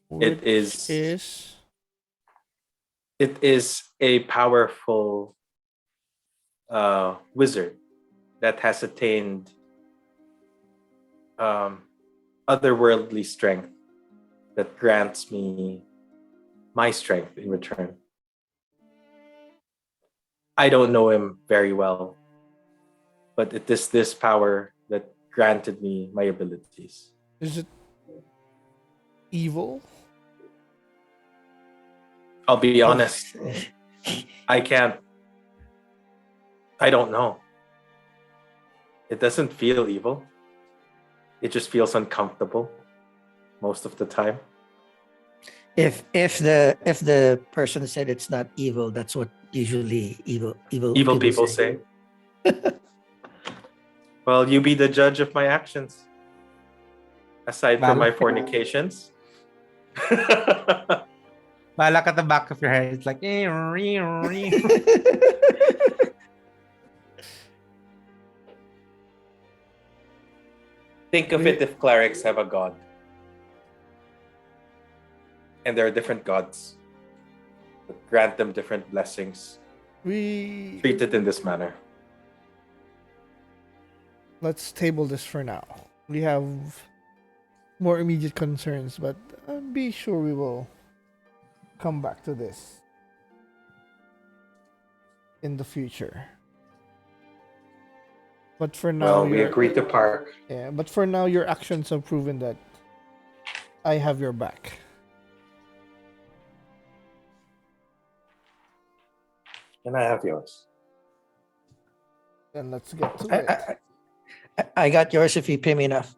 Which It is is a powerful wizard that has attained otherworldly strength that grants me my strength in return. I don't know him very well, but it is this power that granted me my abilities. is it evil? I'll be honest, I don't know. It doesn't feel evil. It just feels uncomfortable most of the time. If the person said it's not evil, that's what usually evil People say. Well, you be the judge of my actions. Aside from my Malak. fornications. Malak at the back of your head. It's like Think of it if clerics have a god. And there are different gods that grant them different blessings. We Treat it in this manner. let's table this for now. We have more immediate concerns, but be sure we will come back to this in the future. But for now, Well, we agreed to park. yeah. But for now, your actions have proven that I have your back. And I have yours. Then let's get to I, it. I got yours if you pay me enough.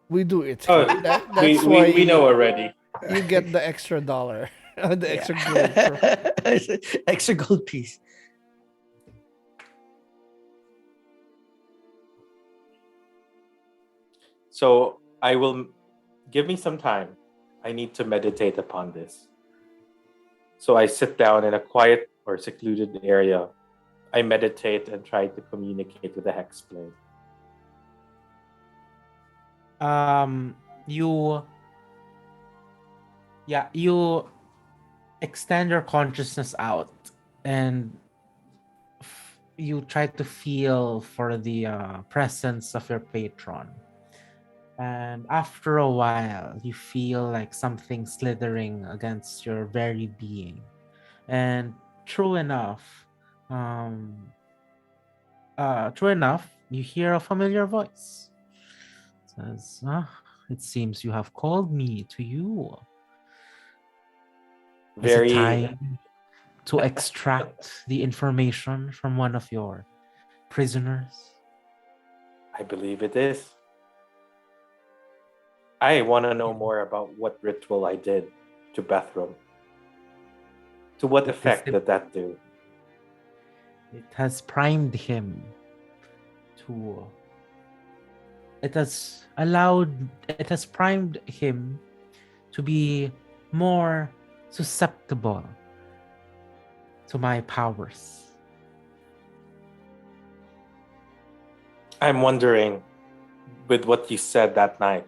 We do it. Oh, That's why we know already. you get the extra dollar, the Yeah. extra gold. Extra gold piece. So I will give me some time. I need to meditate upon this. So I sit down in a quiet or secluded area. I meditate and try to communicate with the hexblade. You extend your consciousness out and you try to feel for the presence of your patron. And after a while, you feel like something slithering against your very being. And true enough, you hear a familiar voice. It says, it seems you have called me to you. Is it Very time to extract the information from one of your prisoners? I believe it is. I want to know more about what ritual I did to Bethram. To what effect did that do? It has primed him to. It has primed him to be more susceptible to my powers. I'm wondering, with what you said that night,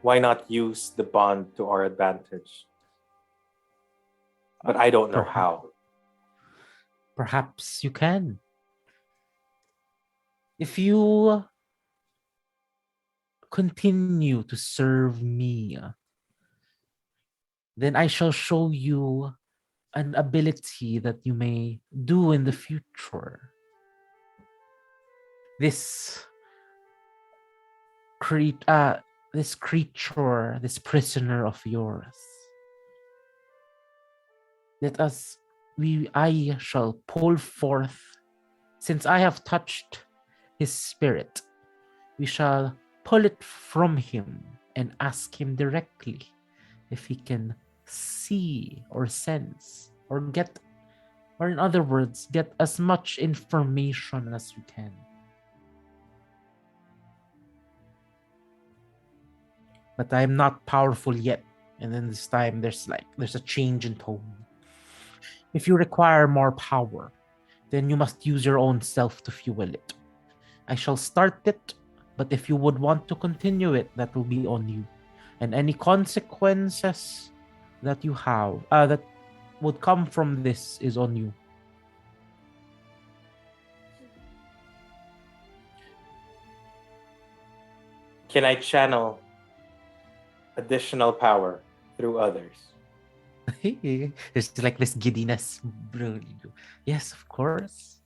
why not use the bond to our advantage? But I don't know how. Perhaps you can. If you continue to serve me, then I shall show you an ability that you may do in the future. This creature, this prisoner of yours. I shall pull forth, since I have touched his spirit, we shall pull it from him and ask him directly if he can see or sense or get, or in other words, get as much information as you can. But I am not powerful yet. And then this time there's a change in tone. If you require more power, then you must use your own self to fuel it. I shall start it, but if you would want to continue it, that will be on you. And any consequences that you have, that would come from this is on you. Can I channel additional power through others? There's like this giddiness. Yes, of course.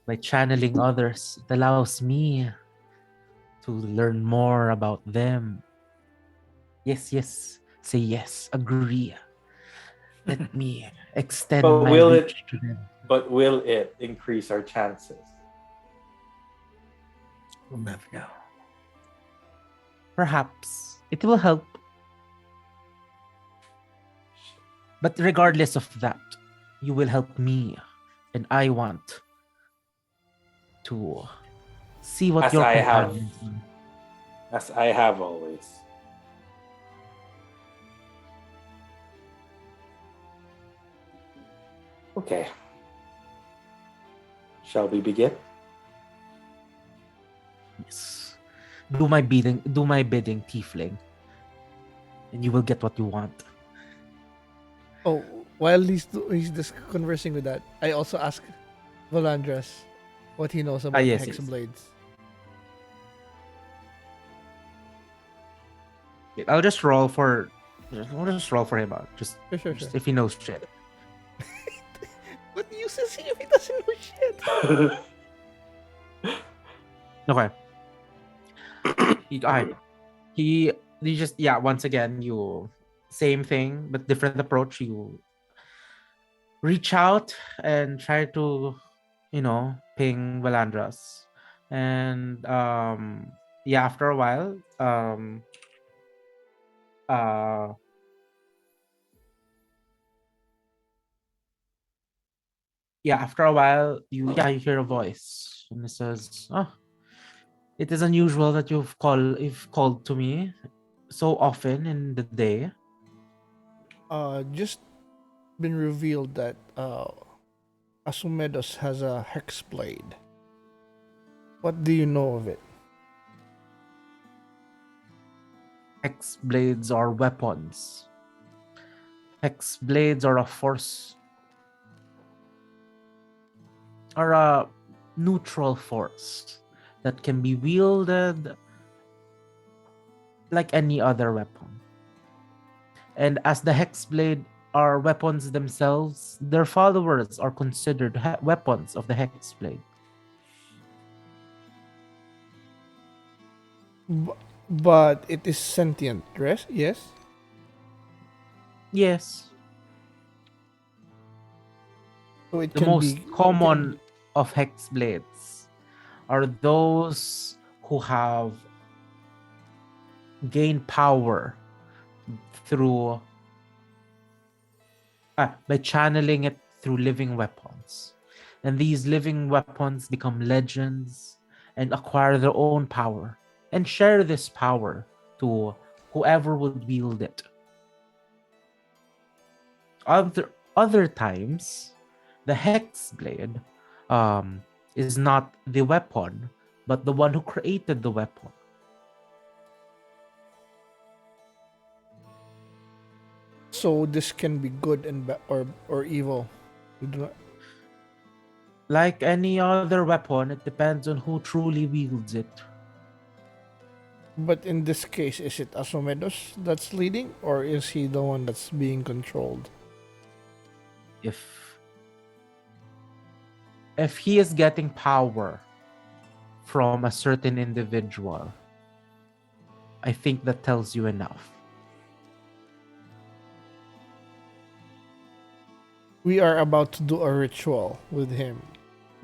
By channeling others, it allows me to learn more about them. Yes. Say yes. Agree. Let me extend my reach to them. But will it increase our chances? We'll never know. Perhaps it will help. But regardless of that, you will help me. And I want to see what your companions do. As I have always. Okay. Shall we begin? Yes. Do my bidding, tiefling. And you will get what you want. Oh, while he's just conversing with that, I also ask Volandras what he knows about yes, Hexablades. I'll just roll for him out. Just Sure. if he knows shit. What use is he if he doesn't know shit? Okay. He just once again you same thing but different approach. You reach out and try to ping Valandras, and after a while you hear a voice and it says, "Oh, it is unusual that you've called to me so often in the day." Just been revealed that Asumedos has a hexblade. What do you know of it? Hex blades are weapons. Hex blades are a neutral force that can be wielded like any other weapon. And as the Hexblade are weapons themselves, their followers are considered weapons of the Hexblade. But it is sentient, yes? Yes. So it The can most be common of Hexblades are those who have gain power through by channeling it through living weapons. And these living weapons become legends and acquire their own power and share this power to whoever would wield it. Other times, the hex blade is not the weapon, but the one who created the weapon. So this can be good and or evil. We do not. Like any other weapon, it depends on who truly wields it. But in this case, is it Asumedos that's leading, or is he the one that's being controlled? If he is getting power from a certain individual, I think that tells you enough. We are about to do a ritual with him.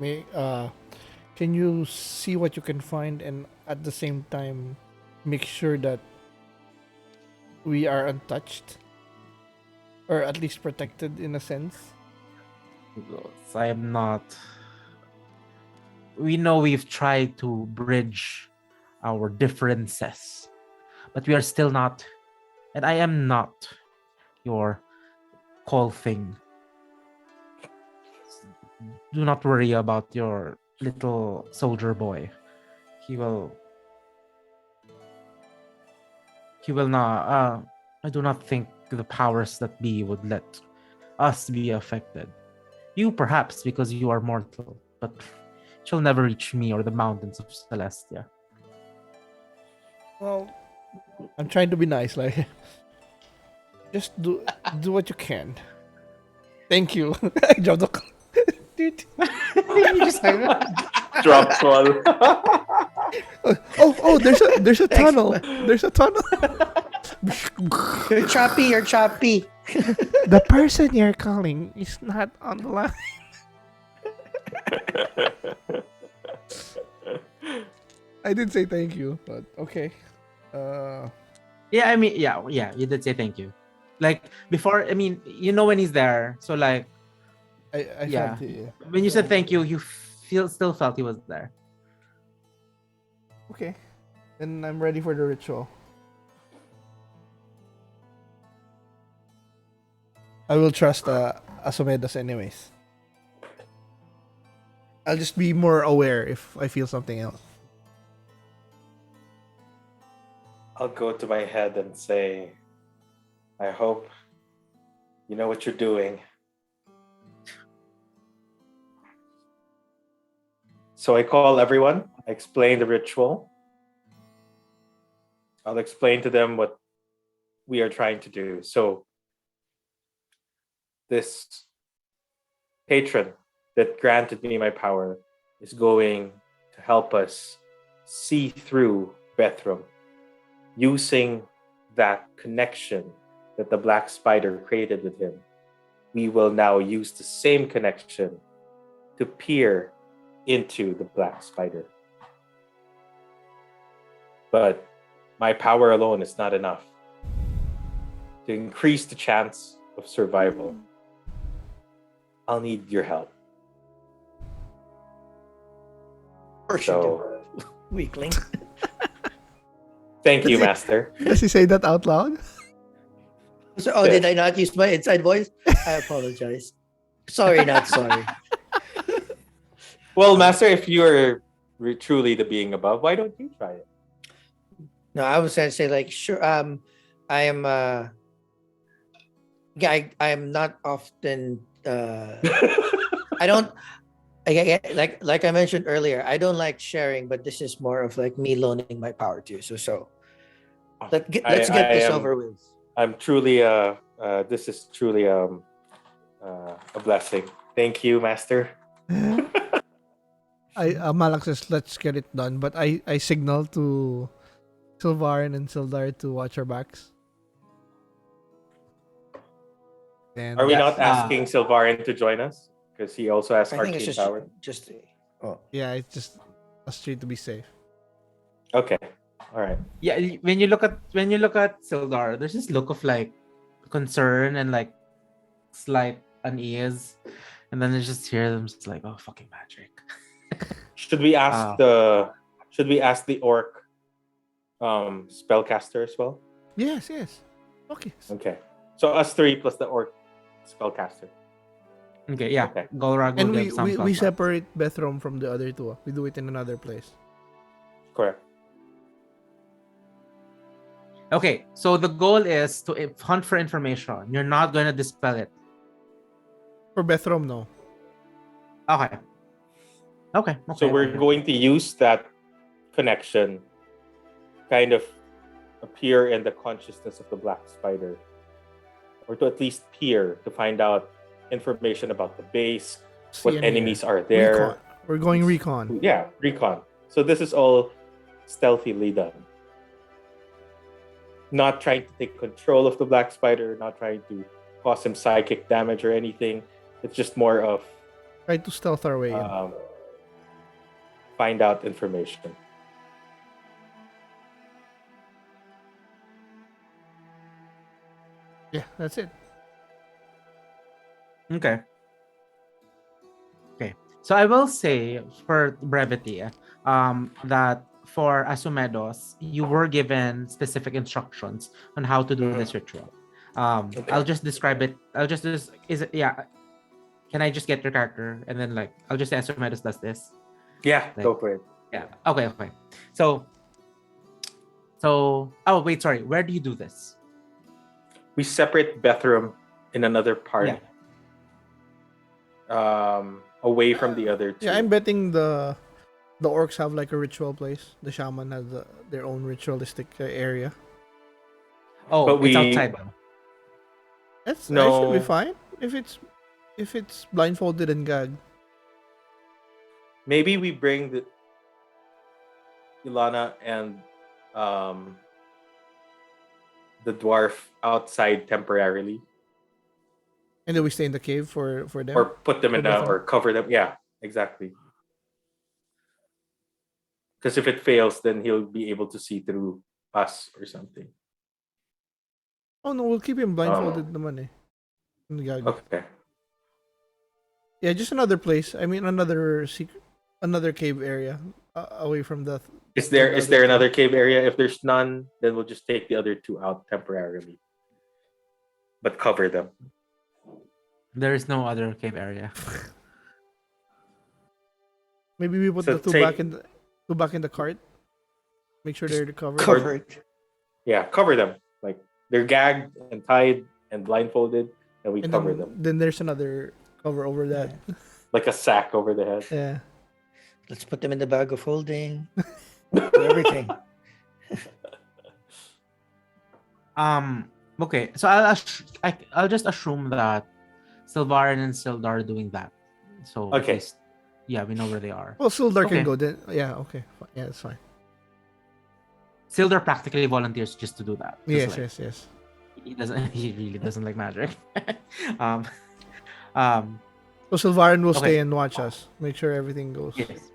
Can you see what you can find, and at the same time make sure that we are untouched, or at least protected in a sense? I am not. We know we've tried to bridge our differences, but we are still not, and I am not your call thing. Do not worry about your little soldier boy. He will not. I do not think the powers that be would let us be affected. You perhaps, because you are mortal, but she'll never reach me or the mountains of Celestia. Well, I'm trying to be nice, like just do what you can. Thank you. I dropped the call. Dude. Drop call. Oh, there's a Thanks. tunnel. There's a tunnel. You're choppy. The person you're calling is not on the line. I did say thank you, but okay. Yeah, I mean, yeah, you did say thank you. Like before, I mean, you know when he's there. So like, I yeah. felt it. when you said thank you, you still felt he was there. Okay. Then I'm ready for the ritual. I will trust Asumedos anyways. I'll just be more aware if I feel something else. I'll go to my head and say, I hope you know what you're doing. So I call everyone, I explain the ritual. I'll explain to them what we are trying to do. So this patron that granted me my power is going to help us see through Bethram using that connection that the Blackspider created with him. We will now use the same connection to peer into the Blackspider. But my power alone is not enough to increase the chance of survival. I'll need your help. Or should So, do. Weakling. thank you, Master. Does he say that out loud? So, did I not use my inside voice? I apologize. Sorry, not sorry. Well, Master, if you're truly the being above, why don't you try it? No, I was gonna say like sure. I am. I am not often. I don't. Like I mentioned earlier, I don't like sharing, but this is more of like me loaning my power to you. So let's get this over with. I'm truly this is truly a blessing. Thank you, Master. Malak says let's get it done, but I signal to Sylvarin and Sildar to watch our backs. And Are we Yeah, not asking Sylvarin to join us? Because he also has I think it's arcane just power. just. Oh, yeah, it's just a street to be safe. Okay. All right. Yeah, when you look at Sildar, there's this look of like concern and like slight unease, and then there's just hear them just like, oh, fucking magic. Should we ask Oh. the orc spellcaster as well? Yes. Okay. Okay. So us three plus the orc spellcaster. Okay, yeah. Okay. Golrag will And give some we plus one. separate Bethrom from the other two. We do it in another place. Correct. Okay, so the goal is to hunt for information. You're not going to dispel it. For Bethrom, no. Okay. So we're going to use that connection kind of appear in the consciousness of the Blackspider, or to at least peer to find out information about the base, what See and enemies hear. are there. Recon. We're going recon. Yeah, recon. So this is all stealthily done. Not trying to take control of the Blackspider, not trying to cause him psychic damage or anything. It's just more of Try to stealth our way in. find out information. Yeah, that's it. Okay. So I will say for brevity, that for Asumedos, you were given specific instructions on how to do this ritual. Okay. I'll just describe it. Can I just get your character and then like I'll just say Asumedos does this? Yeah, Like- go for it. Yeah. Okay. So oh wait, sorry. Where do you do this? We separate Bethram in another part. Away from the other two. Yeah, I'm betting the orcs have like a ritual place. The shaman has their own ritualistic area. Oh, But it's we- outside though. That should No. be fine if it's blindfolded and gagged. Maybe we bring the Ilana and the dwarf outside temporarily, And then we stay in the cave for them. or put them in For Bethram. or cover them. Yeah, exactly. Because if it fails, then he'll be able to see through us or something. Oh no, we'll keep him blindfolded naman eh. And gagged. Okay. Yeah, just another place. I mean, another cave area away from the. Is there the is other there two. another cave area? If there's none, then we'll just take the other two out temporarily, but cover them. There is no other cave area. Maybe we put So the two back in the cart. Make sure they're covered. Covered. Yeah, cover them. Like they're gagged and tied and blindfolded, and we And cover then, them then there's another cover over that. like a sack over the head. Yeah. Let's put them in the bag of holding. Do everything. Okay, so I'll just assume that Sylvarin and Sildar are doing that. So at Okay. least, yeah, we know where they are. Well, Sildar Okay. can go then. Yeah. Okay. Yeah, that's fine. Sildar practically volunteers just to do that. Just Yes. like, Yes. He doesn't. He really doesn't like magic. um, So Sylvarin will Okay. stay and watch us. Make sure everything goes yes.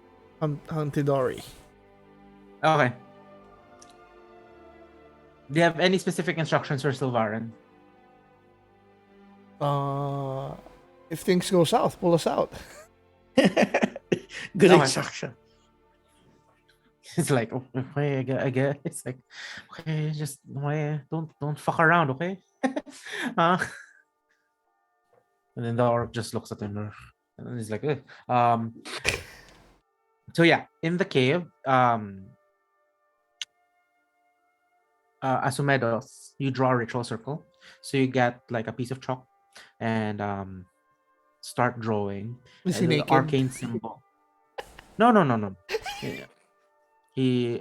hunky-dory. Okay. Do you have any specific instructions for Sylvarin? If things go south, pull us out. Good Okay. instruction. It's like, okay, I guess. It's like, okay, just don't fuck around, okay? And then the orc just looks at him, and then he's like, "Ugh." So yeah, in the cave, Asumedos, you draw a ritual circle. So you get like a piece of chalk and start drawing Is he the naked? arcane symbol. No. Yeah. He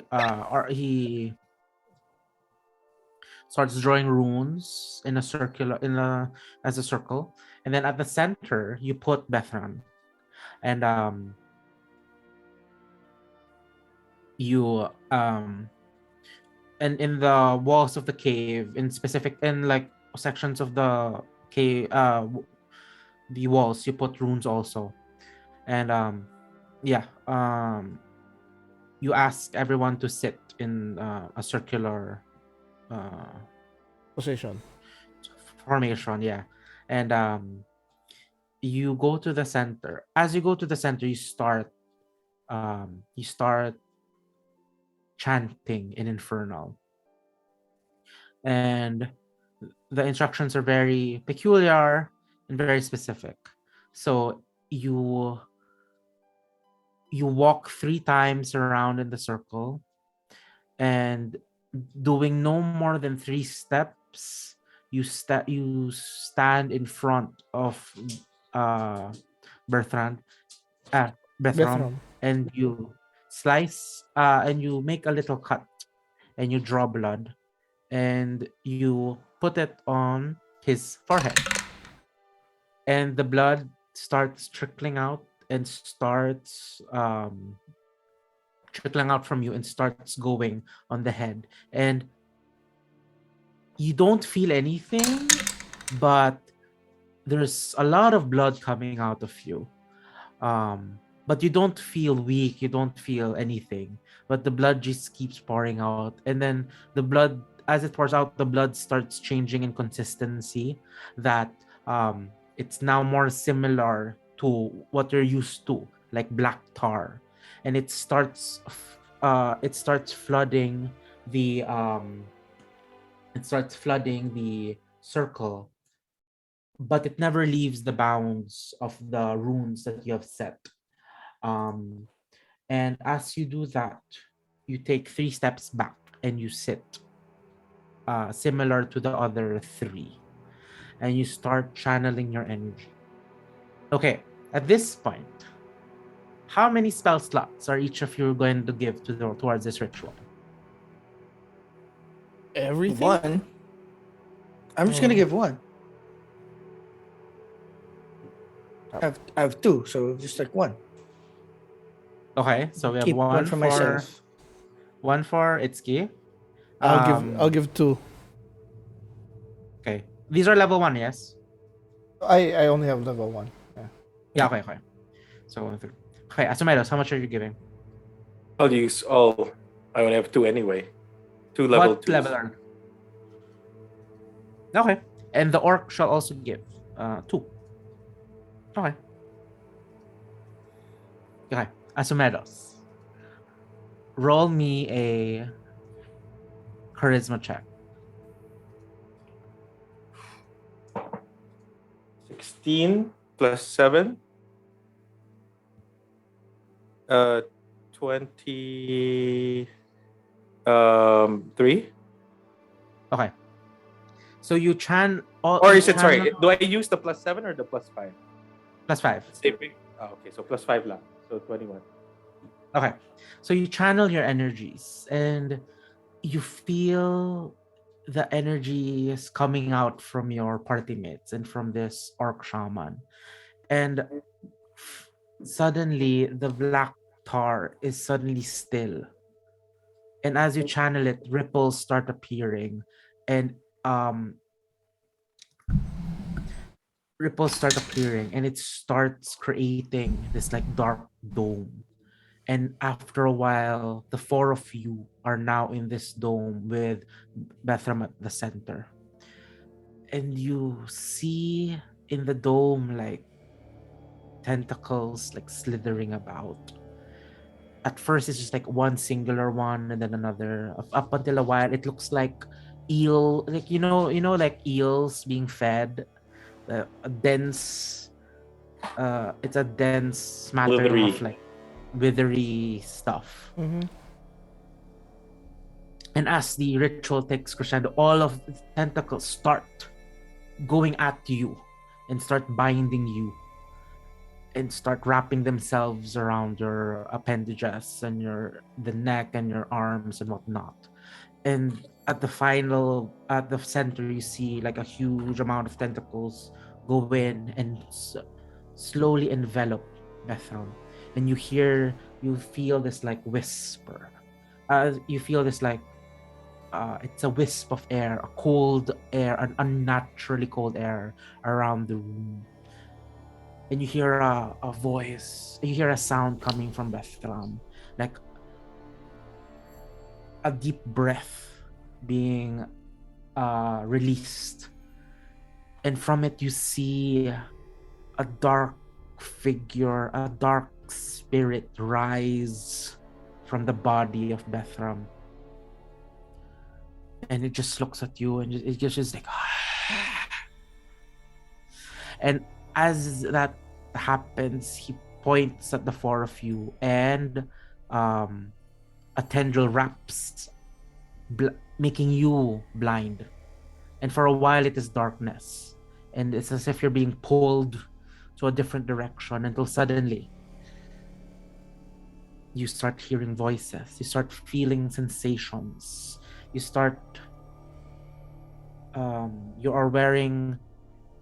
starts drawing runes in a as a circle, and then at the center you put Bethran, and and in the walls of the cave, in like sections of the cave, the walls you put runes also, and you ask everyone to sit in a circular Position. formation, yeah. And you go to the center. As you go to the center, you start chanting in Infernal. And the instructions are very peculiar and very specific. So you walk 3 times around in the circle, and doing no more than 3 steps, you stand in front of uh Bertrand, Bethram, Bethram. and you slice and you make a little cut, and you draw blood, and you put it on his forehead, and the blood starts trickling out and starts trickling out from you and starts going on the head. And you don't feel anything, but there's a lot of blood coming out of you. But you don't feel weak, you don't feel anything, but the blood just keeps pouring out. And then the blood, as it pours out, the blood starts changing in consistency, that it's now more similar to what you're used to, like black tar. And it starts flooding the circle, but it never leaves the bounds of the runes that you have set. And as you do that, you take 3 steps back and you sit, similar to the other 3, and you start channeling your energy. Okay, at this point, how many spell slots are each of you going to give towards this ritual? Everything. One. I'm just gonna give one. I have 2, so just like one. Okay, so we have Keep one one for myself. One for Itszki. I'll give 2. Okay, these are level 1, yes? I only have level 1. Yeah. Yeah, okay. So 1 through. Okay, Asumedos, how much are you giving? I'll use all. I only have 2 anyway. 2 level What 2s. level are you? Okay, and the orc shall also give 2. Okay. Okay, Asumedos. Roll me a charisma check. 16 plus 7. 23. Okay. So you Or is it, sorry, do I use the plus 7 or the plus 5? plus 5. Saving. Okay, so plus 5 lang. So 21. Okay. So you channel your energies and you feel the energy is coming out from your party mates and from this orc shaman. And suddenly the black tar is suddenly still. And as you channel it, ripples start appearing, and it starts creating this like dark dome. And after a while, the 4 of you are now in this dome with Bethram at the center. And you see in the dome like tentacles like slithering about. At first, it's just like one singular one, and then another. Up until a while, it looks like eel, like like eels being fed. A dense, it's a dense smattering of like withery stuff. Mm-hmm. And as the ritual takes crescendo, all of the tentacles start going at you and start binding you and start wrapping themselves around your appendages and the neck and your arms and whatnot. And at the center, you see like a huge amount of tentacles go in and slowly envelop Bethram. And you feel this like whisper. You feel this like it's a wisp of air, a cold air, an unnaturally cold air around the room. And you hear a voice, you hear a sound coming from Bethram, like a deep breath being released, and from it you see a dark figure, a dark spirit rise from the body of Bethram, and it just looks at you, and it just like and as that happens, he points at the four of you, and a tendril wraps, making you blind. And for a while, it is darkness, and it's as if you're being pulled to a different direction until suddenly you start hearing voices, you start feeling sensations, you start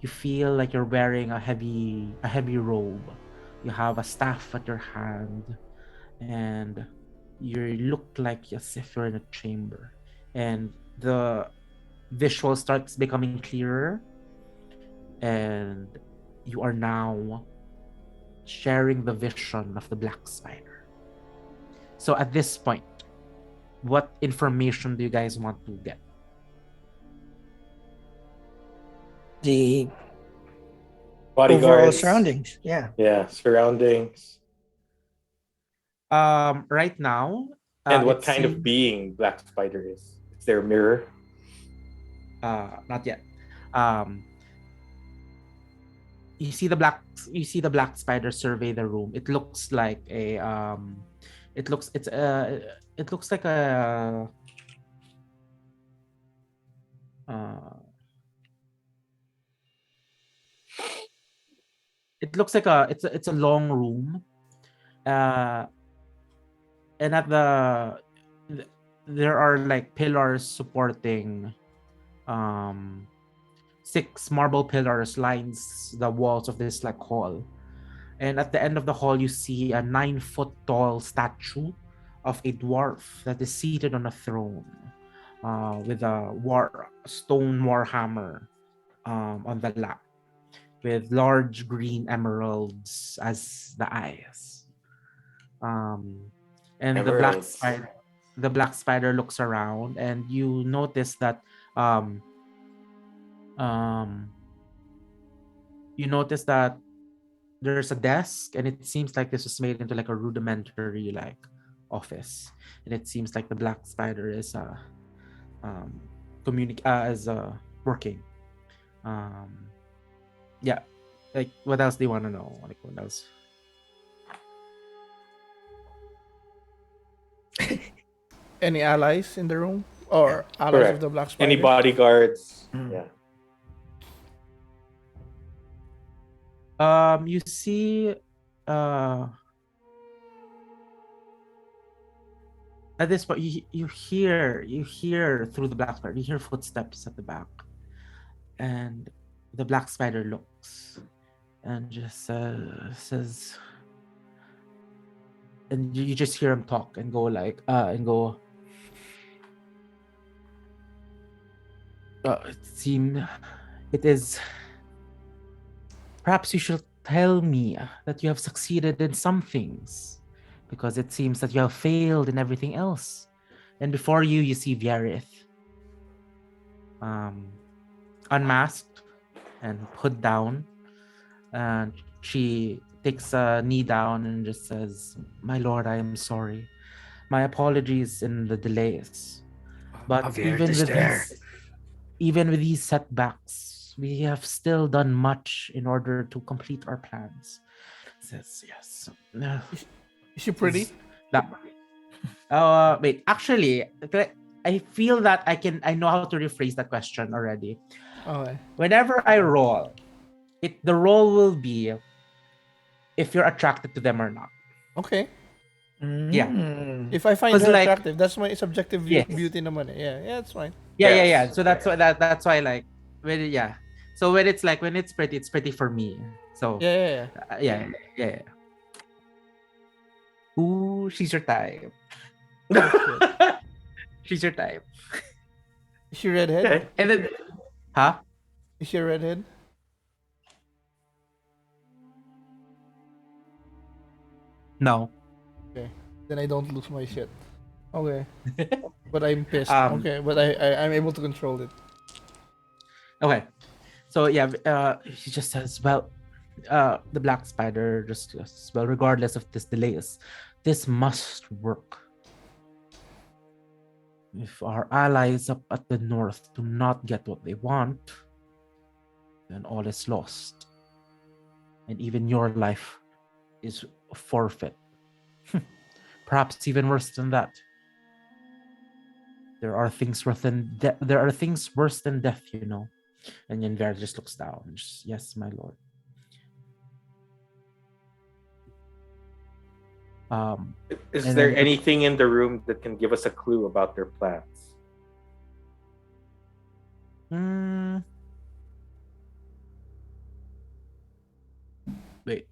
you feel like you're wearing a heavy robe. You have a staff at your hand, and you look like as if you're in a chamber, and the visual starts becoming clearer, and you are now sharing the vision of the Blackspider. So at this point, what information do you guys want to get? The overall Bodyguards. surroundings. Yeah. Yeah, surroundings. Right now, And what kind of being Blackspider is? Is there a mirror? Not yet. You see the Blackspider survey the room. It looks like a it looks like a it looks like it's a long room, and at there are like pillars supporting 6 marble pillars lines the walls of this like hall, and at the end of the hall you see a 9-foot tall statue of a dwarf that is seated on a throne with a stone warhammer on the lap, with large green emeralds as the eyes. And Emeralds. the black spider looks around, and you notice that there's a desk, and it seems like this was made into like a rudimentary like office, and it seems like the black spider is working. Yeah, like what else do you want to know? Like what else? Any allies in the room? Or allies Correct. of the Black Spider? Any bodyguards? Yeah. You see at this point you hear through the black spider, you hear footsteps at the back, and the black spider looks and just says, and you just hear him talk and go like it is perhaps you should tell me that you have succeeded in some things, because it seems that you have failed in everything else. And before you see Vierith, unmasked and put down, and she takes a knee down and just says, "My lord, I am sorry. My apologies in the delays. But even with these setbacks, we have still done much in order to complete our plans." Says, "Yes." Is she pretty? Wait, actually, I feel that I know how to rephrase that question already. Okay. Whenever I roll, the roll will be if you're attracted to them or not. Okay. Yeah. If I find her like, attractive, that's my subjective yes. beauty naman. Yeah, that's fine. Yeah. So that's why like So when it's pretty for me. So Yeah. Yeah. Ooh, she's your type. Oh, She's your type. is she redhead? Okay. And then, huh? Is she a redhead? No. Okay. Then I don't lose my shit. Okay. But I'm pissed. Okay, but I'm able to control it. Okay. So yeah, he just says, well, the Blackspider just says, well, regardless of this delays, this must work. If our allies up at the north do not get what they want, then all is lost. And even your life is a forfeit. Perhaps even worse than that. There are things worse than there are things worse than death, you know. And Yenver just looks down. And just, yes, my lord. Is and there then- anything in the room that can give us a clue about their plans? Wait.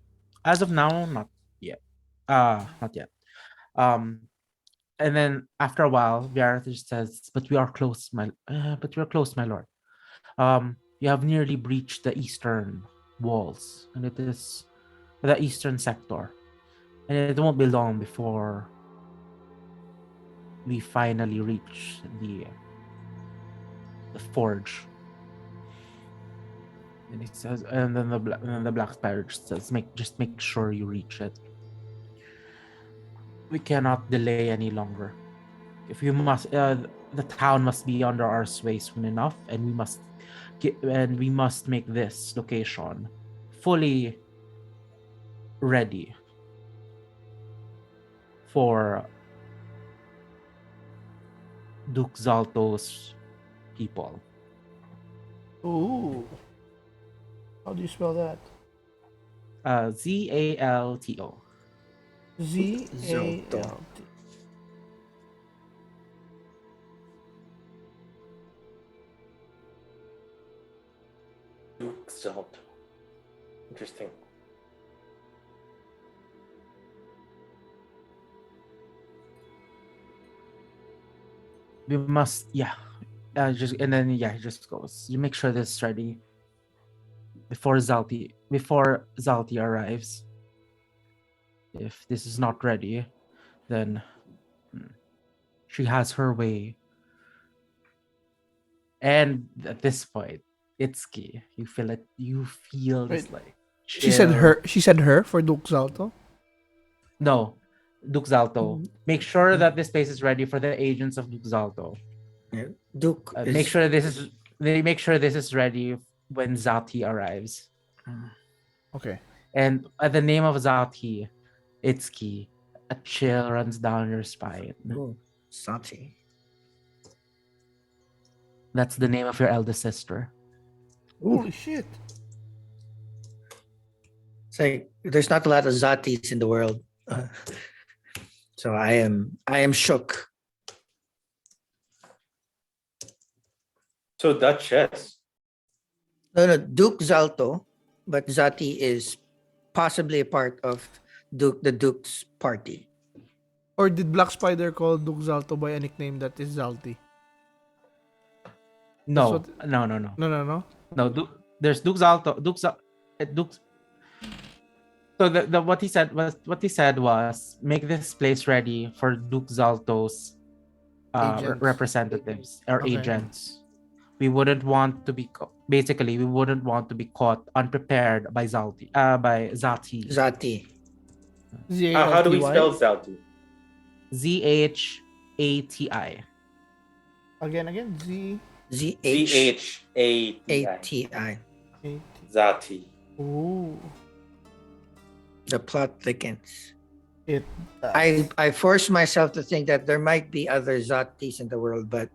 As of now, not yet. Not yet. And then after a while, Viarth just says, but we are close, my lord. You have nearly breached the eastern walls, and it is the eastern sector. And it won't be long before we finally reach the forge. And he says, and then the Blackspider says, just make sure you reach it. We cannot delay any longer. If you must, the town must be under our sway soon enough, and we must make this location fully ready for Duke Zalto's people. Ooh. How do you spell that? Zalto. Z-A-L-T. Duke Zalto. Interesting. We must, he just goes. You make sure this is ready before Zalti arrives. If this is not ready, then she has her way. And at this point, Itszki, you feel it. You feel this like. She said chill. her. She said her for Duke Zalto. No, Duke Zalto. Make sure that this place is ready for the agents of Duke Zalto. Yeah. Duke. Make sure this is ready when Zati arrives. Okay. And at the name of Zati, Itszki, a chill runs down your spine. Oh, Sati. That's the name of your eldest sister. Holy shit. It's like there's not a lot of Zatis in the world. So I am shook. So Duchess. No, Duke Zalto, but Zati is possibly a part of the Duke's party. Or did Blackspider call Duke Zalto by a nickname that is Zalti? No. No. No, there's Duke Zalto. Duke. So what he said was make this place ready for Duke Zalto's Agents. representatives or Okay. agents. We wouldn't want to be caught unprepared by Zati. Zati. Z-A-L-T-Y? How do we spell Zalti? Zhati. Again? Z. Z-H-A-T-I. Zhati. Zati. Ooh. The plot thickens. It. I force myself to think that there might be other Zatis in the world, but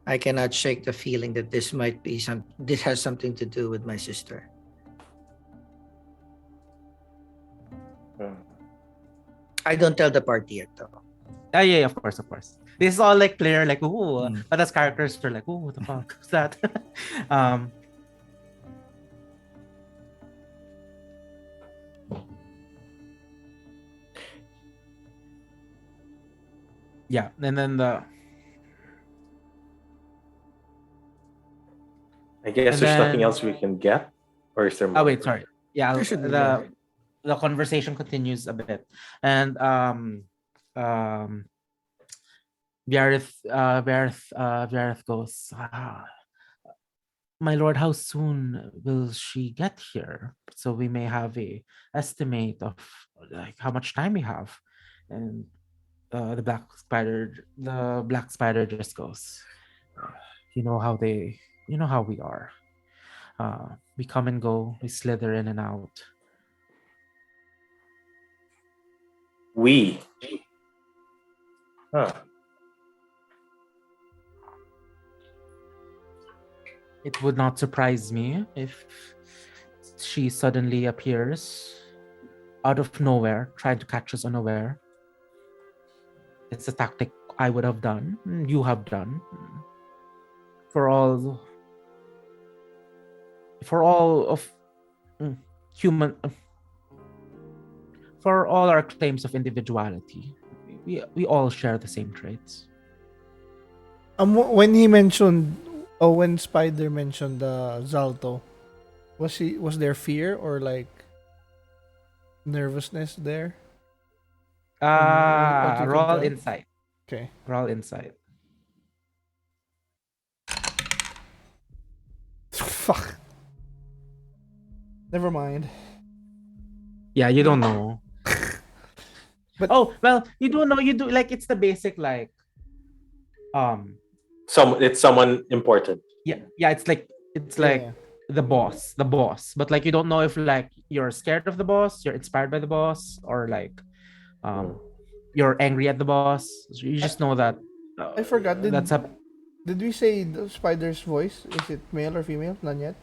I cannot shake the feeling that this has something to do with my sister. I don't tell the party yet though. Yeah, of course. This is all like clear, like but as characters are like, what the fuck is that? Yeah, and then I guess And there's nothing then- else we can get, or is there more? Oh wait, sorry. Yeah, There should be more. the conversation continues a bit, and Viarith goes, my lord, how soon will she get here? So we may have a estimate of like how much time we have. And the black spider just goes, you know how we are. We come and go, we slither in and out. We. Huh. It would not surprise me if she suddenly appears out of nowhere, trying to catch us unaware. It's a tactic I would have done, you have done, for all of human, for all our claims of individuality. We all share the same traits. When he mentioned, when Spider mentioned Zalto, was there fear or like nervousness there? What you can Roll tell? insight. Okay. Roll insight. Fuck. Never mind. Yeah, you don't know. But Oh, well, you don't know. You do like it's the basic like, It's someone important. yeah, it's like yeah. the boss, but like you don't know if like you're scared of the boss, you're inspired by the boss, or like, you're angry at the boss. So you just know that. I forgot. Did we say the spider's voice? Is it male or female? Not yet.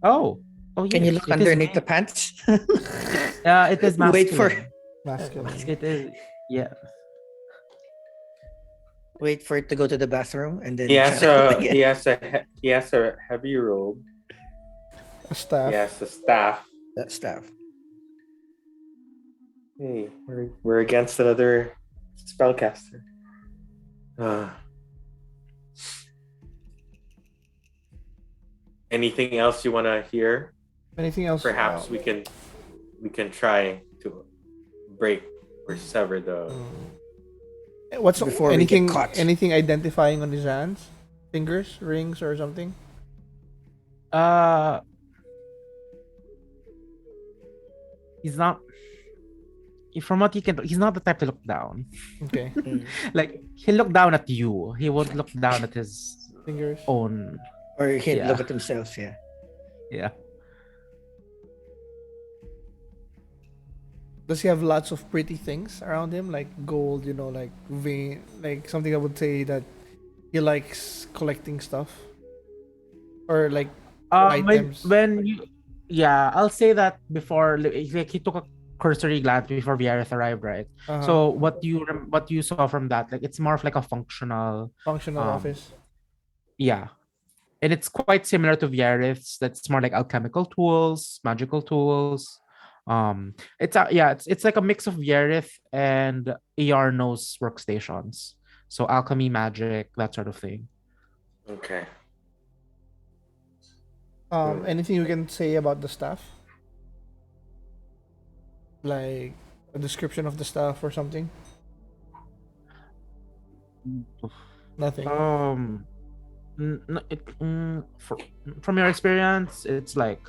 Oh, Can you yes, look it is underneath the male. pants? It is masculine. Wait for Masculine. It is, yeah. wait for it to go to the bathroom and then He has shut a it he has a heavy robe. A staff. He has a staff. that stuff. Hey, we're against another spellcaster. Anything else you want to hear? Anything else? Perhaps we can try to break or sever the. What's Before we anything? get caught. Anything identifying on his hands, fingers, rings, or something? He's not. From what you can, he's not the type to look down. Okay. Like he'll look down at you. He won't look down at his Fingers. own. Or he can Yeah. look at himself, yeah. Yeah. Does he have lots of pretty things around him, like gold? Like vein, like something I would say that he likes collecting stuff, or like items. When you, yeah, I'll say that before. Like he took a cursory glance before Viarith arrived, right? Uh-huh. So what you saw from that, like it's more of like a functional office. Yeah. And it's quite similar to Viarith's. That's more like alchemical tools, magical tools. It's like a mix of Viarith and Iarno's workstations. So alchemy, magic, that sort of thing. Okay. Anything you can say about the staff? Like a description of the staff or something? Nothing. From your experience, it's like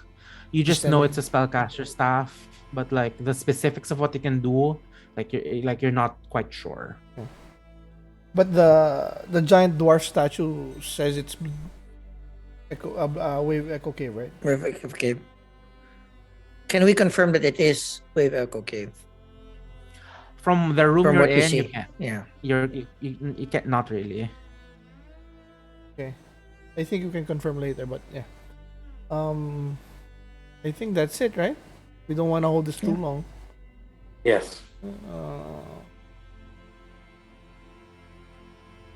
you just know it's a spellcaster staff, but like the specifics of what you can do, like you're not quite sure. But the giant dwarf statue says it's Wave Echo Cave, right? Wave Echo Cave. Can we confirm that it is Wave Echo Cave? From the room From you're what we in, see. you can't. Yeah. You can't, not really. Okay. I think you can confirm later, but yeah. I think that's it, right? We don't want to hold this too long. Yes.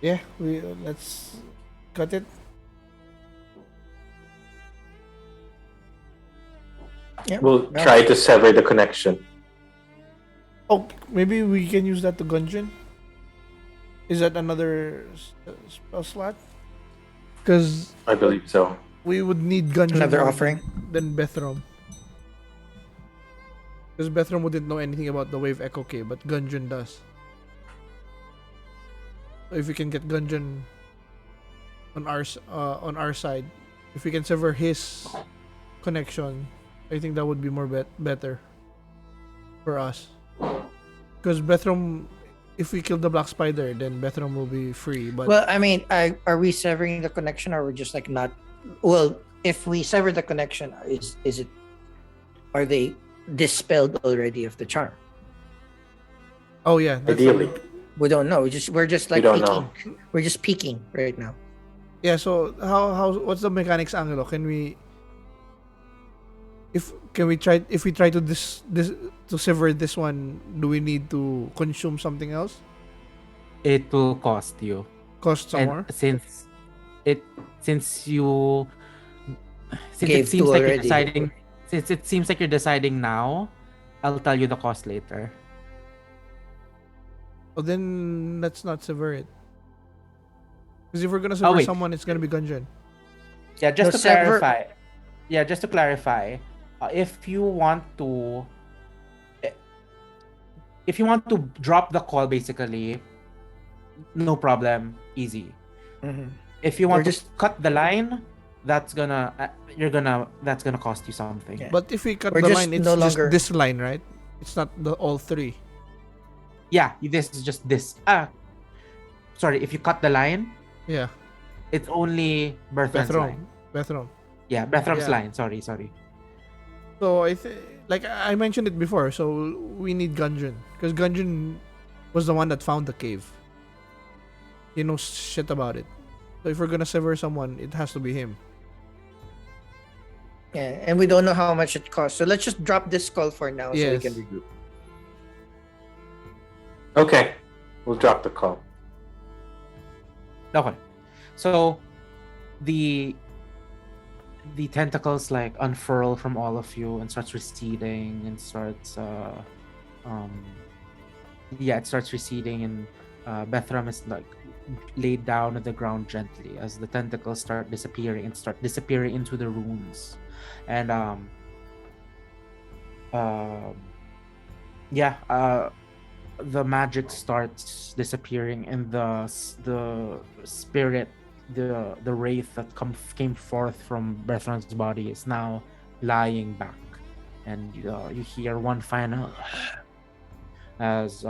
Yeah, let's cut it. Yeah. We'll try to sever the connection. Oh, maybe we can use that to Gungeon? Is that another spell slot? Because I believe so. we would need Gungeon Another more offering? than Bethrom. Because Bethrom wouldn't know anything about the Wave Echo Cave, but Gungeon does. If we can get Gungeon on on our side, if we can sever his connection, I think that would be more better for us. Because Bethram, if we kill the Blackspider, then Bethram will be free. But Well, I mean, are we severing the connection, or we're just like not? Well, if we sever the connection, is it? Are they dispelled already of the charm? oh yeah, that's Ideally. We don't know. We're just like don't peeking. know. We're just peeking right now. yeah. So how what's the mechanics, Angelo? Can we try if we try to this to sever this one? Do we need to consume something else? It will cost you. Cost some And more? since it since Gave it seems two like you're already. deciding since it seems like you're deciding now, I'll tell you the cost later. Oh, then let's not sever it. Because if we're gonna sever wait. someone, it's gonna be Gungeon. Yeah, just No, to sever- clarify. Yeah, just to clarify, if you want to drop the call, basically, no problem, easy. Mhm. If you want We're to just- cut the line, that's gonna cost you something. Yeah. But if we cut We're the just line, it's no just longer- this line, right? It's not the all three. Yeah, this is just this. Sorry, if you cut the line, Yeah. it's only Bertham's line. Bethram. Yeah, Bertham's Yeah. line. Sorry. So like I mentioned it before, so we need Gungeon. Because Gungeon was the one that found the cave. He knows shit about it. So if we're gonna sever someone, it has to be him. Yeah, and we don't know how much it costs. So let's just drop this call for now, so we Yes. can regroup. Okay, we'll drop the call. Okay. So the tentacles like unfurl from all of you and starts receding and starts it starts receding, and Bethram is like laid down on the ground gently as the tentacles start disappearing into the runes. And the magic starts disappearing, and the spirit, the wraith that came forth from Bethran's body is now lying back, and you hear one final as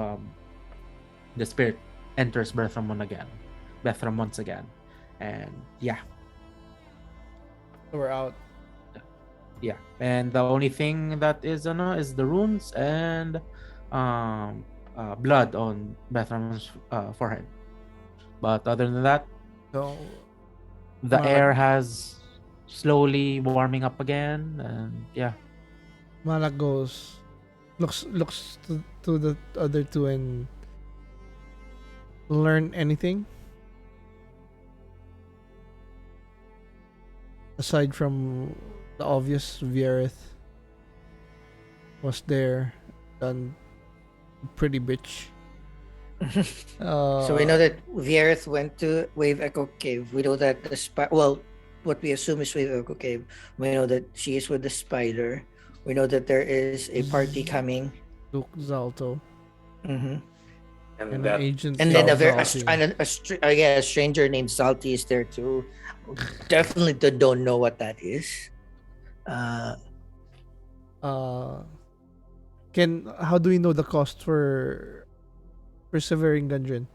the spirit enters Bethram once again, and So we're out. and the only thing that is the runes and blood on Bethram's forehead. But other than that, So the Malak- air has slowly warming up again, and Malak looks to the other two and learn anything aside from the obvious. Viereth was there, done pretty bitch. So we know that Viereth went to Wave Echo Cave. We know that what we assume is Wave Echo Cave. We know that she is with the spider. We know that there is a party coming. Luke Zalto Mm-hmm. And and that an agent. And then Zalti. a stranger named Salty is there too. Definitely don't know what that is. How do we know the cost for persevering dungeon?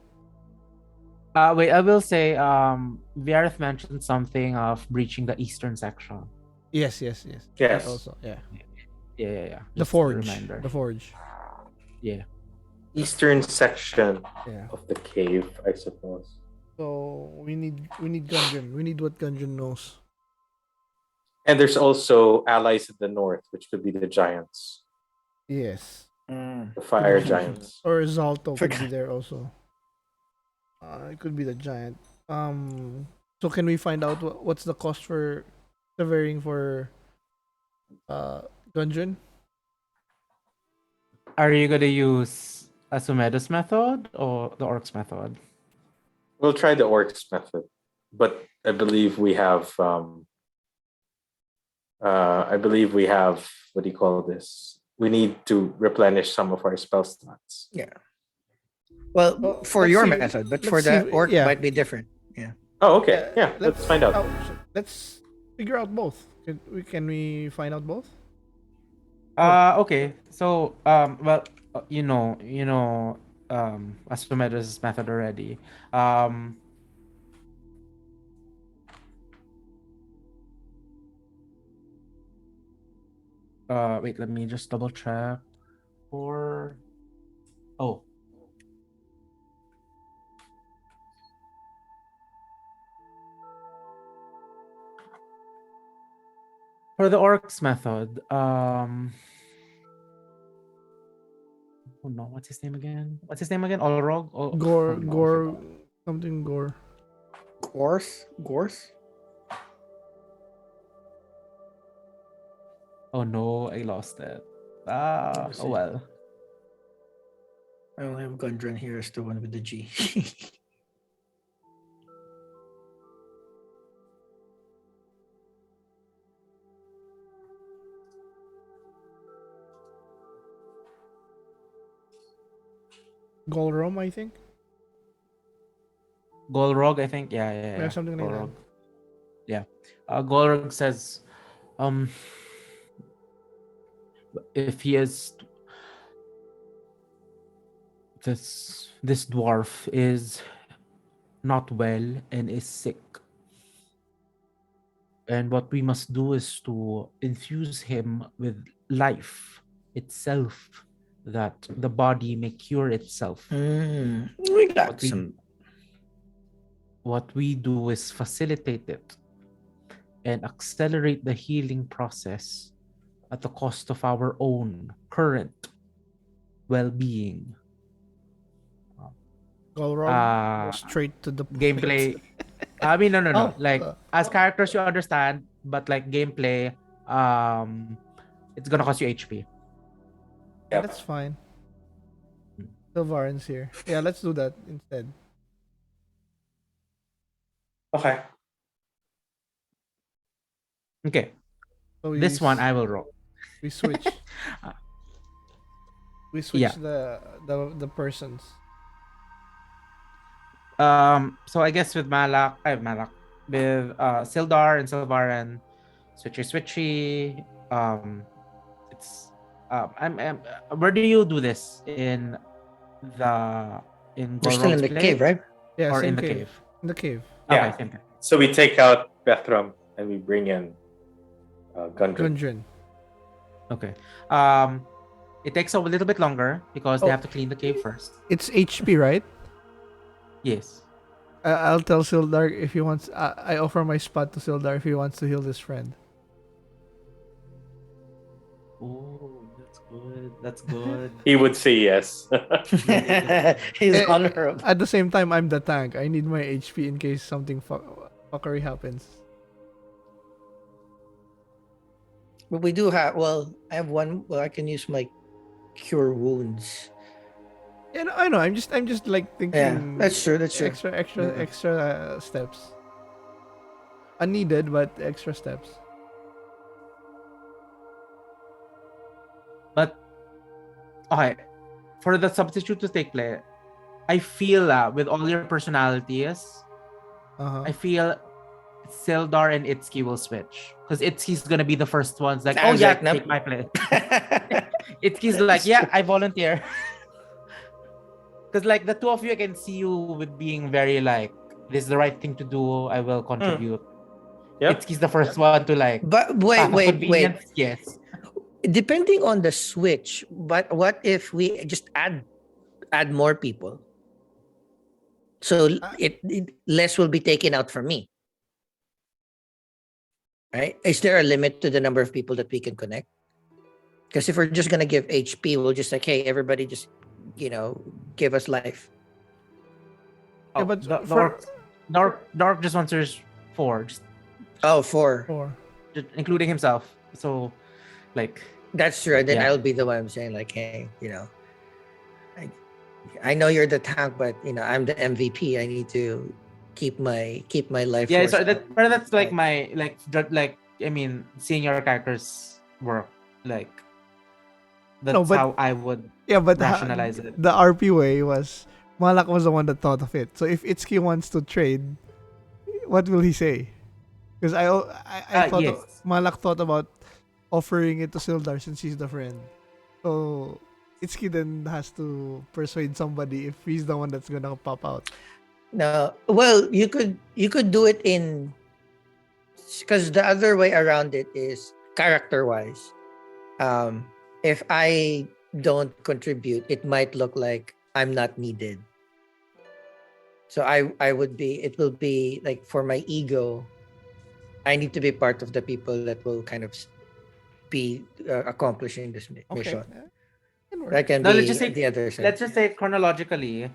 wait, I will say Viareth mentioned something of breaching the eastern section. Yes. Yes. That also, yeah. Yeah. The Just a forge. reminder. The forge. Yeah. eastern section Yeah. of the cave, I suppose. So we need Gungeon. We need what Gungeon knows. And there's also allies in the north, which could be the giants, Yes. the fire Mhm. giants. Or Zalto could be Forgot. there also. It could be the giant. So can we find out what's the cost for severing for Gungeon? Are you gonna use Asumedos method or the orcs method? We'll try the orcs method, but I believe we have what do you call this? We need to replenish some of our spell slots. Yeah. Well, Well, for let's your see- method, but let's for the see- orc yeah. might be different. Yeah. Oh, okay. Yeah, let's find out. Let's figure out both. Can we find out both? Okay. So, well, Asumedos' method already. Wait, let me just double check for. Oh. For the orcs method, oh no, what's his name again? Olrog? Gore, oh, no, I gore, forgot. something gore. Gorth? Oh no, I lost it. Let me Oh see. well. I only have Gundren here as the one with the G. Golrom, I think. Golrog, I think. Yeah, Yeah, something like that. Golrog. Yeah. Golrog says, um, if he is this dwarf is not well and is sick, and what we must do is to infuse him with life itself, that the body may cure itself. We got What we- some. What we do is facilitate it and accelerate the healing process at the cost of our own current well-being. Golrom, Uh, straight to the point. Gameplay. I mean, no. Oh, Like, as characters, you understand, but like gameplay, it's gonna cost you HP. Yeah, that's fine. Sylvarin's here. Yeah, let's do that instead. Okay. Okay, So this one I will roll. we switch. We switch Yeah. the persons. So I guess with Malak, with Sildar and Sylvarin, switchy. It's I'm where do you do this in We're still in Golrog's the place? cave, right? Yeah, Or same in the cave. cave? In the cave. Yeah. Okay, same cave. So we take out Bethram and we bring in Gundren. Gundren. Okay. It takes a little bit longer because they Oh. have to clean the cave first. It's HP, right? Yes. I'll tell Sildar if he wants. I offer my spot to Sildar if he wants to heal this friend. Oh, that's good. That's good. He would say yes. He's Eh, honorable. At the same time, I'm the tank. I need my HP in case something fuckery happens. But we do have. Well, I have one. Well, I can use my cure wounds. Yeah, I know. I'm just like thinking. Yeah, that's true. That's true. Extra steps. Unneeded, but extra steps. But okay, for the substitute to take play, I feel with all your personalities, Uh-huh. I feel Sildar and Itszki will switch because Itzki's gonna be the first ones. Like, I oh was yeah, like, nope. take my place. Itzki's like, yeah, I volunteer. Because like the two of you, I can see you with being very like, this is the right thing to do. I will contribute. Yep. Ittzki's the first one to like. But wait. convenience, Yes. Depending on the switch, but what if we just add more people? So it less will be taken out from me. Right? Is there a limit to the number of people that we can connect? Because if we're just gonna give HP, we'll just like, hey, everybody just give us life. Yeah, Oh, but Dark just answers 4, just 4. including himself. So, like, That's true. Then Yeah. I'll be the one saying like, hey, I know you're the tank, but I'm the MVP. I need to keep my life. yeah. force So up. that's like my I mean, seeing your characters work, like that's No, but- how I would Yeah, but rationalize it. the RP way was Malak was the one that thought of it. So if Itszki wants to trade, what will he say? Because I thought Yes. Malak thought about offering it to Sildar since he's the friend. So Itszki then has to persuade somebody if he's the one that's gonna pop out. No, well, you could do it in, because the other way around it is character wise. If I don't contribute, it might look like I'm not needed. So I would be, it will be like for my ego, I need to be part of the people that will kind of be accomplishing this mission. Can work. That can No, be let's just say the other side. let's just say chronologically,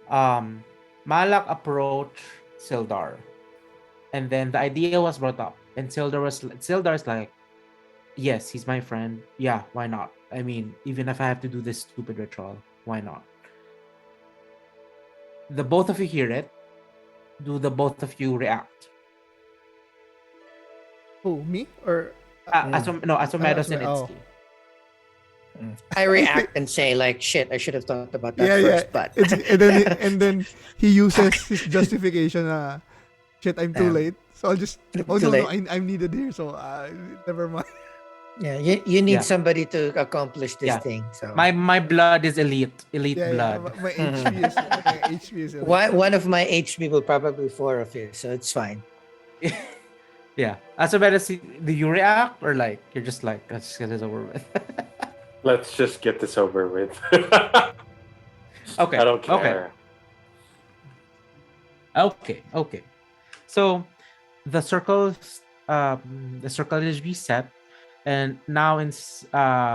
Malak approached Sildar, and then the idea was brought up, and Sildar's like, yes, he's my friend. Yeah, why not? I mean, even if I have to do this stupid ritual, why not? The both of you hear it. Do the both of you react? Who, me or Asumedos and Oh. Itszki. I react and say like, shit, I should have thought about that yeah, first. yeah. But and then he uses his justification. Shit, I'm too Yeah. late. So I'll just. Too Oh no, late. I'm needed here. So never mind. yeah, you need Yeah. somebody to accomplish this Yeah. thing. So My blood is elite Yeah, blood. my HP is my HP is. one of my HP will probably 4 of his, so it's fine. Yeah. Asumedos, do you react or like you're just like, let's just get this over with? Let's just get this over with. Okay. I don't care. Okay. So the circle is reset, and now instead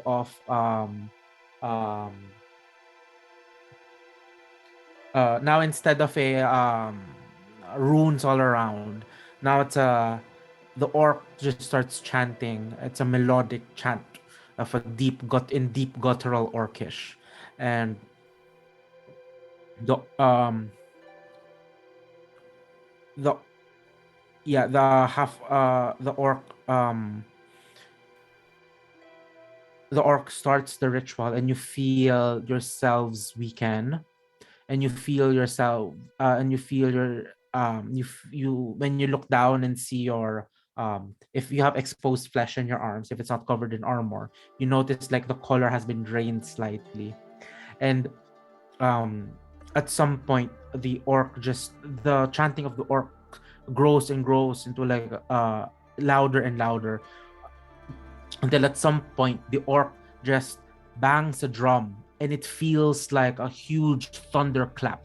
of runes all around, now it's the orc just starts chanting. It's a melodic chant of a deep guttural orcish, and the orc starts the ritual, and you feel yourselves weaken, and you feel yourself and you feel your you when you look down and see your if you have exposed flesh in your arms, if it's not covered in armor, you notice like the color has been drained slightly, and at some point the chanting of the orc grows and grows into like louder and louder, until at some point the orc just bangs a drum, and it feels like a huge thunderclap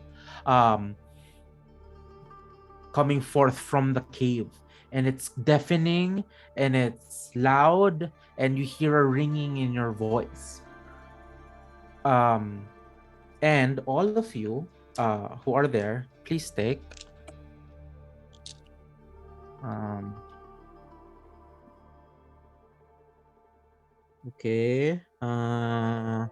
coming forth from the cave, and it's deafening and it's loud, and you hear a ringing in your voice. And all of you who are there, please take okay 10,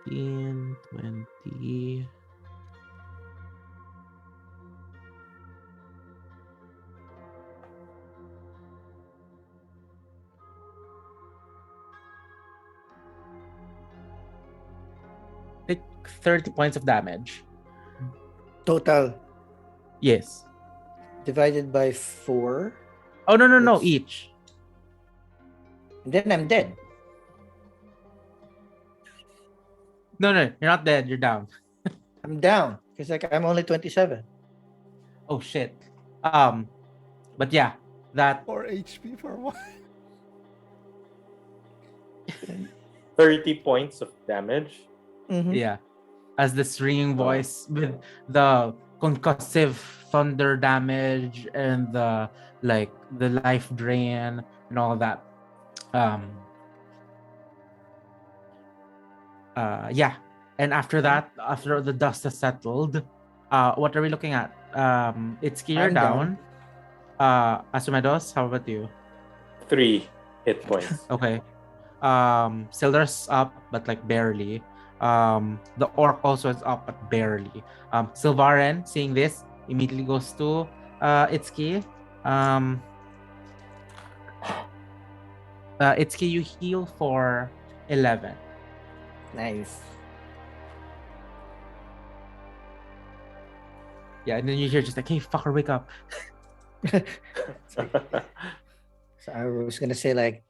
15, 20. Take 30 points of damage. Total Yes. divided by 4. Oh, no, That's- each. And then I'm dead. No, you're not dead. You're down. I'm down because like I'm only 27. Oh, shit. But yeah, that 4 HP for one. 30 points of damage. Mhm. yeah, as this ringing voice with the concussive thunder damage and the life drain and all that. Yeah, and after that, after the dust has settled, what are we looking at? Itszki, you're I'm down. Asumedos, how about you? 3 hit points. Okay. Sildar's up, but like barely. The orc also is up, but barely. Silvaren, seeing this, immediately goes to Itszki. Itsuki, you heal for 11. Nice. Yeah, and then you hear just like, hey, fucker, wake up. So I was gonna say like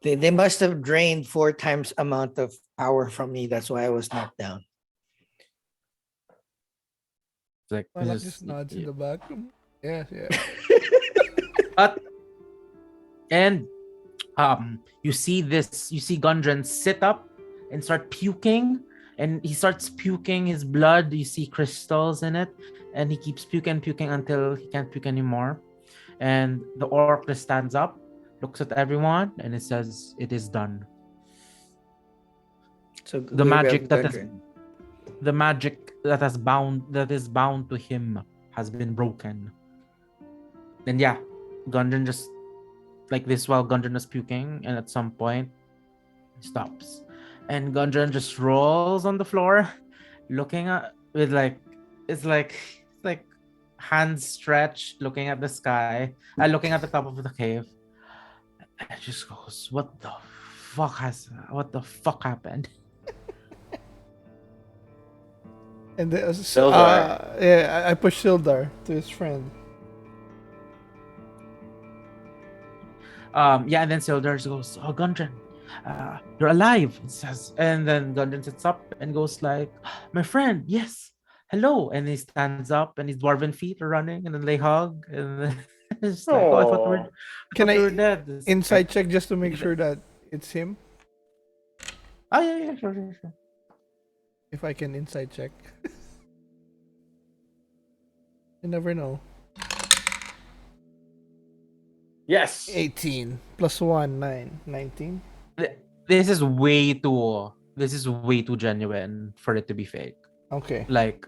they must have drained 4 times amount of power from me. That's why I was knocked down. It's like, Malak this just is- nods in the back. Yeah, yeah. But and you see Gundren sit up and start puking, and he starts puking his blood. You see crystals in it, and he keeps puking until he can't puke anymore. And the orc just stands up, looks at everyone, and it says, "It is done." So The we magic have that is Gundren. the magic that is bound to him has been broken. And yeah, Gundren just like this while Gundren is puking, and at some point he stops. And Gundren just rolls on the floor, looking at with like it's like hands stretched, looking at the sky, looking at the top of the cave, and just goes, what the fuck happened? And Sildar. yeah, I pushed Sildar to his friend. Yeah, and then Sildar goes, "Oh, Gundren, you're alive," it says. And then Gundren sits up and goes like, "My friend, yes, hello." And he stands up, and his dwarven feet are running, and then they hug, and then it's like, "Oh, Aw. Can we I were dead." It's inside like, check just to make sure that it's him? oh yeah, sure. If I can inside check. You never know. Yes. 18 plus 1, 9. 19. This is way too genuine for it to be fake. Okay. Like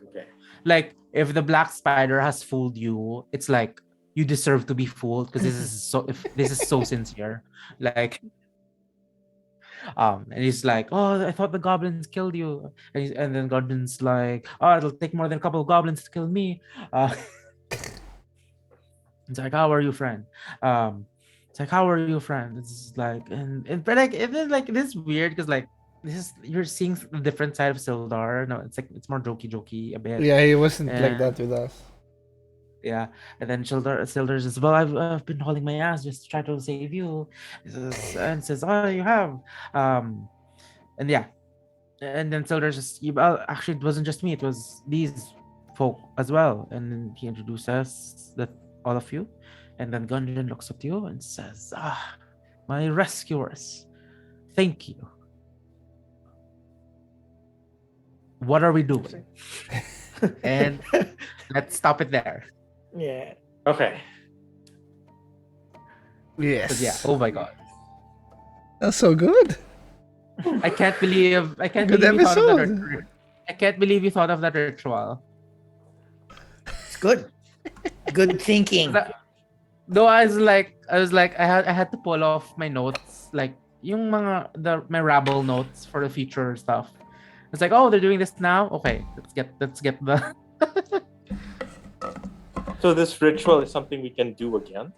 Okay. if the black spider has fooled you, it's like you deserve to be fooled because this is so sincere. Like and he's like, "Oh, I thought the goblins killed you," and then Gordon's like, "Oh, it'll take more than a couple of goblins to kill me." Uh, it's like, "How are you, friend?" It's like, "How are you, friend?" It's like, but like, this is weird because like you're seeing a different side of Sildar. No, it's like it's more jokey a bit. Yeah, he wasn't like And that with us. yeah, and then Sildar says, "Well, I've been holding my ass just to try to save you," and says, "Oh, you have," um, and yeah, and then Sildar just, "Well, actually, it wasn't just me; it was these folk as well." And then he introduces that all of you, and then Gundren looks at you and says, "Ah, my rescuers, thank you. What are we doing?" And let's stop it there. Yeah. Okay. Yes. But yeah, oh my god. That's so good. I can't believe Good you thought of that episode. ritual. I can't believe you thought of that ritual. It's good. Good thinking. Though I was like I had to pull off my notes, like yung my rabble notes for the future stuff. It's like, oh, they're doing this now. Okay, let's get the So this ritual is something we can do again.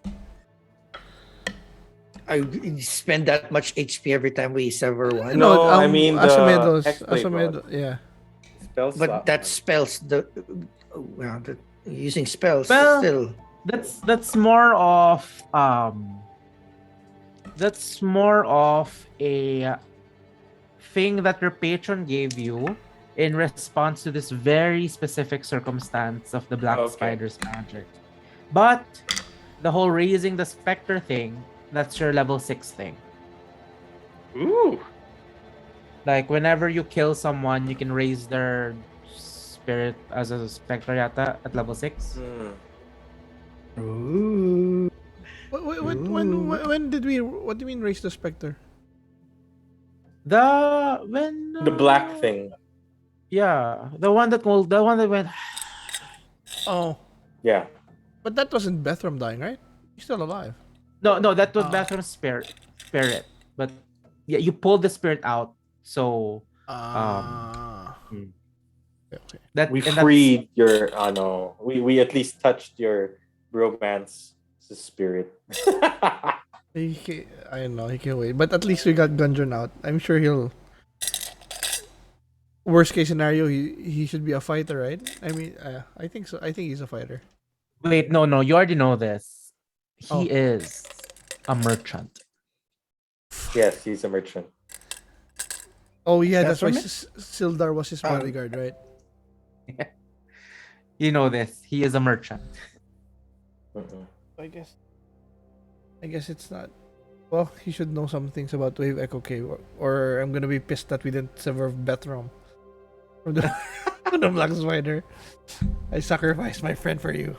I spend that much HP every time we sever one. No, I mean the Asumedos. Hexblade Asumedos, rod. yeah. Spell slot. But that spells using spells Well, still. that's more of a thing that your patron gave you in response to this very specific circumstance of the black Okay. spider's magic. But the whole raising the specter thing, that's your level 6 thing. Ooh. Like whenever you kill someone, you can raise their spirit as a specter yata at level 6. Ooh. When did we? What do you mean raise the specter? The black thing. Yeah, the one that went. Oh, Yeah. but that wasn't Bethram dying, right? He's still alive. No, that was Ah. Bathroom's spirit. But yeah, you pulled the spirit out. So Okay. that We and freed your we at least touched your bromance spirit. I don't know. He can wait, but at least we got Gundren out. I'm sure he'll. Worst case scenario, he should be a fighter, right? I mean, I think so. I think he's a fighter. Wait, no, you already know this. Oh. He is a merchant. Yes, he's a merchant. Oh yeah, That's that's why for me? Sildar was his Um, bodyguard, right? You know this. He is a merchant. Mhm. I guess it's not. Well, he should know some things about Wave Echo Cave, or I'm gonna be pissed that we didn't sever Bethrom from the from the Blackspider. I sacrificed my friend for you.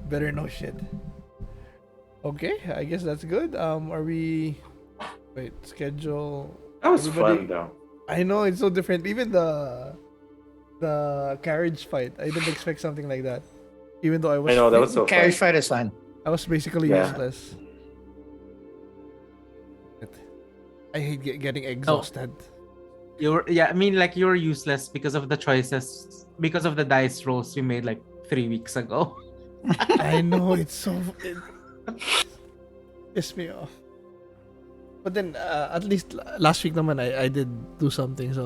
Better know shit. Okay, I guess that's good. Are we? Wait, schedule. That was Everybody- fun though. I know it's so different. Even the carriage fight, I didn't expect something like that. Even though I was, I know that was so Carriage fun. fight is fun. I was basically Yeah. useless. I hate getting exhausted. I mean, like you're useless because of the choices, because of the dice rolls we made like 3 weeks ago. I know it pissed me off. But then at least last week naman I did do something, so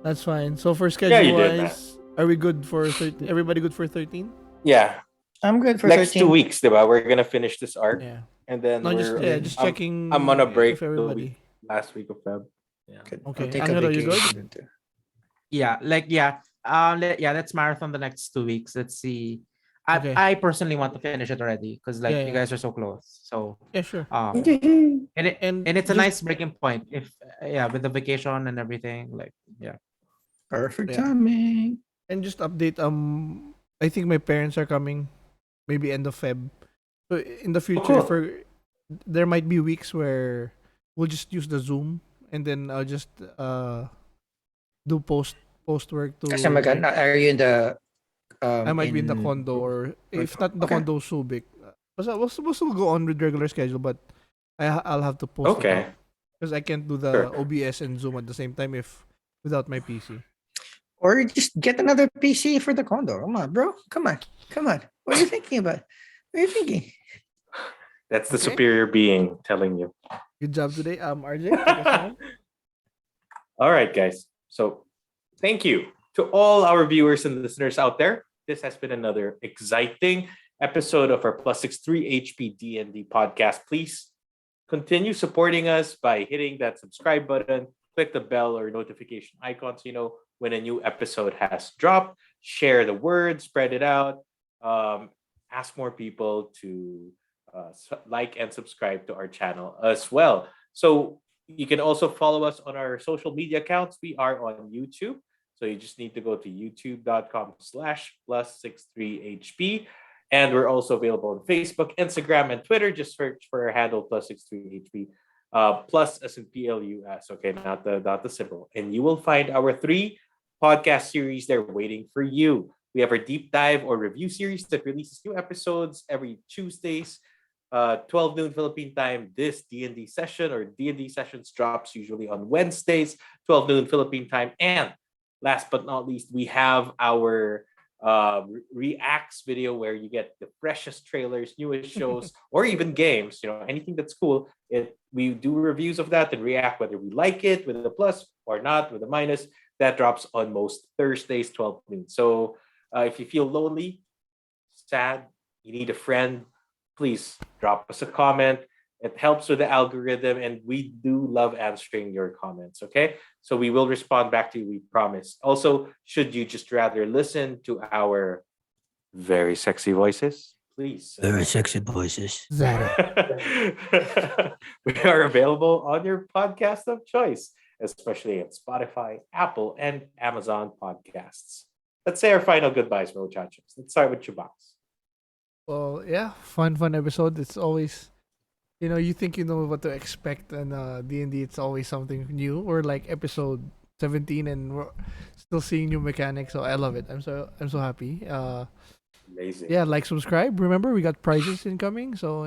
that's fine. So for schedule you did, wise, are we good for 13? Everybody good for 13? Yeah. I'm good for Next 13. 2 weeks, diba? We're gonna finish this arc, Yeah. and then No, we're just I'm- checking. I'm on a break if the everybody. last week of Feb. Yeah. Good. Okay. I'll take Angelo, a you good? vacation. Too. Yeah, let's marathon the next 2 weeks. Let's see. Okay. I personally want to finish it already because like Yeah, you yeah. guys are so close. So Yeah, sure. and it's a just- nice breaking point if with the vacation and everything, like Perfect Yeah. timing. And just update. I think my parents are coming, maybe end of Feb. So in the future, cool. there might be weeks where we'll just use the Zoom, and then I'll just do post work to. Kasi are you in the I might be in the condo, or if not the Okay. condo, Subic. We'll still go on with regular schedule, but I'll have to post Okay. because I can't do the Sure. OBS and Zoom at the same time without my PC. Or just get another PC for the condo. Come on, bro. Come on. What are you thinking about? What are you thinking? That's the Okay. superior being telling you. Good job today, RJ. Take us home. All right, guys. So thank you to all our viewers and listeners out there. This has been another exciting episode of our plus 63 HP D&D podcast. Please continue supporting us by hitting that subscribe button, click the bell or notification icon so you know when a new episode has dropped. Share the word, spread it out. Ask more people to like and subscribe to our channel as well. So you can also follow us on our social media accounts. We are on YouTube. So you just need to go to youtube.com/plus63hp. And we're also available on Facebook, Instagram, and Twitter. Just search for our handle plus63hp. Plus as in PLUS, okay, not the symbol. And you will find our 3 podcast series there waiting for you. We have our deep dive or review series that releases new episodes every Tuesdays, 12 noon Philippine time. This D&D session or D&D sessions drops usually on Wednesdays, 12 noon Philippine time. And last but not least, we have our reacts video where you get the freshest trailers, newest shows, or even games, anything that's cool. We do reviews of that and react whether we like it with a plus or not with a minus. That drops on most Thursdays, 12 noon. So if you feel lonely, sad, you need a friend, please drop us a comment. It helps with the algorithm, and we do love answering your comments, okay? So we will respond back to you, we promise. Also, should you just rather listen to our very sexy voices, please. Very sexy voices. Zara. We are available on your podcast of choice, especially at Spotify, Apple, and Amazon podcasts. Let's say our final goodbyes, Brochachos. Let's start with CHUBAX. Well, yeah, fun episode. It's always, you think you know what to expect, and D&D it's always something new. We're like episode 17, and we're still seeing new mechanics. So I love it. I'm so happy. Amazing. Yeah, like, subscribe. Remember, we got prizes incoming. So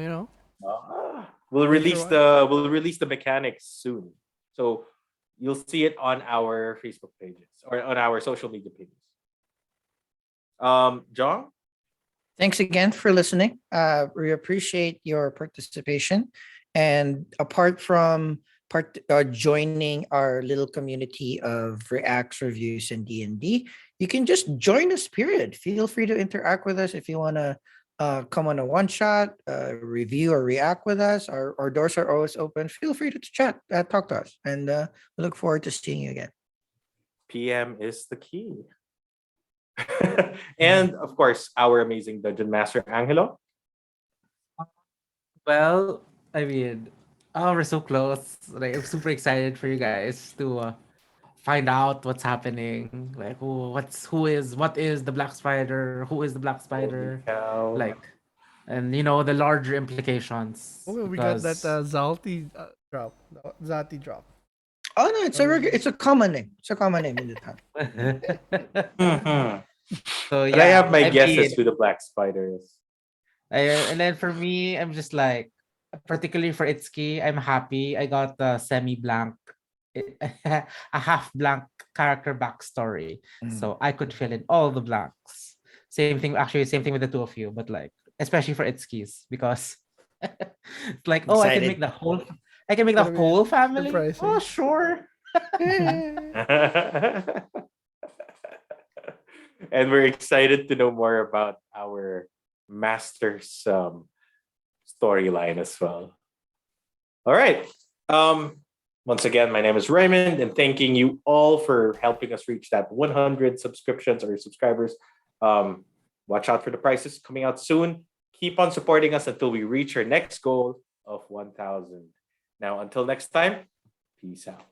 We'll release sure the mechanics soon. So you'll see it on our Facebook pages or on our social media pages. Jong? Thanks again for listening. We appreciate your participation. And apart from joining our little community of reacts, reviews, and D&D, you can just join us, period. Feel free to interact with us if you want to come on a one-shot, review or react with us. Our doors are always open. Feel free to chat, talk to us. And we look forward to seeing you again. PM is the key. And of course, our amazing Dungeon Master, Angelo. Well, I mean, oh, we're so close. Like, I'm super excited for you guys to find out what's happening. Like, what is the Black Spider? Who is the Black Spider? Holy cow. Like, and you know the larger implications. Oh, we got that because- Zalti drop. Zati drop. Oh no, it's a common name. It's a common name in the town. Mhm. So But I have my I guesses mean, who the Black Spider is. and then for me, I'm just like, particularly for Itszki, I'm happy I got the semi-blank, a half-blank character backstory, so I could fill in all the blanks. Same thing, actually, same thing with the two of you, but like, especially for Itszki's, because it's like, oh, I can make Excited. the whole, I can make the Gonna be whole family. surprising. Oh, sure. And we're excited to know more about our master's storyline as well. All right. Once again, my name is Raymond, and thanking you all for helping us reach that 100 subscriptions or subscribers. Watch out for the prices coming out soon. Keep on supporting us until we reach our next goal of 1,000. Now, until next time, peace out.